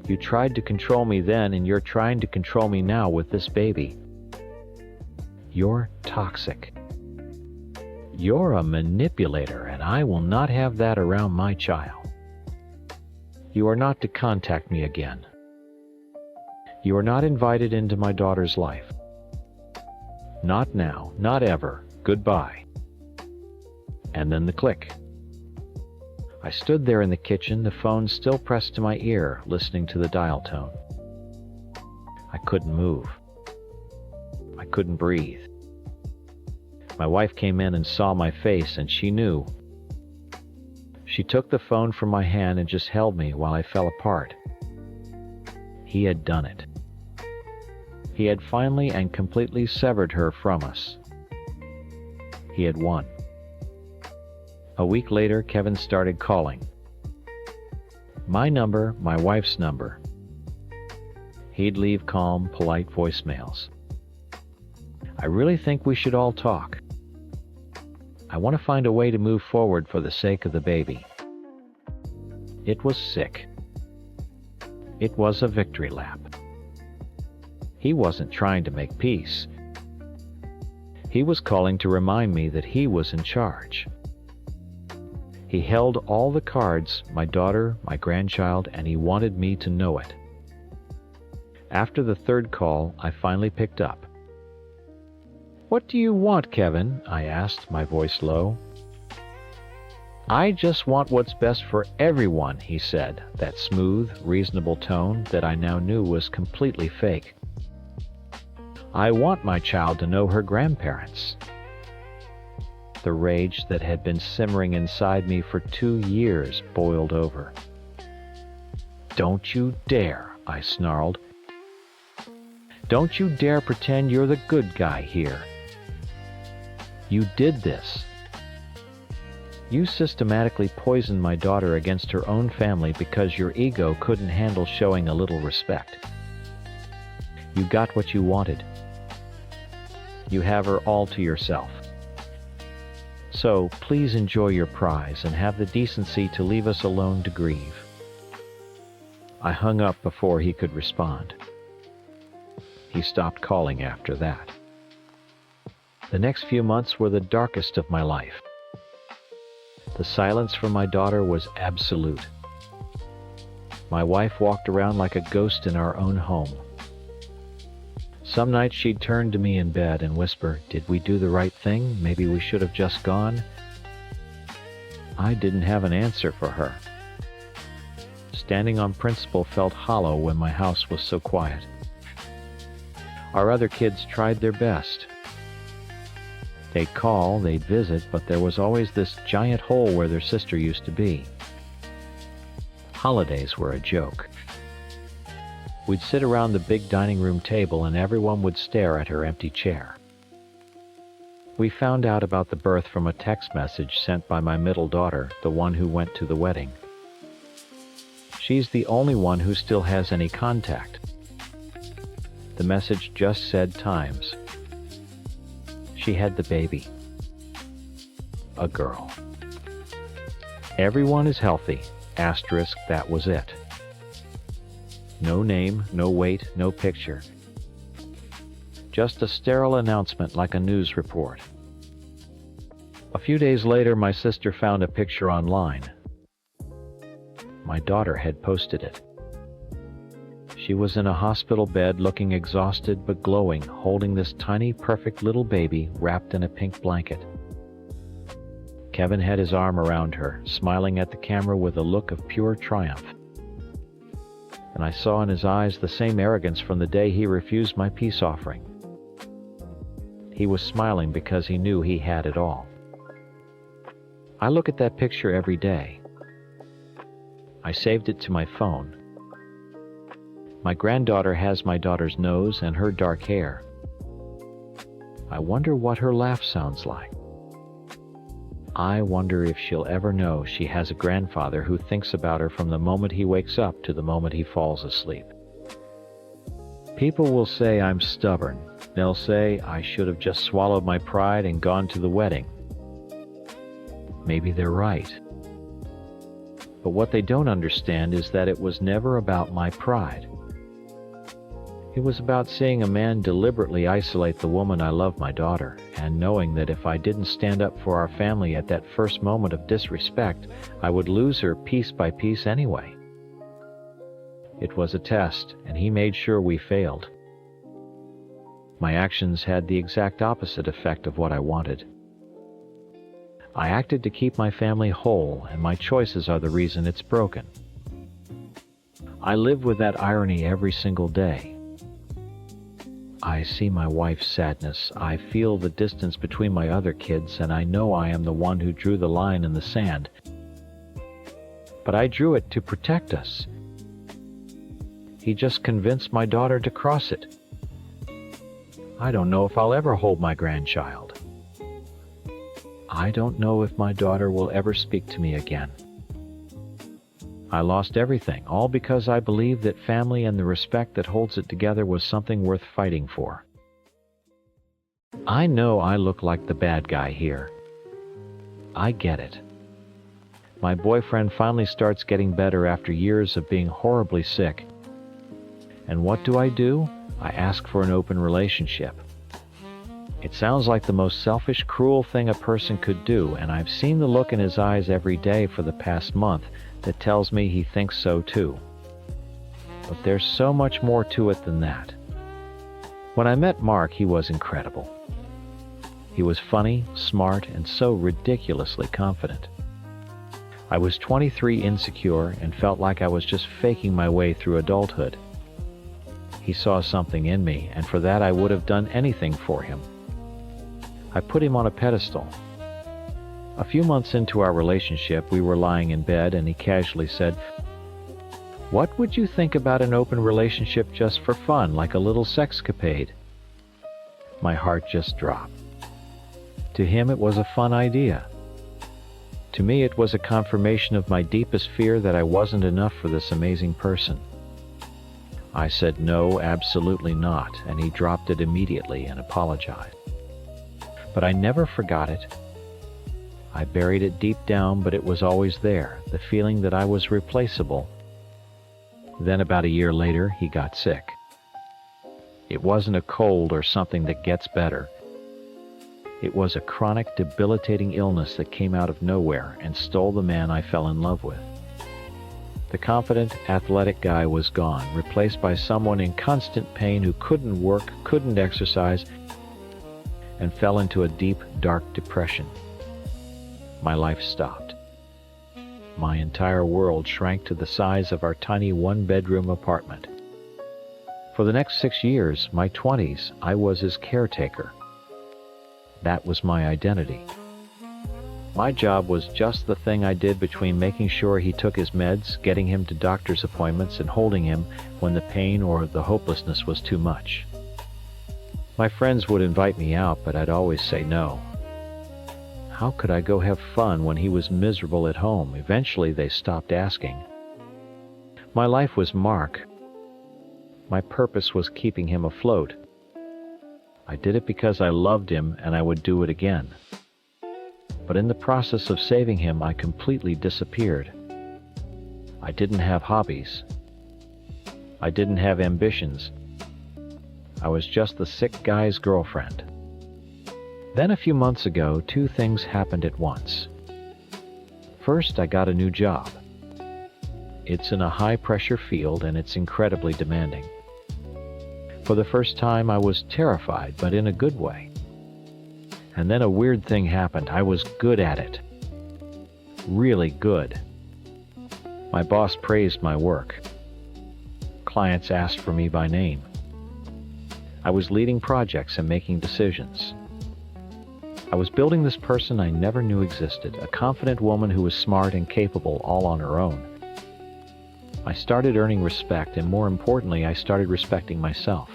Speaker 2: "You tried to control me then, and you're trying to control me now with this baby. You're toxic. You're a manipulator, and I will not have that around my child. You are not to contact me again. You are not invited into my daughter's life. Not now, not ever. Goodbye." And then the click. I stood there in the kitchen, the phone still pressed to my ear, listening to the dial tone. I couldn't move. I couldn't breathe. My wife came in and saw my face, and she knew. She took the phone from my hand and just held me while I fell apart. He had done it. He had finally and completely severed her from us. He had won. A week later, Kevin started calling. My number, my wife's number. He'd leave calm, polite voicemails. "I really think we should all talk. I want to find a way to move forward for the sake of the baby." It was sick. It was a victory lap. He wasn't trying to make peace. He was calling to remind me that he was in charge. He held all the cards, my daughter, my grandchild, and he wanted me to know it. After the third call, I finally picked up. "What do you want, Kevin?" I asked, my voice low. "I just want what's best for everyone," he said, that smooth, reasonable tone that I now knew was completely fake. "I want my child to know her grandparents." The rage that had been simmering inside me for 2 years boiled over. "Don't you dare," I snarled. "Don't you dare pretend you're the good guy here. You did this. You systematically poisoned my daughter against her own family because your ego couldn't handle showing a little respect. You got what you wanted. You have her all to yourself. So please enjoy your prize and have the decency to leave us alone to grieve." I hung up before he could respond. He stopped calling after that. The next few months were the darkest of my life. The silence from my daughter was absolute. My wife walked around like a ghost in our own home. Some nights she'd turn to me in bed and whisper, "Did we do the right thing? Maybe we should have just gone." I didn't have an answer for her. Standing on principle felt hollow when my house was so quiet. Our other kids tried their best. They'd call, they'd visit, but there was always this giant hole where their sister used to be. Holidays were a joke. We'd sit around the big dining room table and everyone would stare at her empty chair. We found out about the birth from a text message sent by my middle daughter, the one who went to the wedding. She's the only one who still has any contact. The message just said times. She had the baby. A girl. Everyone is healthy. Asterisk, that was it. No name, no weight, no picture. Just a sterile announcement like a news report. A few days later, my sister found a picture online. My daughter had posted it. She was in a hospital bed looking exhausted but glowing, holding this tiny, perfect little baby wrapped in a pink blanket. Kevin had his arm around her, smiling at the camera with a look of pure triumph. And I saw in his eyes the same arrogance from the day he refused my peace offering. He was smiling because he knew he had it all. I look at that picture every day. I saved it to my phone. My granddaughter has my daughter's nose and her dark hair. I wonder what her laugh sounds like. I wonder if she'll ever know she has a grandfather who thinks about her from the moment he wakes up to the moment he falls asleep. People will say I'm stubborn. They'll say I should have just swallowed my pride and gone to the wedding. Maybe they're right. But what they don't understand is that it was never about my pride. It was about seeing a man deliberately isolate the woman I love, my daughter, and knowing that if I didn't stand up for our family at that first moment of disrespect, I would lose her piece by piece anyway. It was a test, and he made sure we failed. My actions had the exact opposite effect of what I wanted. I acted to keep my family whole, and my choices are the reason it's broken. I live with that irony every single day. I see my wife's sadness, I feel the distance between my other kids, and I know I am the one who drew the line in the sand. But I drew it to protect us. He just convinced my daughter to cross it. I don't know if I'll ever hold my grandchild. I don't know if my daughter will ever speak to me again. I lost everything, all because I believed that family and the respect that holds it together was something worth fighting for. I know I look like the bad guy here. I get it. My boyfriend finally starts getting better after years of being horribly sick. And what do? I ask for an open relationship. It sounds like the most selfish, cruel thing a person could do, and I've seen the look in his eyes every day for the past month that tells me he thinks so too. But there's so much more to it than that. When I met Mark, he was incredible. He was funny, smart, and so ridiculously confident. I was 23, insecure, and felt like I was just faking my way through adulthood. He saw something in me, and for that I would have done anything for him. I put him on a pedestal. A few months into our relationship, we were lying in bed, and he casually said, "What would you think about an open relationship just for fun, like a little sexcapade?" My heart just dropped. To him, it was a fun idea. To me, it was a confirmation of my deepest fear that I wasn't enough for this amazing person. I said no, absolutely not, and he dropped it immediately and apologized. But I never forgot it. I buried it deep down, but it was always there, the feeling that I was replaceable. Then about a year later, he got sick. It wasn't a cold or something that gets better. It was a chronic, debilitating illness that came out of nowhere and stole the man I fell in love with. The confident, athletic guy was gone, replaced by someone in constant pain who couldn't work, couldn't exercise, and fell into a deep, dark depression. My life stopped. My entire world shrank to the size of our tiny one-bedroom apartment. For the next 6 years, my 20s, I was his caretaker. That was my identity. My job was just the thing I did between making sure he took his meds, getting him to doctor's appointments, and holding him when the pain or the hopelessness was too much. My friends would invite me out, but I'd always say no. How could I go have fun when he was miserable at home? Eventually, they stopped asking. My life was Mark. My purpose was keeping him afloat. I did it because I loved him, and I would do it again. But in the process of saving him, I completely disappeared. I didn't have hobbies. I didn't have ambitions. I was just the sick guy's girlfriend. Then a few months ago, 2 things happened at once. First, I got a new job. It's in a high-pressure field, and it's incredibly demanding. For the first time, I was terrified, but in a good way. And then a weird thing happened. I was good at it. Really good. My boss praised my work. Clients asked for me by name. I was leading projects and making decisions. I was building this person I never knew existed, a confident woman who was smart and capable all on her own. I started earning respect, and more importantly, I started respecting myself.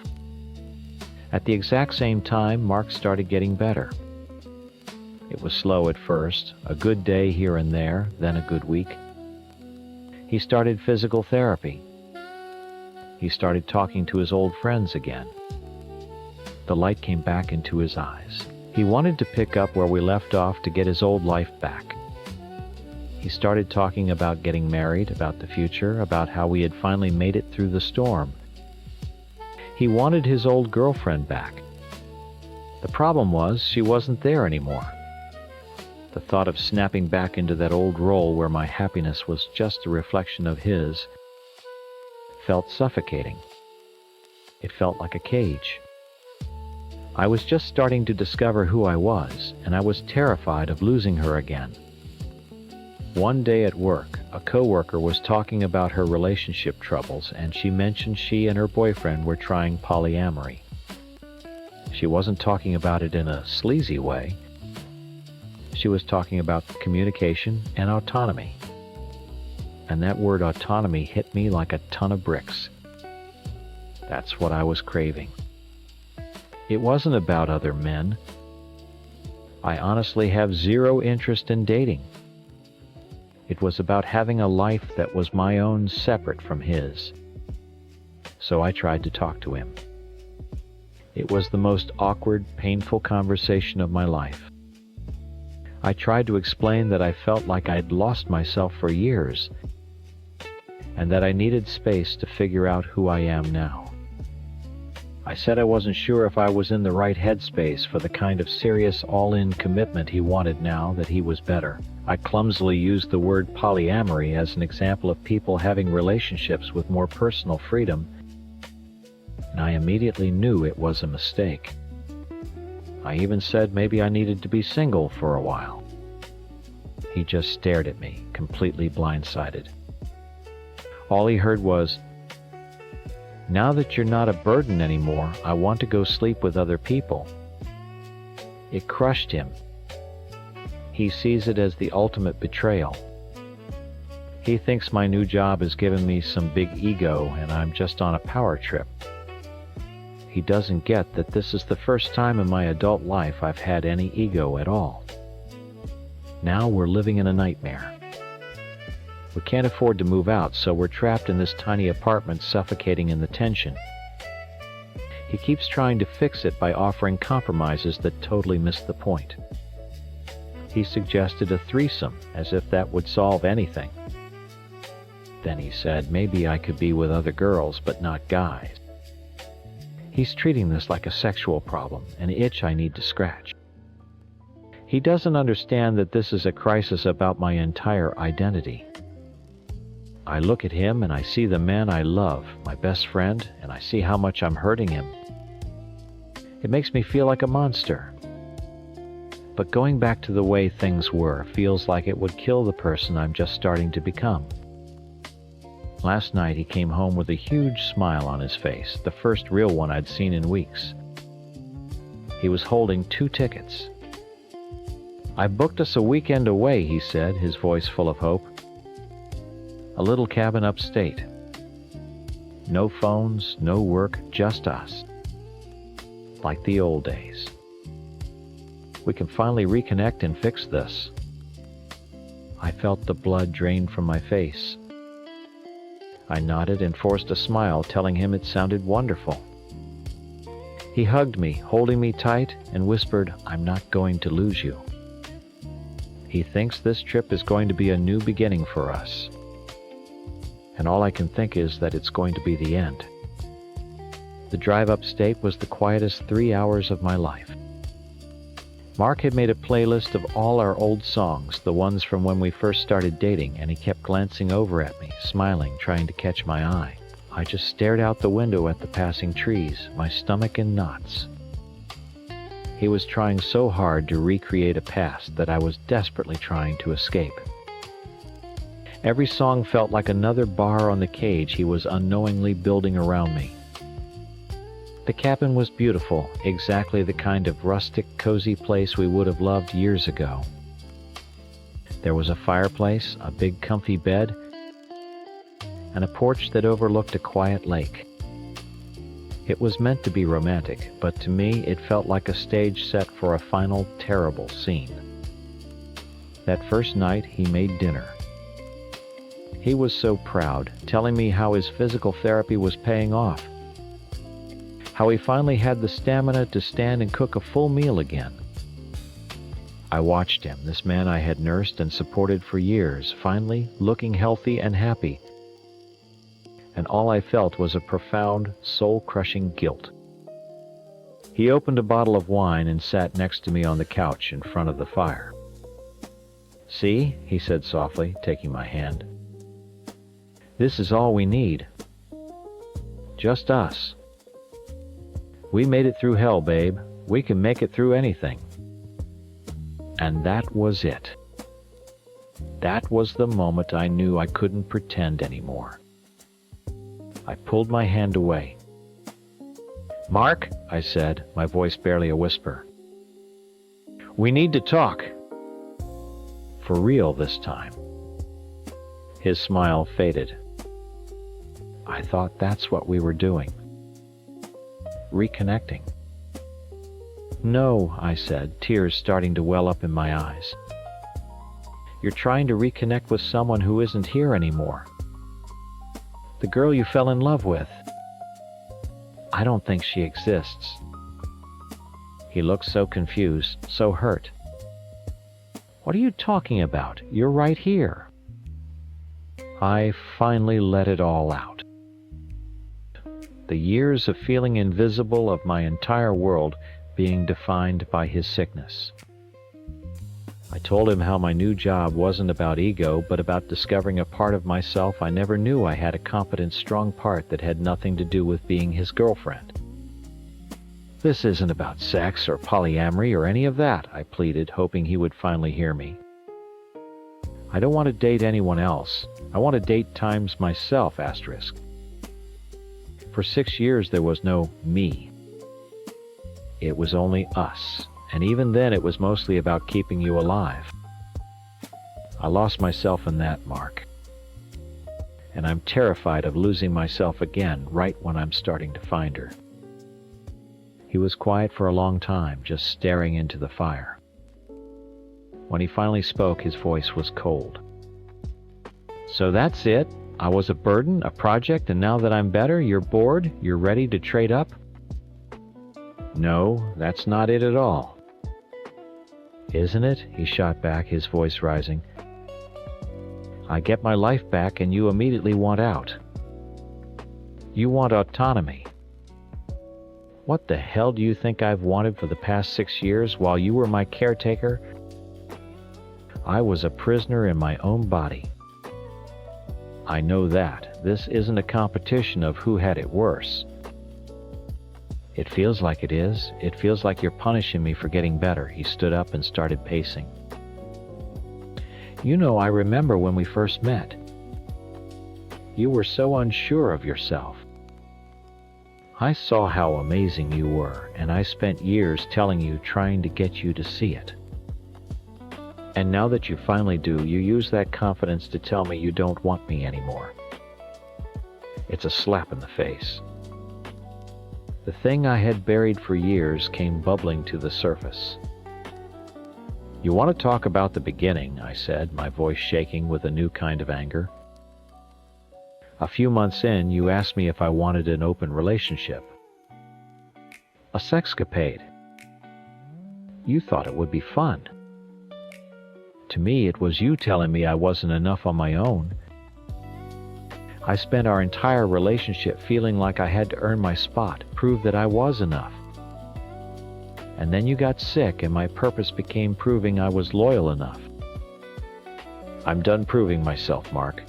Speaker 2: At the exact same time, Mark started getting better. It was slow at first, a good day here and there, then a good week. He started physical therapy. He started talking to his old friends again. The light came back into his eyes. He wanted to pick up where we left off to get his old life back. He started talking about getting married, about the future, about how we had finally made it through the storm. He wanted his old girlfriend back. The problem was, she wasn't there anymore. The thought of snapping back into that old role where my happiness was just a reflection of his felt suffocating. It felt like a cage. I was just starting to discover who I was, and I was terrified of losing her again. One day at work, a coworker was talking about her relationship troubles, and she mentioned she and her boyfriend were trying polyamory. She wasn't talking about it in a sleazy way. She was talking about communication and autonomy. And that word autonomy hit me like a ton of bricks. That's what I was craving. It wasn't about other men. I honestly have zero interest in dating. It was about having a life that was my own, separate from his. So I tried to talk to him. It was the most awkward, painful conversation of my life. I tried to explain that I felt like I'd lost myself for years, and that I needed space to figure out who I am now. I said I wasn't sure if I was in the right headspace for the kind of serious, all-in commitment he wanted now that he was better. I clumsily used the word polyamory as an example of people having relationships with more personal freedom, and I immediately knew it was a mistake. I even said maybe I needed to be single for a while. He just stared at me, completely blindsided. All he heard was, "Now that you're not a burden anymore, I want to go sleep with other people." It crushed him. He sees it as the ultimate betrayal. He thinks my new job has given me some big ego and I'm just on a power trip. He doesn't get that this is the first time in my adult life I've had any ego at all. Now we're living in a nightmare. We can't afford to move out, so we're trapped in this tiny apartment, suffocating in the tension. He keeps trying to fix it by offering compromises that totally miss the point. He suggested a threesome, as if that would solve anything. Then he said maybe I could be with other girls, but not guys. He's treating this like a sexual problem, an itch I need to scratch. He doesn't understand that this is a crisis about my entire identity. I look at him and I see the man I love, my best friend, and I see how much I'm hurting him. It makes me feel like a monster. But going back to the way things were feels like it would kill the person I'm just starting to become. Last night he came home with a huge smile on his face, the first real one I'd seen in weeks. He was holding 2 tickets. "I booked us a weekend away," he said, his voice full of hope. "A little cabin upstate. No phones, no work, just us. Like the old days. We can finally reconnect and fix this." I felt the blood drain from my face. I nodded and forced a smile, telling him it sounded wonderful. He hugged me, holding me tight, and whispered, "I'm not going to lose you." He thinks this trip is going to be a new beginning for us. And all I can think is that it's going to be the end. The drive upstate was the quietest 3 hours of my life. Mark had made a playlist of all our old songs, the ones from when we first started dating, and he kept glancing over at me, smiling, trying to catch my eye. I just stared out the window at the passing trees, my stomach in knots. He was trying so hard to recreate a past that I was desperately trying to escape. Every song felt like another bar on the cage he was unknowingly building around me. The cabin was beautiful, exactly the kind of rustic, cozy place we would have loved years ago. There was a fireplace, a big comfy bed, and a porch that overlooked a quiet lake. It was meant to be romantic, but to me it felt like a stage set for a final terrible scene. That first night he made dinner. He was so proud, telling me how his physical therapy was paying off. How he finally had the stamina to stand and cook a full meal again. I watched him, this man I had nursed and supported for years, finally looking healthy and happy. And all I felt was a profound, soul-crushing guilt. He opened a bottle of wine and sat next to me on the couch in front of the fire. "See," he said softly, taking my hand. "This is all we need. Just us. We made it through hell, babe. We can make it through anything." And that was it. That was the moment I knew I couldn't pretend anymore. I pulled my hand away. "Mark," I said, my voice barely a whisper. "We need to talk. For real this time." His smile faded. I thought that's what we were doing. Reconnecting. "No," I said, tears starting to well up in my eyes. "You're trying to reconnect with someone who isn't here anymore. The girl you fell in love with. I don't think she exists." He looked so confused, so hurt. "What are you talking about? You're right here." I finally let it all out. The years of feeling invisible, of my entire world being defined by his sickness. I told him how my new job wasn't about ego, but about discovering a part of myself I never knew I had, a competent, strong part that had nothing to do with being his girlfriend. "This isn't about sex or polyamory or any of that," I pleaded, hoping he would finally hear me. "I don't want to date anyone else. I want to date times myself, asterisk. For 6 years there was no me. It was only us. And even then it was mostly about keeping you alive. I lost myself in that, Mark. And I'm terrified of losing myself again right when I'm starting to find her." He was quiet for a long time, just staring into the fire. When he finally spoke, his voice was cold. "So that's it? I was a burden, a project, and now that I'm better, you're bored, you're ready to trade up?" "No, that's not it at all." "Isn't it?" he shot back, his voice rising. "I get my life back and you immediately want out. You want autonomy. What the hell do you think I've wanted for the past 6 years while you were my caretaker? I was a prisoner in my own body. I know that. This isn't a competition of who had it worse. It feels like it is. It feels like you're punishing me for getting better. He stood up and started pacing. You know, I remember when we first met. You were so unsure of yourself. I saw how amazing you were, and I spent years telling you, trying to get you to see it. And now that you finally do, you use that confidence to tell me you don't want me anymore. It's a slap in the face. The thing I had buried for years came bubbling to the surface. You want to talk about the beginning, I said, my voice shaking with a new kind of anger. A few months in, you asked me if I wanted an open relationship. A sexcapade. You thought it would be fun. To me, it was you telling me I wasn't enough on my own. I spent our entire relationship feeling like I had to earn my spot, prove that I was enough. And then you got sick and my purpose became proving I was loyal enough. I'm done proving myself, Mark.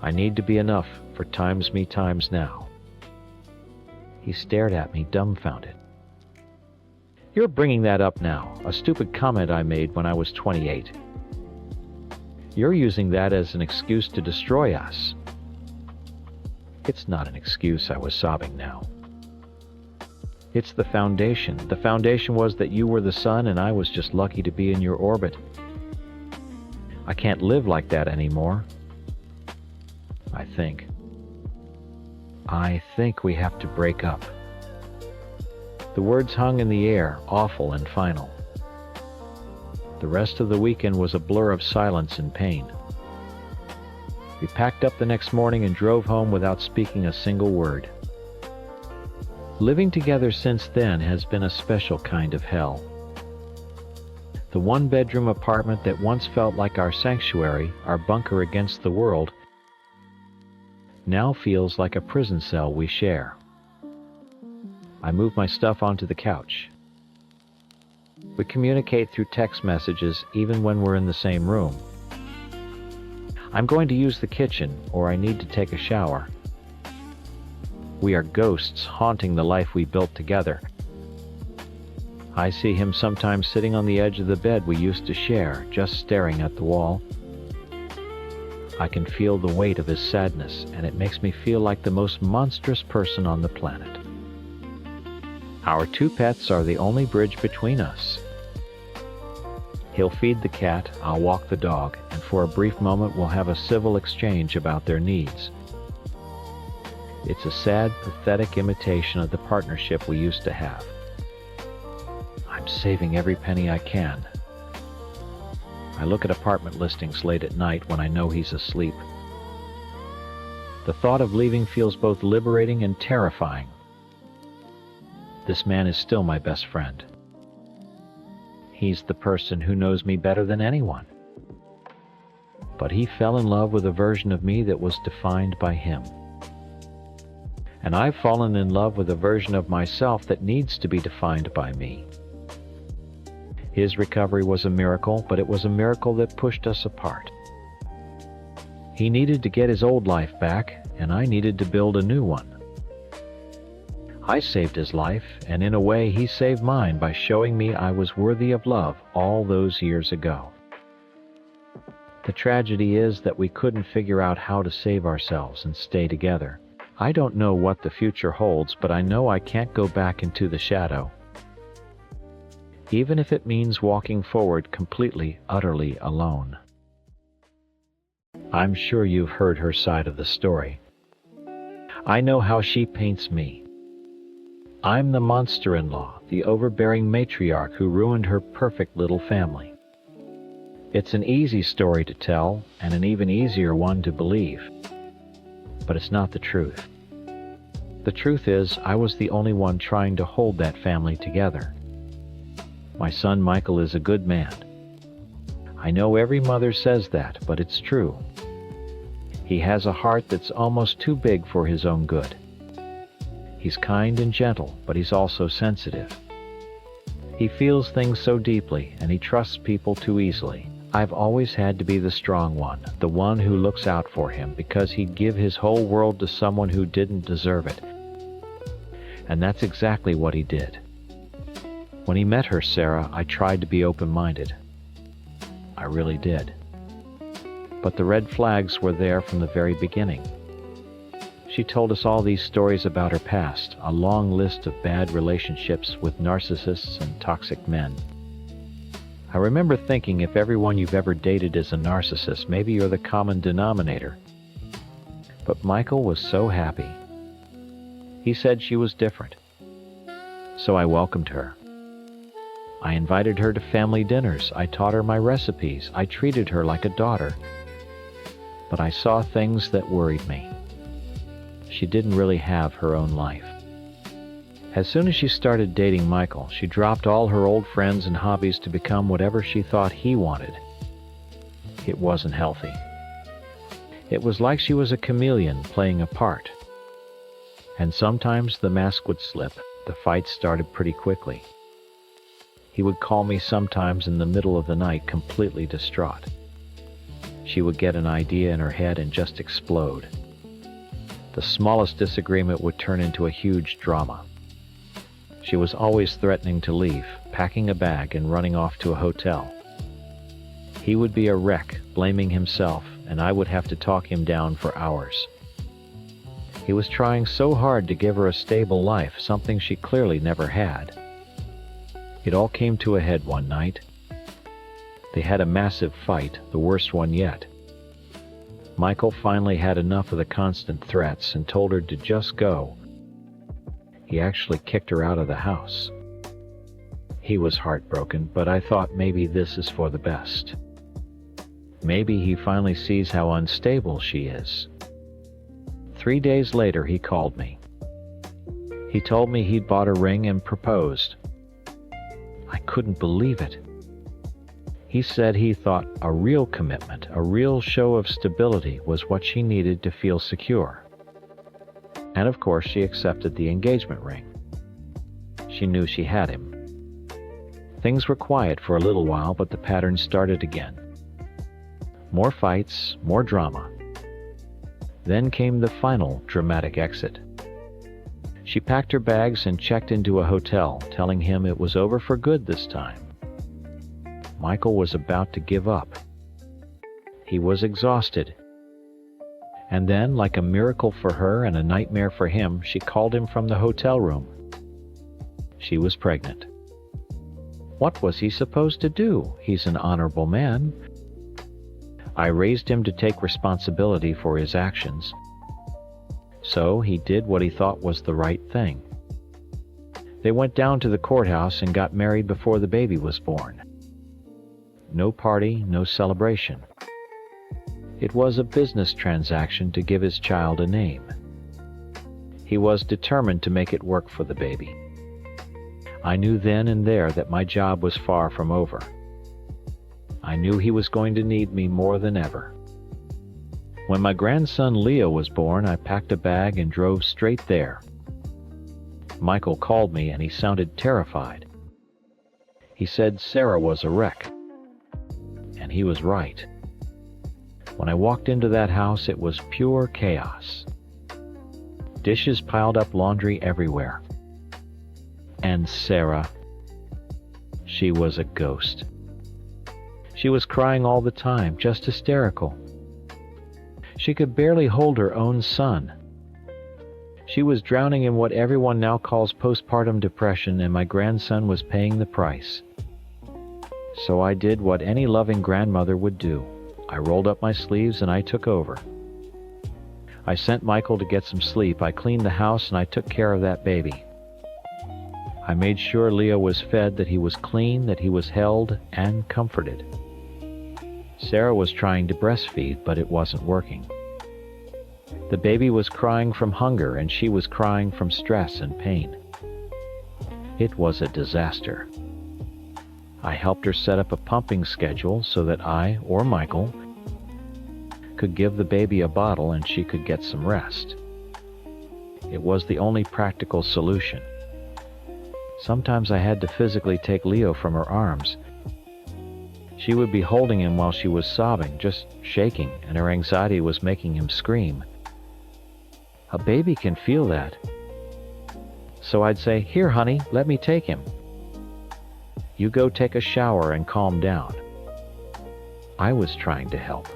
Speaker 2: I need to be enough for times me times now. He stared at me, dumbfounded. You're bringing that up now, a stupid comment I made when I was 28. You're using that as an excuse to destroy us. It's not an excuse, I was sobbing now. It's the foundation. The foundation was that you were the sun and I was just lucky to be in your orbit. I can't live like that anymore. I think we have to break up. The words hung in the air, awful and final. The rest of the weekend was a blur of silence and pain. We packed up the next morning and drove home without speaking a single word. Living together since then has been a special kind of hell. The one-bedroom apartment that once felt like our sanctuary, our bunker against the world, now feels like a prison cell we share. I move my stuff onto the couch. We communicate through text messages even when we're in the same room. I'm going to use the kitchen, or I need to take a shower. We are ghosts haunting the life we built together. I see him sometimes sitting on the edge of the bed we used to share, just staring at the wall. I can feel the weight of his sadness, and it makes me feel like the most monstrous person on the planet. Our two pets are the only bridge between us. He'll feed the cat, I'll walk the dog, and for a brief moment we'll have a civil exchange about their needs. It's a sad, pathetic imitation of the partnership we used to have. I'm saving every penny I can. I look at apartment listings late at night when I know he's asleep. The thought of leaving feels both liberating and terrifying. This man is still my best friend. He's the person who knows me better than anyone. But he fell in love with a version of me that was defined by him. And I've fallen in love with a version of myself that needs to be defined by me. His recovery was a miracle, but it was a miracle that pushed us apart. He needed to get his old life back, and I needed to build a new one. I saved his life, and in a way he saved mine by showing me I was worthy of love all those years ago. The tragedy is that we couldn't figure out how to save ourselves and stay together. I don't know what the future holds, but I know I can't go back into the shadow. Even if it means walking forward completely, utterly alone. I'm sure you've heard her side of the story. I know how she paints me. I'm the monster-in-law, the overbearing matriarch who ruined her perfect little family. It's an easy story to tell, and an even easier one to believe. But it's not the truth. The truth is, I was the only one trying to hold that family together. My son Michael is a good man. I know every mother says that, but it's true. He has a heart that's almost too big for his own good. He's kind and gentle, but he's also sensitive. He feels things so deeply, and he trusts people too easily. I've always had to be the strong one, the one who looks out for him, because he'd give his whole world to someone who didn't deserve it. And that's exactly what he did. When he met her, Sarah, I tried to be open-minded. I really did. But the red flags were there from the very beginning. She told us all these stories about her past, a long list of bad relationships with narcissists and toxic men. I remember thinking, if everyone you've ever dated is a narcissist, maybe you're the common denominator. But Michael was so happy. He said she was different. So I welcomed her. I invited her to family dinners. I taught her my recipes. I treated her like a daughter. But I saw things that worried me. She didn't really have her own life. As soon as she started dating Michael, she dropped all her old friends and hobbies to become whatever she thought he wanted. It wasn't healthy. It was like she was a chameleon playing a part. And sometimes the mask would slip. The fight started pretty quickly. He would call me sometimes in the middle of the night, completely distraught. She would get an idea in her head and just explode. The smallest disagreement would turn into a huge drama. She was always threatening to leave, packing a bag and running off to a hotel. He would be a wreck, blaming himself, and I would have to talk him down for hours. He was trying so hard to give her a stable life, something she clearly never had. It all came to a head one night. They had a massive fight, the worst one yet. Michael finally had enough of the constant threats and told her to just go. He actually kicked her out of the house. He was heartbroken, but I thought maybe this is for the best. Maybe he finally sees how unstable she is. 3 days later, he called me. He told me he'd bought a ring and proposed. I couldn't believe it. He said he thought a real commitment, a real show of stability, was what she needed to feel secure. And of course, she accepted the engagement ring. She knew she had him. Things were quiet for a little while, but the pattern started again. More fights, more drama. Then came the final dramatic exit. She packed her bags and checked into a hotel, telling him it was over for good this time. Michael was about to give up. He was exhausted. And then, like a miracle for her and a nightmare for him, she called him from the hotel room. She was pregnant. What was he supposed to do? He's an honorable man. I raised him to take responsibility for his actions. So he did what he thought was the right thing. They went down to the courthouse and got married before the baby was born. No party, no celebration. It was a business transaction to give his child a name. He was determined to make it work for the baby. I knew then and there that my job was far from over. I knew he was going to need me more than ever. When my grandson Leo was born, I packed a bag and drove straight there. Michael called me and he sounded terrified. He said Sarah was a wreck. And he was right. When I walked into that house, it was pure chaos. Dishes piled up, laundry everywhere. And Sarah, she was a ghost. She was crying all the time, just hysterical. She could barely hold her own son. She was drowning in what everyone now calls postpartum depression, and my grandson was paying the price. So I did what any loving grandmother would do. I rolled up my sleeves and I took over. I sent Michael to get some sleep. I cleaned the house and I took care of that baby. I made sure Leo was fed, that he was clean, that he was held and comforted. Sarah was trying to breastfeed, but it wasn't working. The baby was crying from hunger and she was crying from stress and pain. It was a disaster. I helped her set up a pumping schedule so that I, or Michael, could give the baby a bottle and she could get some rest. It was the only practical solution. Sometimes I had to physically take Leo from her arms. She would be holding him while she was sobbing, just shaking, and her anxiety was making him scream. A baby can feel that. So I'd say, "Here, honey, let me take him. You go take a shower and calm down." I was trying to help.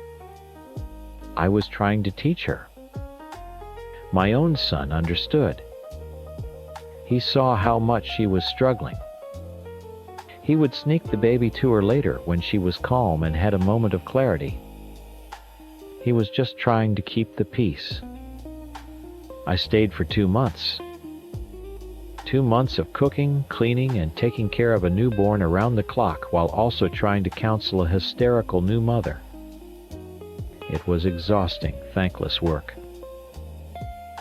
Speaker 2: I was trying to teach her. My own son understood. He saw how much she was struggling. He would sneak the baby to her later when she was calm and had a moment of clarity. He was just trying to keep the peace. I stayed for 2 months. 2 months of cooking, cleaning, and taking care of a newborn around the clock while also trying to counsel a hysterical new mother. It was exhausting, thankless work.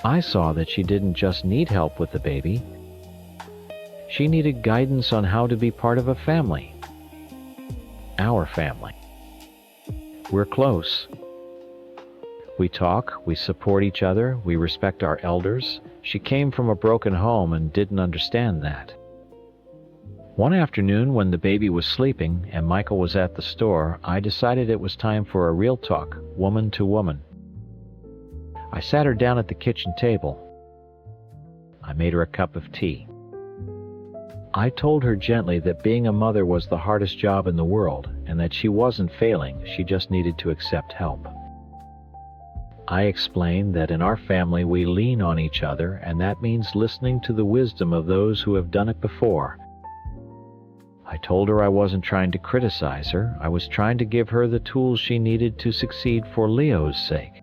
Speaker 2: I saw that she didn't just need help with the baby. She needed guidance on how to be part of a family. Our family. We're close. We talk, we support each other, we respect our elders. She came from a broken home and didn't understand that. One afternoon when the baby was sleeping and Michael was at the store, I decided it was time for a real talk, woman to woman. I sat her down at the kitchen table. I made her a cup of tea. I told her gently that being a mother was the hardest job in the world and that she wasn't failing, she just needed to accept help. I explained that in our family we lean on each other, and that means listening to the wisdom of those who have done it before. I told her I wasn't trying to criticize her, I was trying to give her the tools she needed to succeed for Leo's sake.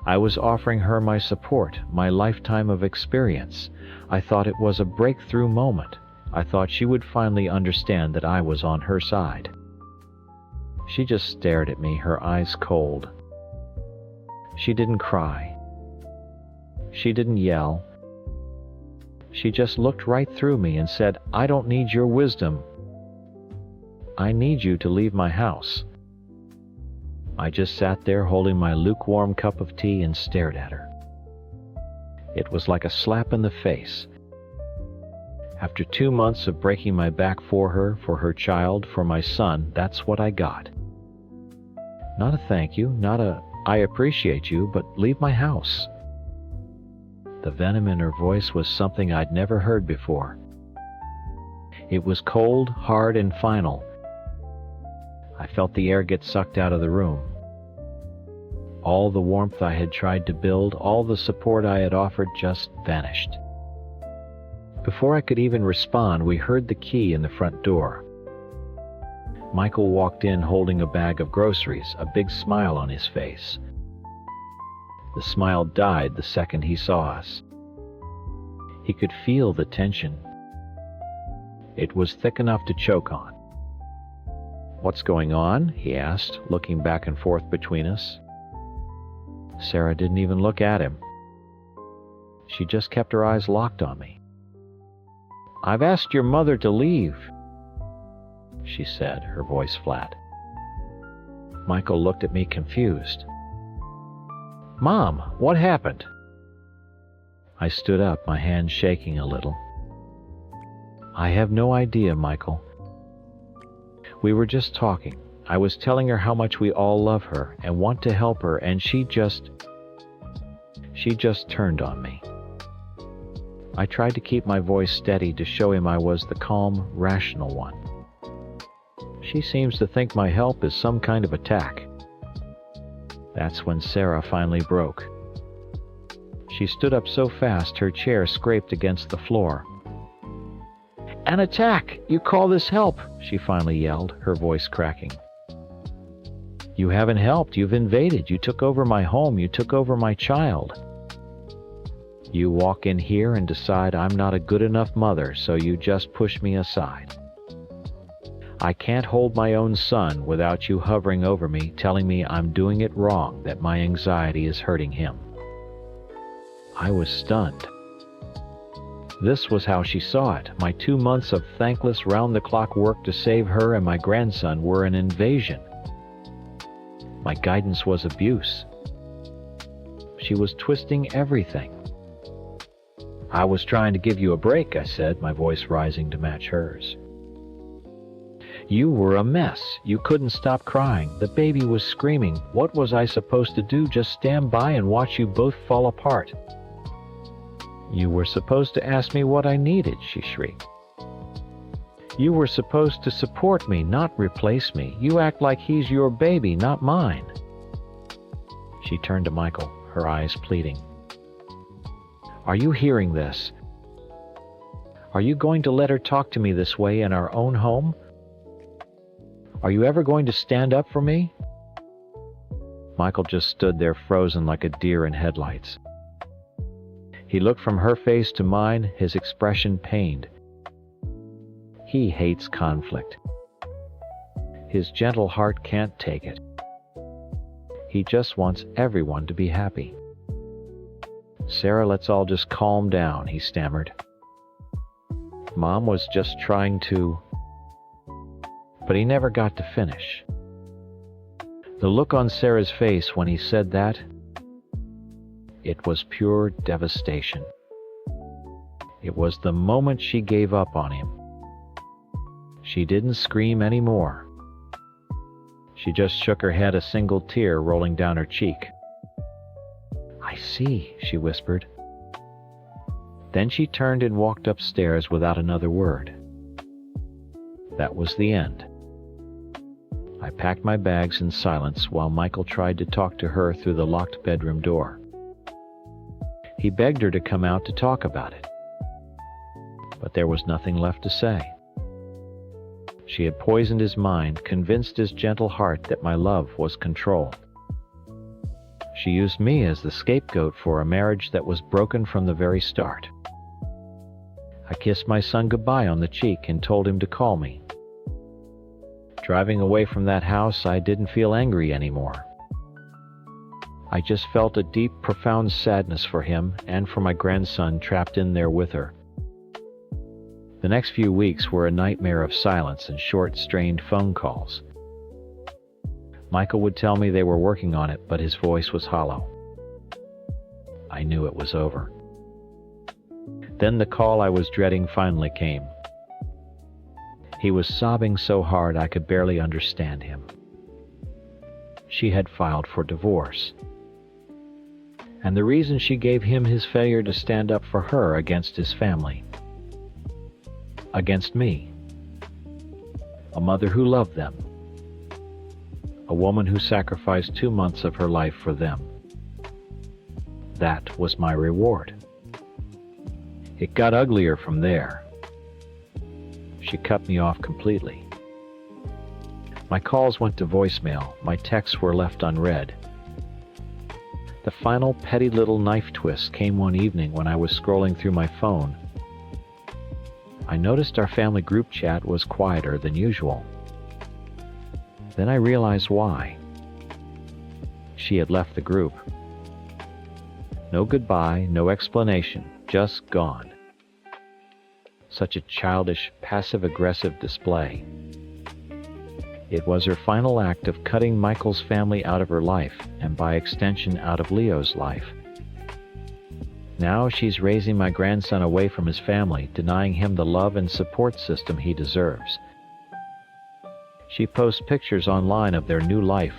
Speaker 2: I was offering her my support, my lifetime of experience. I thought it was a breakthrough moment. I thought she would finally understand that I was on her side. She just stared at me, her eyes cold. She didn't cry. She didn't yell. She just looked right through me and said, "I don't need your wisdom. I need you to leave my house." I just sat there holding my lukewarm cup of tea and stared at her. It was like a slap in the face. After 2 months of breaking my back for her child, for my son, that's what I got. Not a thank you, not a "I appreciate you, but leave my house." The venom in her voice was something I'd never heard before. It was cold, hard, and final. I felt the air get sucked out of the room. All the warmth I had tried to build, all the support I had offered just vanished. Before I could even respond, we heard the key in the front door. Michael walked in holding a bag of groceries, a big smile on his face. The smile died the second he saw us. He could feel the tension. It was thick enough to choke on. "What's going on?" he asked, looking back and forth between us. Sarah didn't even look at him. She just kept her eyes locked on me. "I've asked your mother to leave," she said, her voice flat. Michael looked at me confused. "Mom, what happened?" I stood up, my hand shaking a little. "I have no idea, Michael. We were just talking. I was telling her how much we all love her and want to help her, and she just turned on me." I tried to keep my voice steady to show him I was the calm, rational one. "She seems to think my help is some kind of attack." That's when Sarah finally broke. She stood up so fast her chair scraped against the floor. "An attack! You call this help?" she finally yelled, her voice cracking. "You haven't helped. You've invaded. You took over my home. You took over my child. You walk in here and decide I'm not a good enough mother, so you just push me aside. I can't hold my own son without you hovering over me, telling me I'm doing it wrong, that my anxiety is hurting him." I was stunned. This was how she saw it. My 2 months of thankless round-the-clock work to save her and my grandson were an invasion. My guidance was abuse. She was twisting everything. "I was trying to give you a break," I said, my voice rising to match hers. You were a mess. You couldn't stop crying. The baby was screaming. What was I supposed to do? Just stand by and watch you both fall apart? You were supposed to ask me what I needed, she shrieked. You were supposed to support me, not replace me. You act like he's your baby, not mine. She turned to Michael, her eyes pleading. Are you hearing this? Are you going to let her talk to me this way in our own home? Are you ever going to stand up for me? Michael just stood there frozen like a deer in headlights. He looked from her face to mine, his expression pained. He hates conflict. His gentle heart can't take it. He just wants everyone to be happy. Sarah, let's all just calm down, he stammered. Mom was just trying to... But he never got to finish. The look on Sarah's face when he said that, it was pure devastation. It was the moment she gave up on him. She didn't scream anymore. She just shook her head, a single tear rolling down her cheek. I see, she whispered. Then she turned and walked upstairs without another word. That was the end. I packed my bags in silence while Michael tried to talk to her through the locked bedroom door. He begged her to come out to talk about it. But there was nothing left to say. She had poisoned his mind, convinced his gentle heart that my love was control. She used me as the scapegoat for a marriage that was broken from the very start. I kissed my son goodbye on the cheek and told him to call me. Driving away from that house, I didn't feel angry anymore. I just felt a deep, profound sadness for him and for my grandson trapped in there with her. The next few weeks were a nightmare of silence and short, strained phone calls. Michael would tell me they were working on it, but his voice was hollow. I knew it was over. Then the call I was dreading finally came. He was sobbing so hard I could barely understand him. She had filed for divorce. And the reason she gave him his failure to stand up for her against his family. Against me. A mother who loved them. A woman who sacrificed 2 months of her life for them. That was my reward. It got uglier from there. She cut me off completely. My calls went to voicemail, my texts were left unread. The final petty little knife twist came one evening when I was scrolling through my phone. I noticed our family group chat was quieter than usual. Then I realized why. She had left the group. No goodbye, no explanation, just gone. Such a childish, passive-aggressive display. It was her final act of cutting Michael's family out of her life, and by extension out of Leo's life. Now she's raising my grandson away from his family, denying him the love and support system he deserves. She posts pictures online of their new life,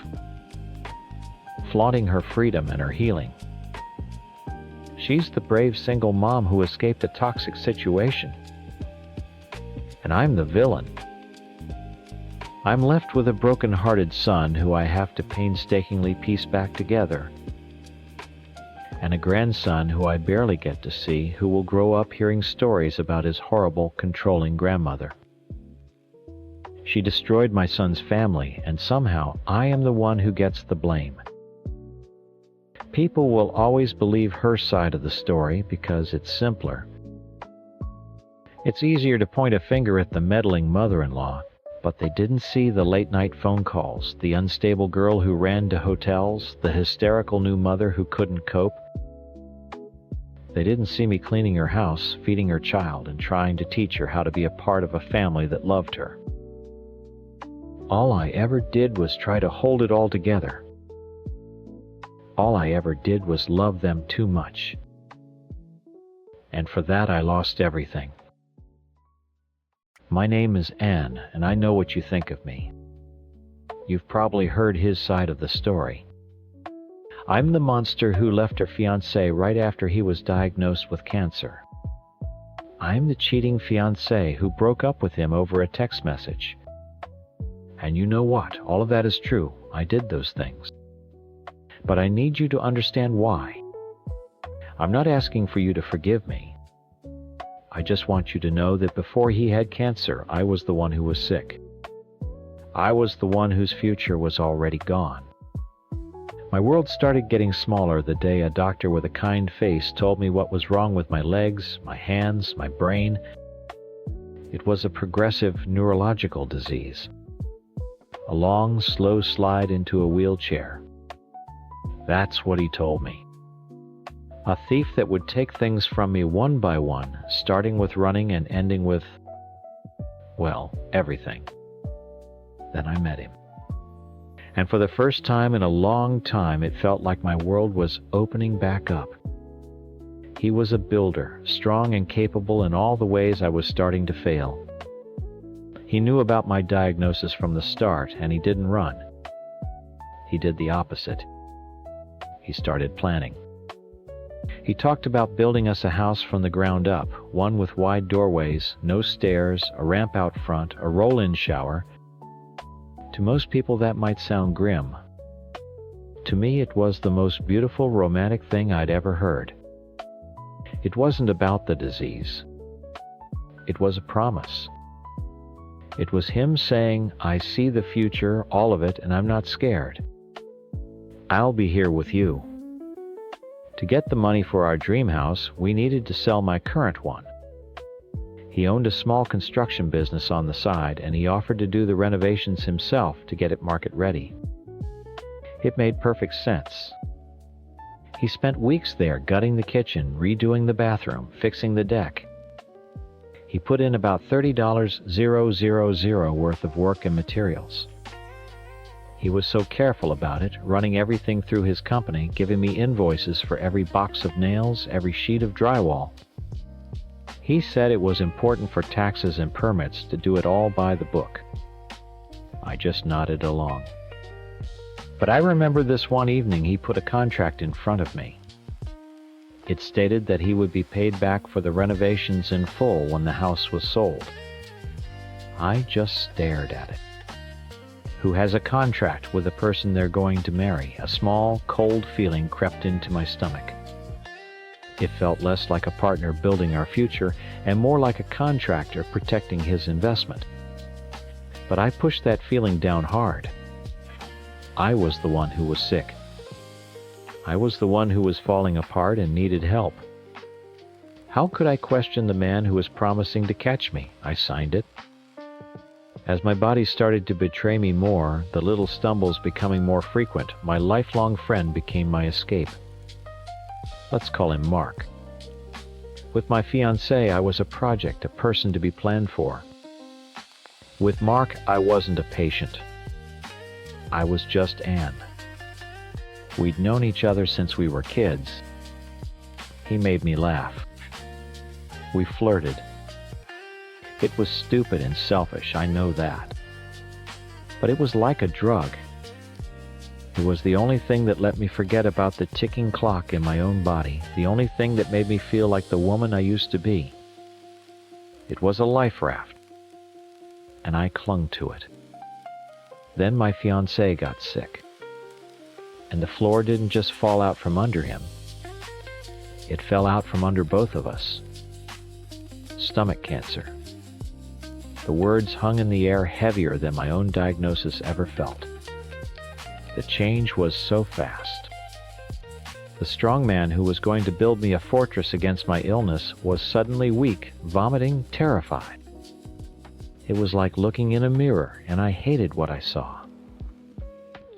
Speaker 2: flaunting her freedom and her healing. She's the brave single mom who escaped a toxic situation. And I'm the villain. I'm left with a broken-hearted son who I have to painstakingly piece back together, and a grandson who I barely get to see, who will grow up hearing stories about his horrible, controlling grandmother. She destroyed my son's family, and somehow I am the one who gets the blame. People will always believe her side of the story because it's simpler. It's easier to point a finger at the meddling mother-in-law, but they didn't see the late-night phone calls, the unstable girl who ran to hotels, the hysterical new mother who couldn't cope. They didn't see me cleaning her house, feeding her child, and trying to teach her how to be a part of a family that loved her. All I ever did was try to hold it all together. All I ever did was love them too much. And for that I lost everything. My name is Anne, and I know what you think of me. You've probably heard his side of the story. I'm the monster who left her fiancé right after he was diagnosed with cancer. I'm the cheating fiancé who broke up with him over a text message. And you know what? All of that is true. I did those things. But I need you to understand why. I'm not asking for you to forgive me. I just want you to know that before he had cancer, I was the one who was sick. I was the one whose future was already gone. My world started getting smaller the day a doctor with a kind face told me what was wrong with my legs, my hands, my brain. It was a progressive neurological disease. A long, slow slide into a wheelchair. That's what he told me. A thief that would take things from me one by one, starting with running and ending with, well, everything. Then I met him. And for the first time in a long time, it felt like my world was opening back up. He was a builder, strong and capable in all the ways I was starting to fail. He knew about my diagnosis from the start, and he didn't run. He did the opposite. He started planning. He talked about building us a house from the ground up, one with wide doorways, no stairs, a ramp out front, a roll-in shower. To most people that might sound grim. To me, it was the most beautiful romantic thing I'd ever heard. It wasn't about the disease. It was a promise. It was him saying, I see the future, all of it, and I'm not scared. I'll be here with you. To get the money for our dream house, we needed to sell my current one. He owned a small construction business on the side, and he offered to do the renovations himself to get it market ready. It made perfect sense. He spent weeks there gutting the kitchen, redoing the bathroom, fixing the deck. He put in about $30,000 worth of work and materials. He was so careful about it, running everything through his company, giving me invoices for every box of nails, every sheet of drywall. He said it was important for taxes and permits to do it all by the book. I just nodded along. But I remember this one evening he put a contract in front of me. It stated that he would be paid back for the renovations in full when the house was sold. I just stared at it. Who has a contract with the person they're going to marry? A small, cold feeling crept into my stomach. It felt less like a partner building our future and more like a contractor protecting his investment. But I pushed that feeling down hard. I was the one who was sick. I was the one who was falling apart and needed help. How could I question the man who was promising to catch me? I signed it. As my body started to betray me more, the little stumbles becoming more frequent, my lifelong friend became my escape. Let's call him Mark. With my fiancée, I was a project, a person to be planned for. With Mark, I wasn't a patient. I was just Anne. We'd known each other since we were kids. He made me laugh. We flirted. It was stupid and selfish, I know that. But it was like a drug. It was the only thing that let me forget about the ticking clock in my own body, the only thing that made me feel like the woman I used to be. It was a life raft, and I clung to it. Then my fiancée got sick, and the floor didn't just fall out from under him. It fell out from under both of us. Stomach cancer. The words hung in the air heavier than my own diagnosis ever felt. The change was so fast. The strong man who was going to build me a fortress against my illness was suddenly weak, vomiting, terrified. It was like looking in a mirror, and I hated what I saw.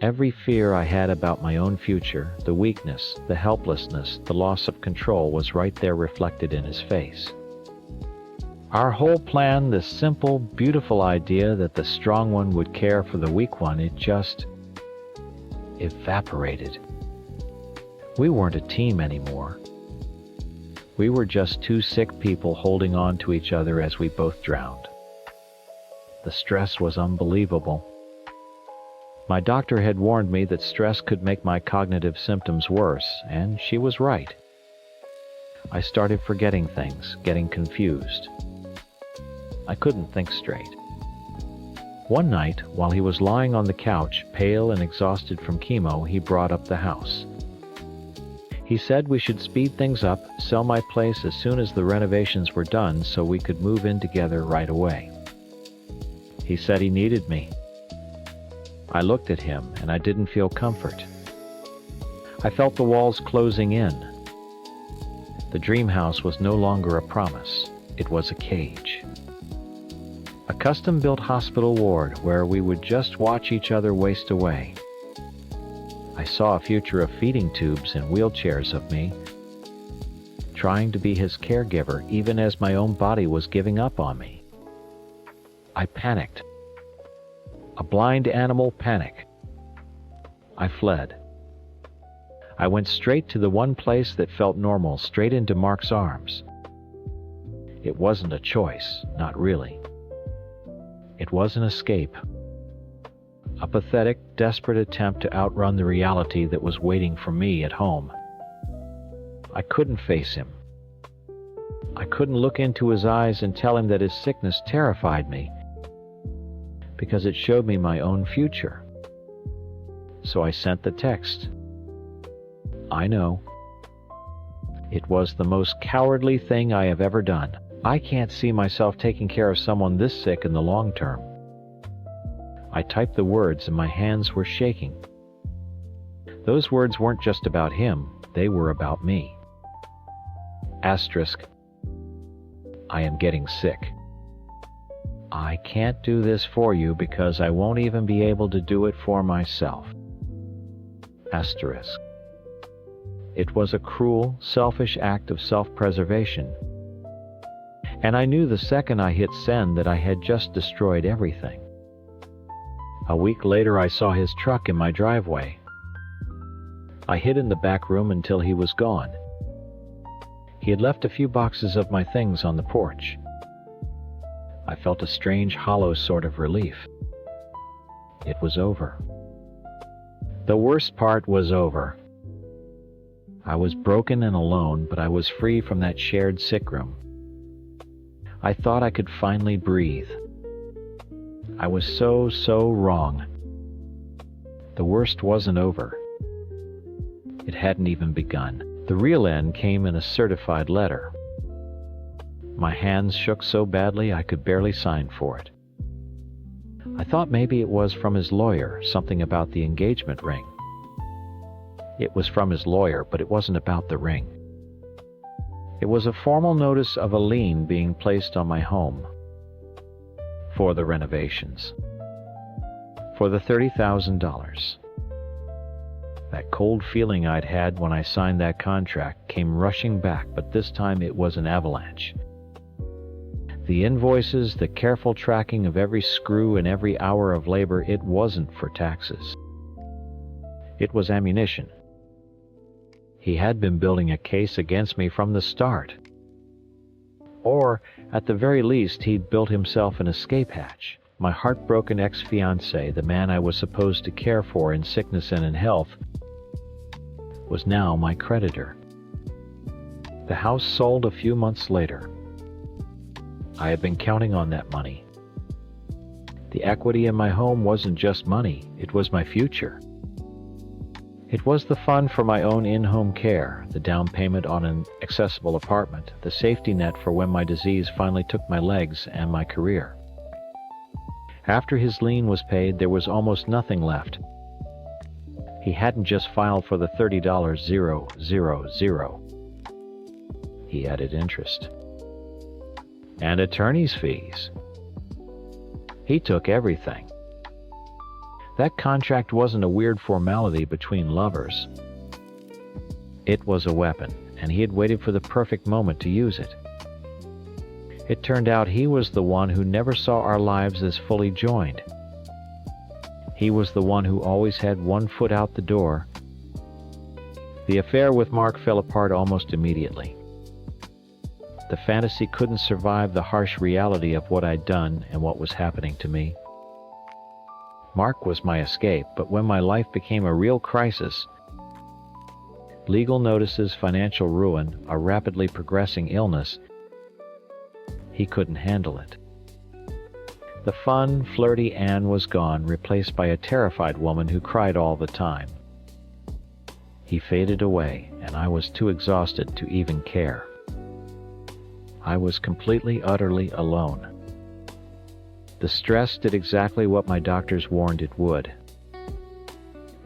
Speaker 2: Every fear I had about my own future, the weakness, the helplessness, the loss of control was right there reflected in his face. Our whole plan, this simple, beautiful idea that the strong one would care for the weak one, it just evaporated. We weren't a team anymore. We were just two sick people holding on to each other as we both drowned. The stress was unbelievable. My doctor had warned me that stress could make my cognitive symptoms worse, and she was right. I started forgetting things, getting confused. I couldn't think straight. One night, while he was lying on the couch, pale and exhausted from chemo, he brought up the house. He said we should speed things up, sell my place as soon as the renovations were done so we could move in together right away. He said he needed me. I looked at him and I didn't feel comfort. I felt the walls closing in. The dream house was no longer a promise. It was a cage. A custom-built hospital ward where we would just watch each other waste away. I saw a future of feeding tubes and wheelchairs of me, trying to be his caregiver even as my own body was giving up on me. I panicked. A blind animal panic. I fled. I went straight to the one place that felt normal, straight into Mark's arms. It wasn't a choice, not really. It was an escape. A pathetic, desperate attempt to outrun the reality that was waiting for me at home. I couldn't face him. I couldn't look into his eyes and tell him that his sickness terrified me, because it showed me my own future. So I sent the text. I know. It was the most cowardly thing I have ever done. I can't see myself taking care of someone this sick in the long term. I typed the words and my hands were shaking. Those words weren't just about him, they were about me. Asterisk. I am getting sick. I can't do this for you because I won't even be able to do it for myself. Asterisk. It was a cruel, selfish act of self-preservation. And I knew the second I hit send that I had just destroyed everything. A week later I saw his truck in my driveway. I hid in the back room until he was gone. He had left a few boxes of my things on the porch. I felt a strange, hollow sort of relief. It was over. The worst part was over. I was broken and alone, but I was free from that shared sick room. I thought I could finally breathe. I was so wrong. The worst wasn't over. It hadn't even begun. The real end came in a certified letter. My hands shook so badly I could barely sign for it. I thought maybe it was from his lawyer, something about the engagement ring. It was from his lawyer, but it wasn't about the ring. It was a formal notice of a lien being placed on my home. For the renovations. For the $30,000. That cold feeling I'd had when I signed that contract came rushing back, but this time it was an avalanche. The invoices, the careful tracking of every screw and every hour of labor, it wasn't for taxes. It was ammunition. He had been building a case against me from the start. Or, at the very least, he'd built himself an escape hatch. My heartbroken ex-fiancé, the man I was supposed to care for in sickness and in health, was now my creditor. The house sold a few months later. I had been counting on that money. The equity in my home wasn't just money, it was my future. It was the fund for my own in-home care, the down payment on an accessible apartment, the safety net for when my disease finally took my legs and my career. After his lien was paid, there was almost nothing left. He hadn't just filed for the $30,000. He added interest. And attorney's fees. He took everything. That contract wasn't a weird formality between lovers. It was a weapon, and he had waited for the perfect moment to use it. It turned out he was the one who never saw our lives as fully joined. He was the one who always had one foot out the door. The affair with Mark fell apart almost immediately. The fantasy couldn't survive the harsh reality of what I'd done and what was happening to me. Mark was my escape, but when my life became a real crisis, legal notices, financial ruin, a rapidly progressing illness, he couldn't handle it. The fun, flirty Anne was gone, replaced by a terrified woman who cried all the time. He faded away, and I was too exhausted to even care. I was completely, utterly alone. The stress did exactly what my doctors warned it would.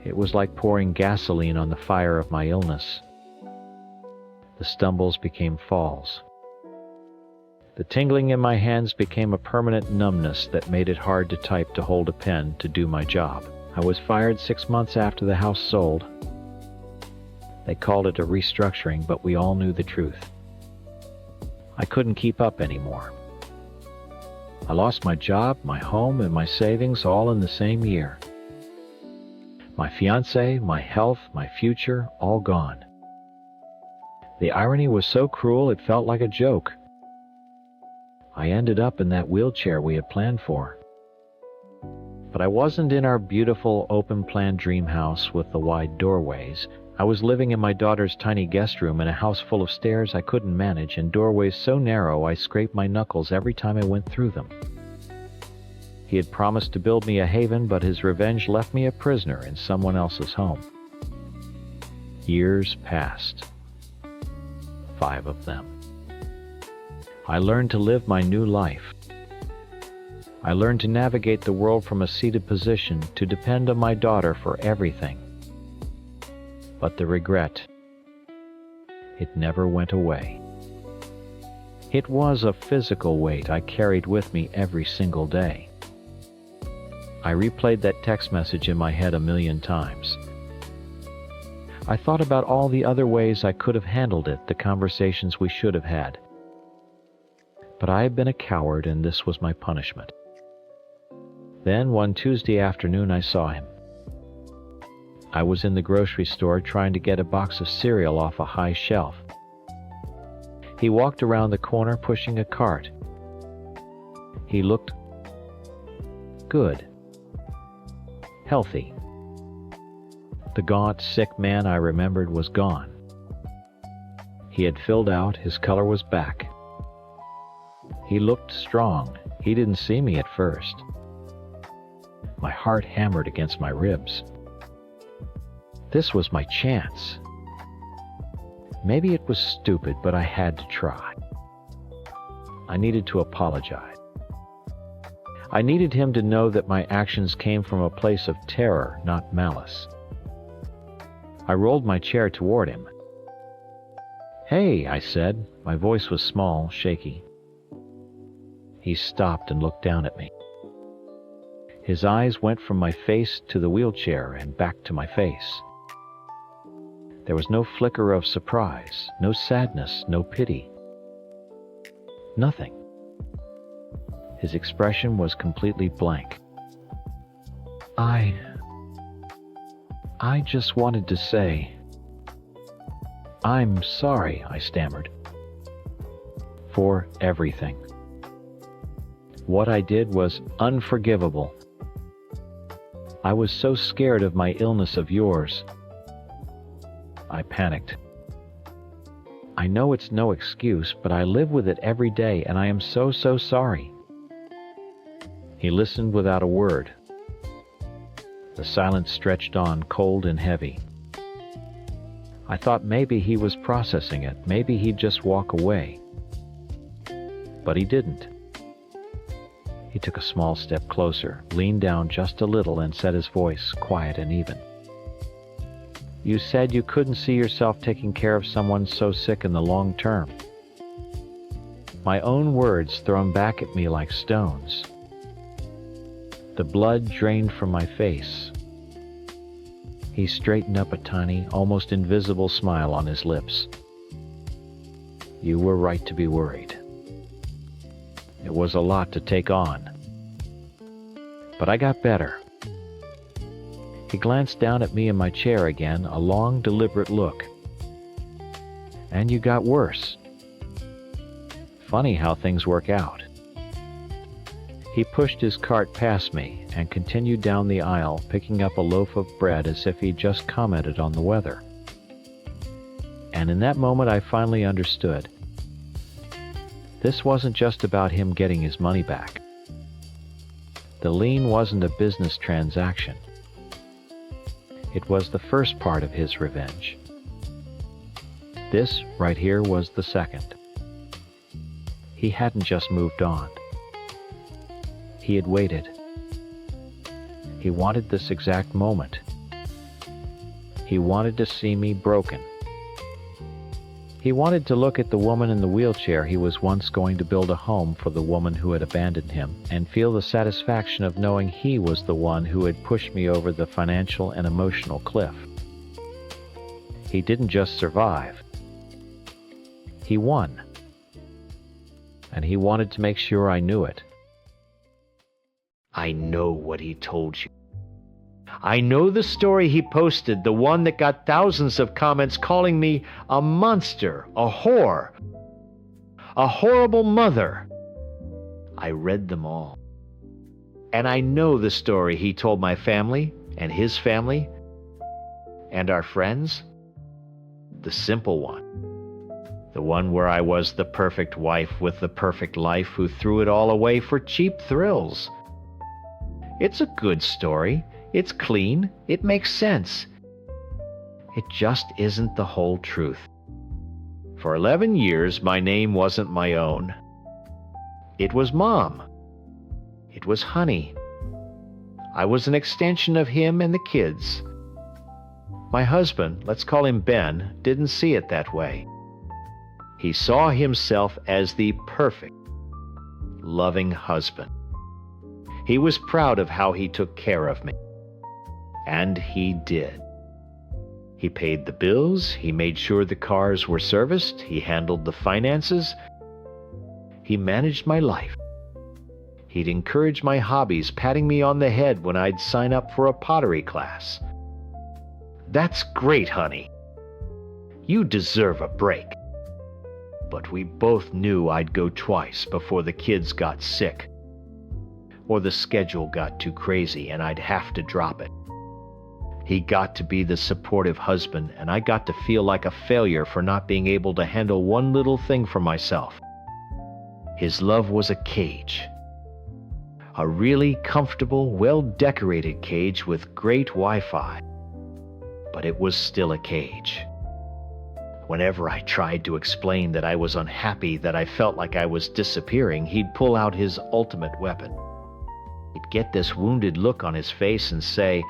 Speaker 2: It was like pouring gasoline on the fire of my illness. The stumbles became falls. The tingling in my hands became a permanent numbness that made it hard to type, to hold a pen, to do my job. I was fired 6 months after the house sold. They called it a restructuring, but we all knew the truth. I couldn't keep up anymore. I lost my job, my home, and my savings all in the same year. My fiancé, my health, my future, all gone. The irony was so cruel it felt like a joke. I ended up in that wheelchair we had planned for. But I wasn't in our beautiful, open-plan dream house with the wide doorways. I was living in my daughter's tiny guest room in a house full of stairs I couldn't manage and doorways so narrow I scraped my knuckles every time I went through them. He had promised to build me a haven, but his revenge left me a prisoner in someone else's home. Years passed. 5 of them. I learned to live my new life. I learned to navigate the world from a seated position, to depend on my daughter for everything. But the regret, it never went away. It was a physical weight I carried with me every single day. I replayed that text message in my head 1,000,000 times. I thought about all the other ways I could have handled it, the conversations we should have had. But I had been a coward, and this was my punishment. Then one Tuesday afternoon I saw him. I was in the grocery store trying to get a box of cereal off a high shelf. He walked around the corner pushing a cart. He looked good, healthy. The gaunt, sick man I remembered was gone. He had filled out, his color was back. He looked strong. He didn't see me at first. My heart hammered against my ribs. This was my chance. Maybe it was stupid, but I had to try. I needed to apologize. I needed him to know that my actions came from a place of terror, not malice. I rolled my chair toward him. "Hey," I said. My voice was small, shaky. He stopped and looked down at me. His eyes went from my face to the wheelchair and back to my face. There was no flicker of surprise, no sadness, no pity. Nothing. His expression was completely blank. I just wanted to say, "I'm sorry," I stammered. "For everything. What I did was unforgivable. I was so scared of my illness of yours." I panicked. "I know it's no excuse, but I live with it every day, and I am so sorry." He listened without a word. The silence stretched on, cold and heavy. I thought maybe he was processing it, maybe he'd just walk away. But he didn't. He took a small step closer, leaned down just a little, and said, his voice quiet and even, "You said you couldn't see yourself taking care of someone so sick in the long term." My own words thrown back at me like stones. The blood drained from my face. He straightened up, a tiny, almost invisible smile on his lips. "You were right to be worried. It was a lot to take on. But I got better." He glanced down at me in my chair again, a long, deliberate look. "And you got worse." funny how things work out. He pushed his cart past me and continued down the aisle, picking up a loaf of bread as if he'd just commented on the weather. And in that moment I finally understood. This wasn't just about him getting his money back. The lien wasn't a business transaction. It was the first part of his revenge. This right here was the second. He hadn't just moved on. He had waited. He wanted this exact moment. He wanted to see me broken. He wanted to look at the woman in the wheelchair he was once going to build a home for the woman who had abandoned him and feel the satisfaction of knowing he was the one who had pushed me over the financial and emotional cliff. He didn't just survive. He won. And he wanted to make sure I knew it. I know what he told you. I know the story he posted, the one that got thousands of comments calling me a monster, a whore, a horrible mother. I read them all. And I know the story he told my family and his family and our friends. The simple one. The one where I was the perfect wife with the perfect life who threw it all away for cheap thrills. It's a good story. It's clean. It makes sense. It just isn't the whole truth. For 11 years, my name wasn't my own. It was Mom. It was Honey. I was an extension of him and the kids. My husband, let's call him Ben, didn't see it that way. He saw himself as the perfect, loving husband. He was proud of how he took care of me. And he did. He paid the bills, he made sure the cars were serviced, he handled the finances. He managed my life. He'd encourage my hobbies, patting me on the head when I'd sign up for a pottery class. That's great, honey. You deserve a break. But we both knew I'd go twice before the kids got sick. Or the schedule got too crazy and I'd have to drop it. He got to be the supportive husband, and I got to feel like a failure for not being able to handle one little thing for myself. His love was a cage. A really comfortable, well-decorated cage with great Wi-Fi. But it was still a cage. Whenever I tried to explain that I was unhappy, that I felt like I was disappearing, he'd pull out his ultimate weapon. He'd get this wounded look on his face and say,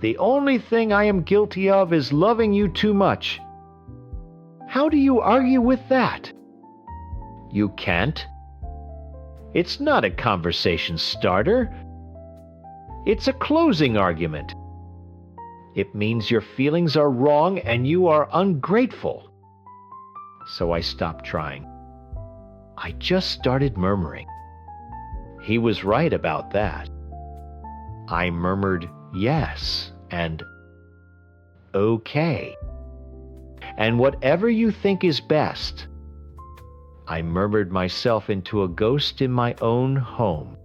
Speaker 2: "The only thing I am guilty of is loving you too much." How do you argue with that? You can't. It's not a conversation starter. It's a closing argument. It means your feelings are wrong and you are ungrateful. So I stopped trying. I just started murmuring. He was right about that. I murmured yes and okay. And whatever you think is best. I murmured myself into a ghost in my own home.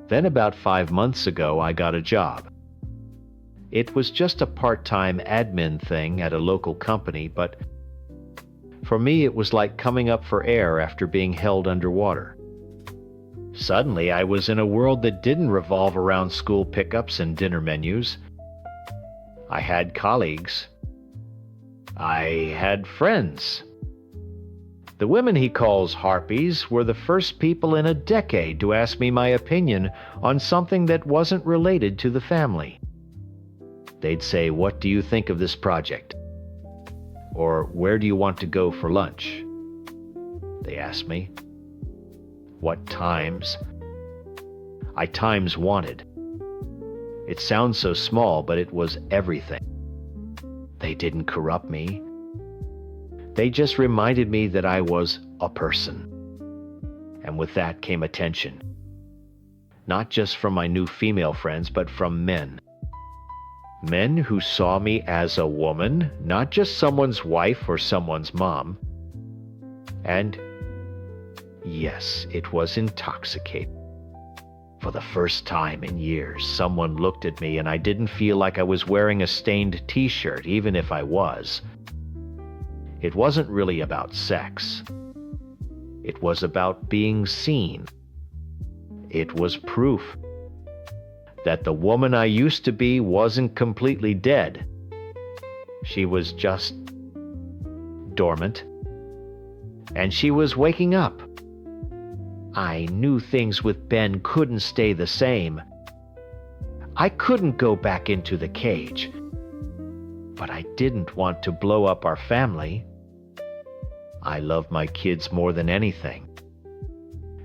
Speaker 2: Then about 5 months ago, I got a job. It was just a part-time admin thing at a local company, but for me it was like coming up for air after being held underwater. Suddenly, I was in a world that didn't revolve around school pickups and dinner menus. I had colleagues. I had friends. The women he calls harpies were the first people in a decade to ask me my opinion on something that wasn't related to the family. They'd say, "What do you think of this project?" Or, "Where do you want to go for lunch?" They asked me. What times? I times wanted. It sounds so small, but it was everything. They didn't corrupt me. They just reminded me that I was a person. And with that came attention. Not just from my new female friends, but from men. Men who saw me as a woman, not just someone's wife or someone's mom. And Yes, it was intoxicating. For the first time in years, someone looked at me and I didn't feel like I was wearing a stained t-shirt, even if I was. It wasn't really about sex. It was about being seen. It was proof that the woman I used to be wasn't completely dead. She was just dormant. And she was waking up. I knew things with Ben couldn't stay the same. I couldn't go back into the cage. But I didn't want to blow up our family. I love my kids more than anything.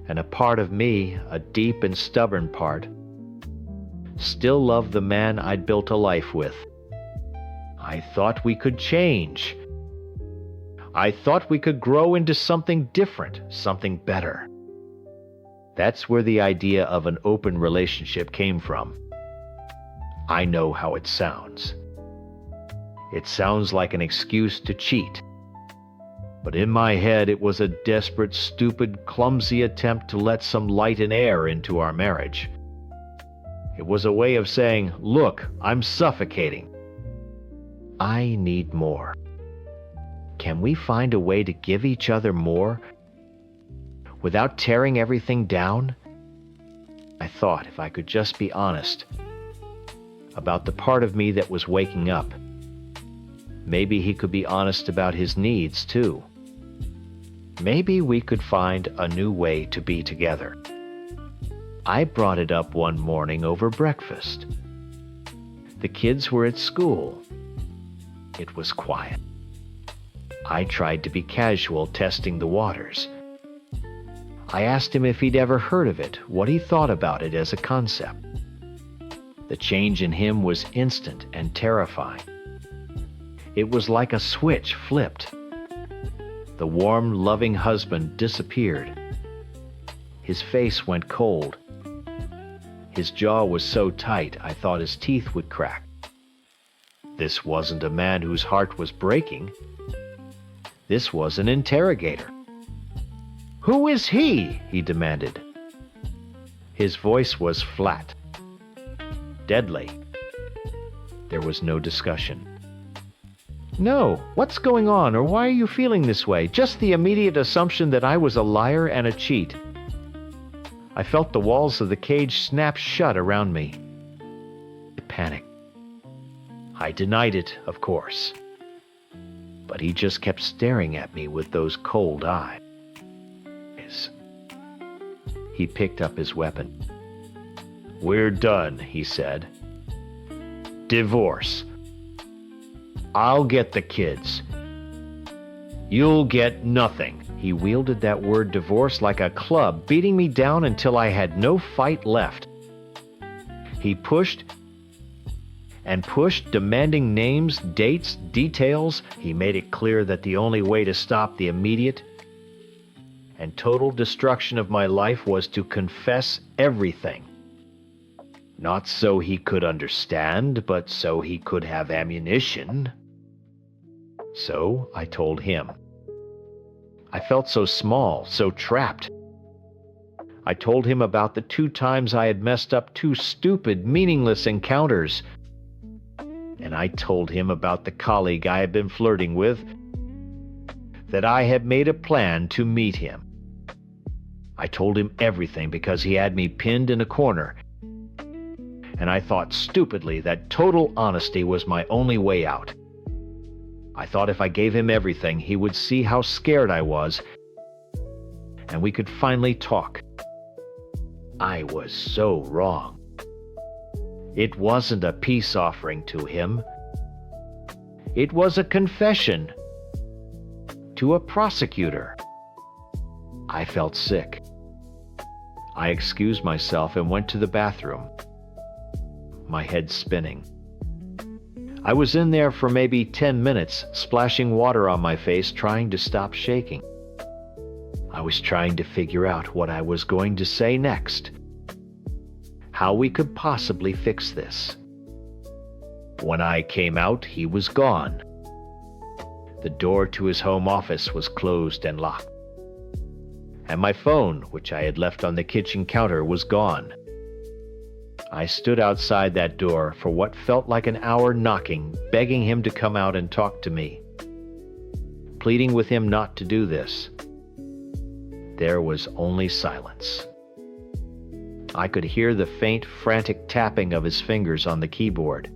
Speaker 2: And a part of me, a deep and stubborn part, still loved the man I'd built a life with. I thought we could change. I thought we could grow into something different, something better. That's where the idea of an open relationship came from. I know how it sounds. It sounds like an excuse to cheat. But in my head, it was a desperate, stupid, clumsy attempt to let some light and air into our marriage. It was a way of saying, look, I'm suffocating. I need more. Can we find a way to give each other more without tearing everything down? I thought if I could just be honest about the part of me that was waking up, maybe he could be honest about his needs too. Maybe we could find a new way to be together. I brought it up one morning over breakfast. The kids were at school. It was quiet. I tried to be casual, testing the waters. I asked him if he'd ever heard of it, what he thought about it as a concept. The change in him was instant and terrifying. It was like a switch flipped. The warm, loving husband disappeared. His face went cold. His jaw was so tight I thought his teeth would crack. This wasn't a man whose heart was breaking. This was an interrogator. "Who is he?" he demanded. His voice was flat, deadly. There was no discussion. "No, what's going on, or why are you feeling this way?" Just the immediate assumption that I was a liar and a cheat. I felt the walls of the cage snap shut around me. I panicked. I denied it, of course. But he just kept staring at me with those cold eyes. He picked up his weapon. "We're done," he said. "Divorce. I'll get the kids. You'll get nothing." He wielded that word divorce like a club, beating me down until I had no fight left. He pushed and pushed, demanding names, dates, details. He made it clear that the only way to stop the immediate and total destruction of my life was to confess everything. Not so he could understand, but so he could have ammunition. So I told him. I felt so small, so trapped. I told him about the 2 times I had messed up 2 stupid, meaningless encounters. And I told him about the colleague I had been flirting with, that I had made a plan to meet him. I told him everything because he had me pinned in a corner, and I thought stupidly that total honesty was my only way out. I thought if I gave him everything, he would see how scared I was, and we could finally talk. I was so wrong. It wasn't a peace offering to him. It was a confession to a prosecutor. I felt sick. I excused myself and went to the bathroom, my head spinning. I was in there for maybe 10 minutes, splashing water on my face, trying to stop shaking. I was trying to figure out what I was going to say next, how we could possibly fix this. When I came out, he was gone. The door to his home office was closed and locked. and my phone, which I had left on the kitchen counter, was gone. I stood outside that door for what felt like an hour, knocking, begging him to come out and talk to me, pleading with him not to do this. There was only silence. I could hear the faint, frantic tapping of his fingers on the keyboard.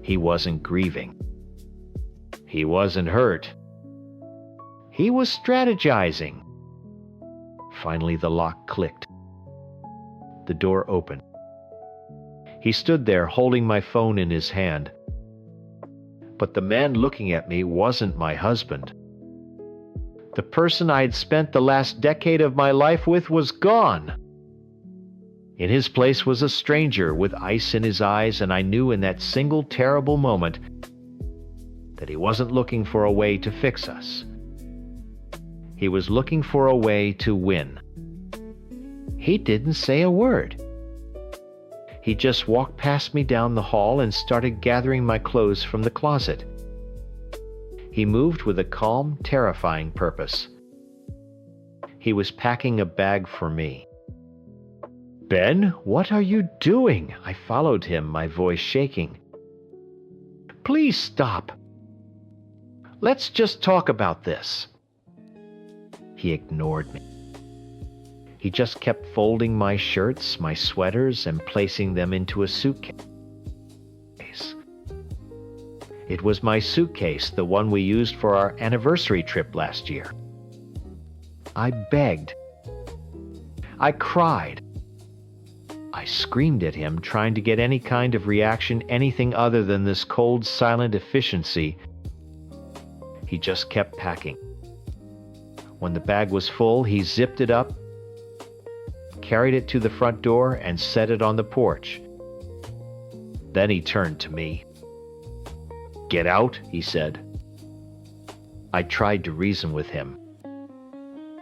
Speaker 2: He wasn't grieving. He wasn't hurt. He was strategizing. Finally, the lock clicked. The door opened. He stood there holding my phone in his hand. But the man looking at me wasn't my husband. The person I had spent the last decade of my life with was gone. In his place was a stranger with ice in his eyes, and I knew in that single terrible moment that he wasn't looking for a way to fix us. He was looking for a way to win. He didn't say a word. He just walked past me down the hall and started gathering my clothes from the closet. He moved with a calm, terrifying purpose. He was packing a bag for me. "Ben, what are you doing?" I followed him, my voice shaking. "Please stop. Let's just talk about this." He ignored me. He just kept folding my shirts, my sweaters, and placing them into a suitcase. It was my suitcase, the one we used for our anniversary trip last year. I begged. I cried. I screamed at him, trying to get any kind of reaction, anything other than this cold, silent efficiency. He just kept packing. When the bag was full, he zipped it up, carried it to the front door, and set it on the porch. Then he turned to me. "Get out," he said. I tried to reason with him.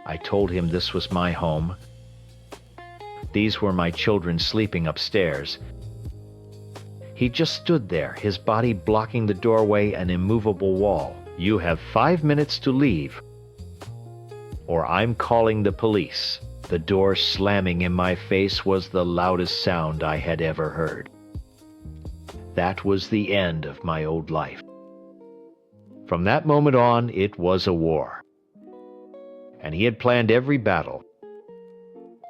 Speaker 2: I told him this was my home. These were my children sleeping upstairs. He just stood there, his body blocking the doorway, an immovable wall. "You have 5 minutes to leave, or I'm calling the police." The door slamming in my face was the loudest sound I had ever heard. That was the end of my old life. From that moment on, it was a war. And he had planned every battle.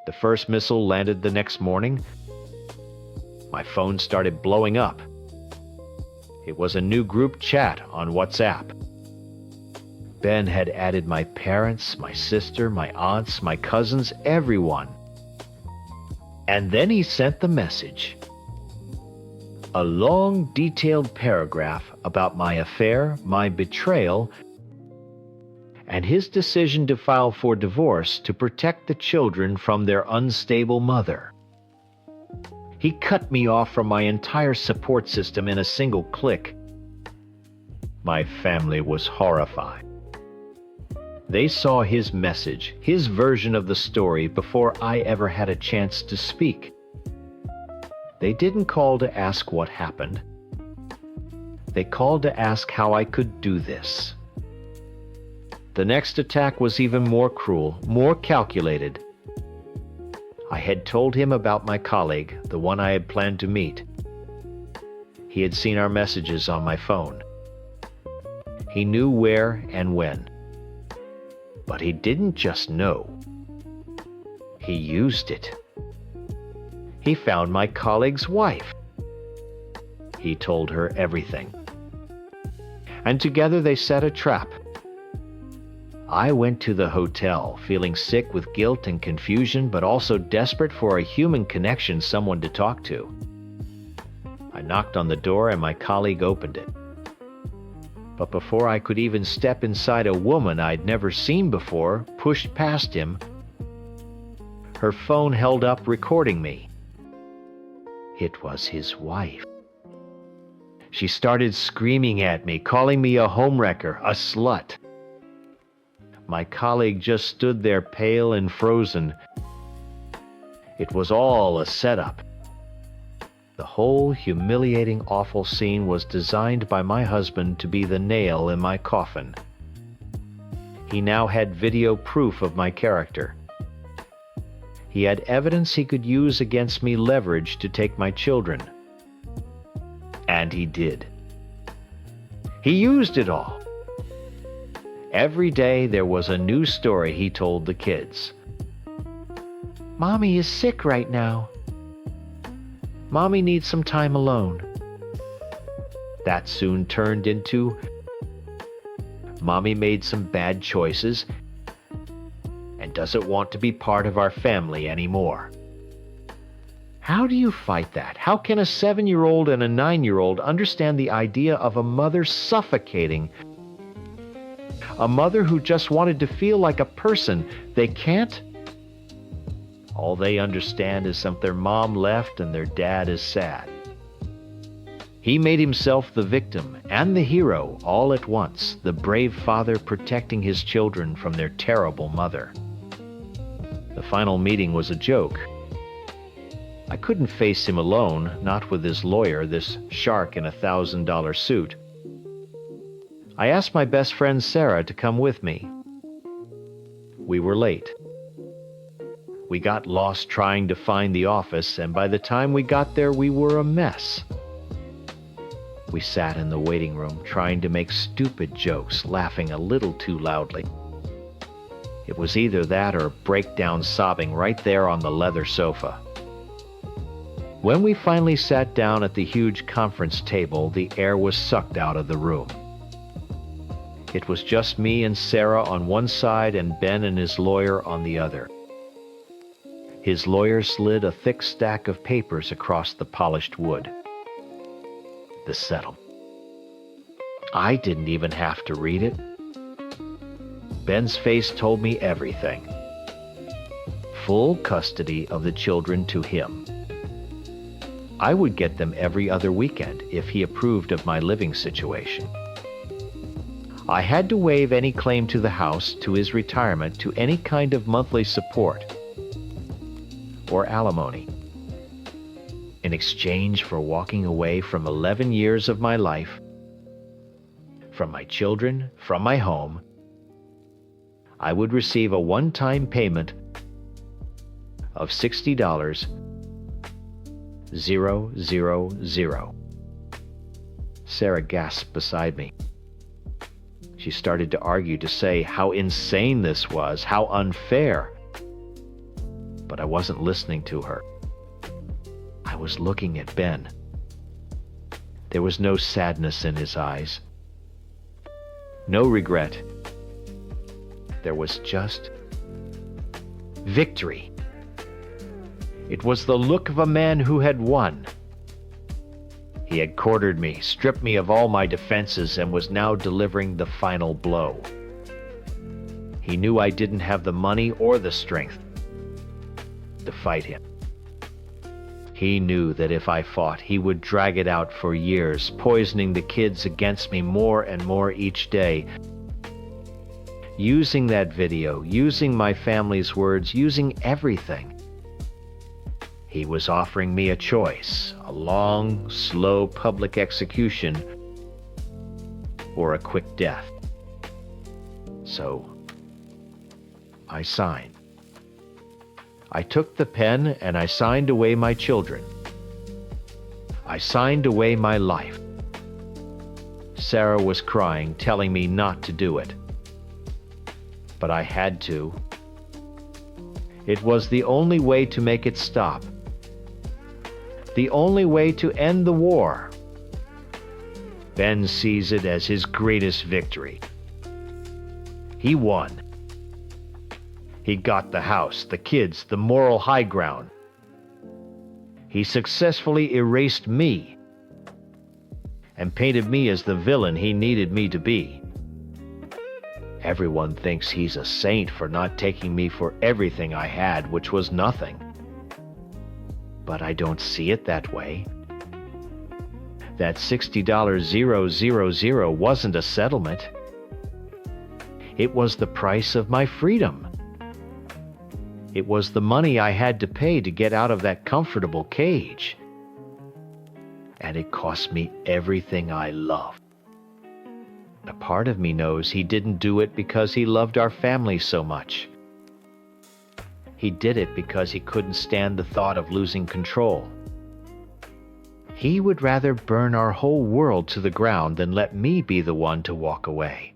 Speaker 2: The first missile landed the next morning. My phone started blowing up. It was a new group chat on WhatsApp. Ben had added my parents, my sister, my aunts, my cousins, everyone. And then he sent the message. A long, detailed paragraph about my affair, my betrayal, and his decision to file for divorce to protect the children from their unstable mother. He cut me off from my entire support system in a single click. My family was horrified. They saw his message, his version of the story, before I ever had a chance to speak. They didn't call to ask what happened. They called to ask how I could do this. The next attack was even more cruel, more calculated. I had told him about my colleague, the one I had planned to meet. He had seen our messages on my phone. He knew where and when. But he didn't just know. He used it. He found my colleague's wife. He told her everything. And together they set a trap. I went to the hotel, feeling sick with guilt and confusion, but also desperate for a human connection, someone to talk to. I knocked on the door and my colleague opened it. But before I could even step inside, a woman I'd never seen before pushed past him, her phone held up recording me. It was his wife. She started screaming at me, calling me a homewrecker, a slut. My colleague just stood there pale and frozen. It was all a setup. The whole humiliating, awful scene was designed by my husband to be the nail in my coffin. he now had video proof of my character. He had evidence he could use against me, leverage to take my children. And he did. He used it all. Every day there was a new story he told the kids. Mommy is sick right now. Mommy needs some time alone. That soon turned into, Mommy made some bad choices and doesn't want to be part of our family anymore. How do you fight that? How can a 7-year-old and a 9-year-old understand the idea of a mother suffocating? A mother who just wanted to feel like a person. They can't. All they understand is that their mom left and their dad is sad. He made himself the victim and the hero all at once, the brave father protecting his children from their terrible mother. The final meeting was a joke. I couldn't face him alone, not with his lawyer, this shark in a $1,000 suit. I asked my best friend Sarah to come with me. We were late. We got lost trying to find the office, and by the time we got there, we were a mess. We sat in the waiting room trying to make stupid jokes, laughing a little too loudly. It was either that or break down sobbing right there on the leather sofa. When we finally sat down at the huge conference table, the air was sucked out of the room. It was just me and Sarah on one side and Ben and his lawyer on the other. His lawyer slid a thick stack of papers across the polished wood. The settlement. I didn't even have to read it. Ben's face told me everything. Full custody of the children to him. I would get them every other weekend if he approved of my living situation. I had to waive any claim to the house, to his retirement, to any kind of monthly support or alimony. In exchange for walking away from 11 years of my life, from my children, from my home, I would receive a one-time payment of $60, 000. Sarah gasped beside me. She started to argue, to say how insane this was, how unfair. But I wasn't listening to her. I was looking at Ben. There was no sadness in his eyes. No regret. There was just victory. It was the look of a man who had won. He had cornered me, stripped me of all my defenses, and was now delivering the final blow. He knew I didn't have the money or the strength to fight him. He knew that if I fought, he would drag it out for years, poisoning the kids against me more and more each day. Using that video, using my family's words, using everything. He was offering me a choice, a long, slow public execution or a quick death. So, I signed. I took the pen and I signed away my children. I signed away my life. Sarah was crying, telling me not to do it. But I had to. It was the only way to make it stop. The only way to end the war. Ben sees it as his greatest victory. He won. He got the house, the kids, the moral high ground. He successfully erased me and painted me as the villain he needed me to be. Everyone thinks he's a saint for not taking me for everything I had, which was nothing. But I don't see it that way. That $60,000 wasn't a settlement. It was the price of my freedom. It was the money I had to pay to get out of that comfortable cage. And it cost me everything I loved. A part of me knows he didn't do it because he loved our family so much. He did it because he couldn't stand the thought of losing control. He would rather burn our whole world to the ground than let me be the one to walk away.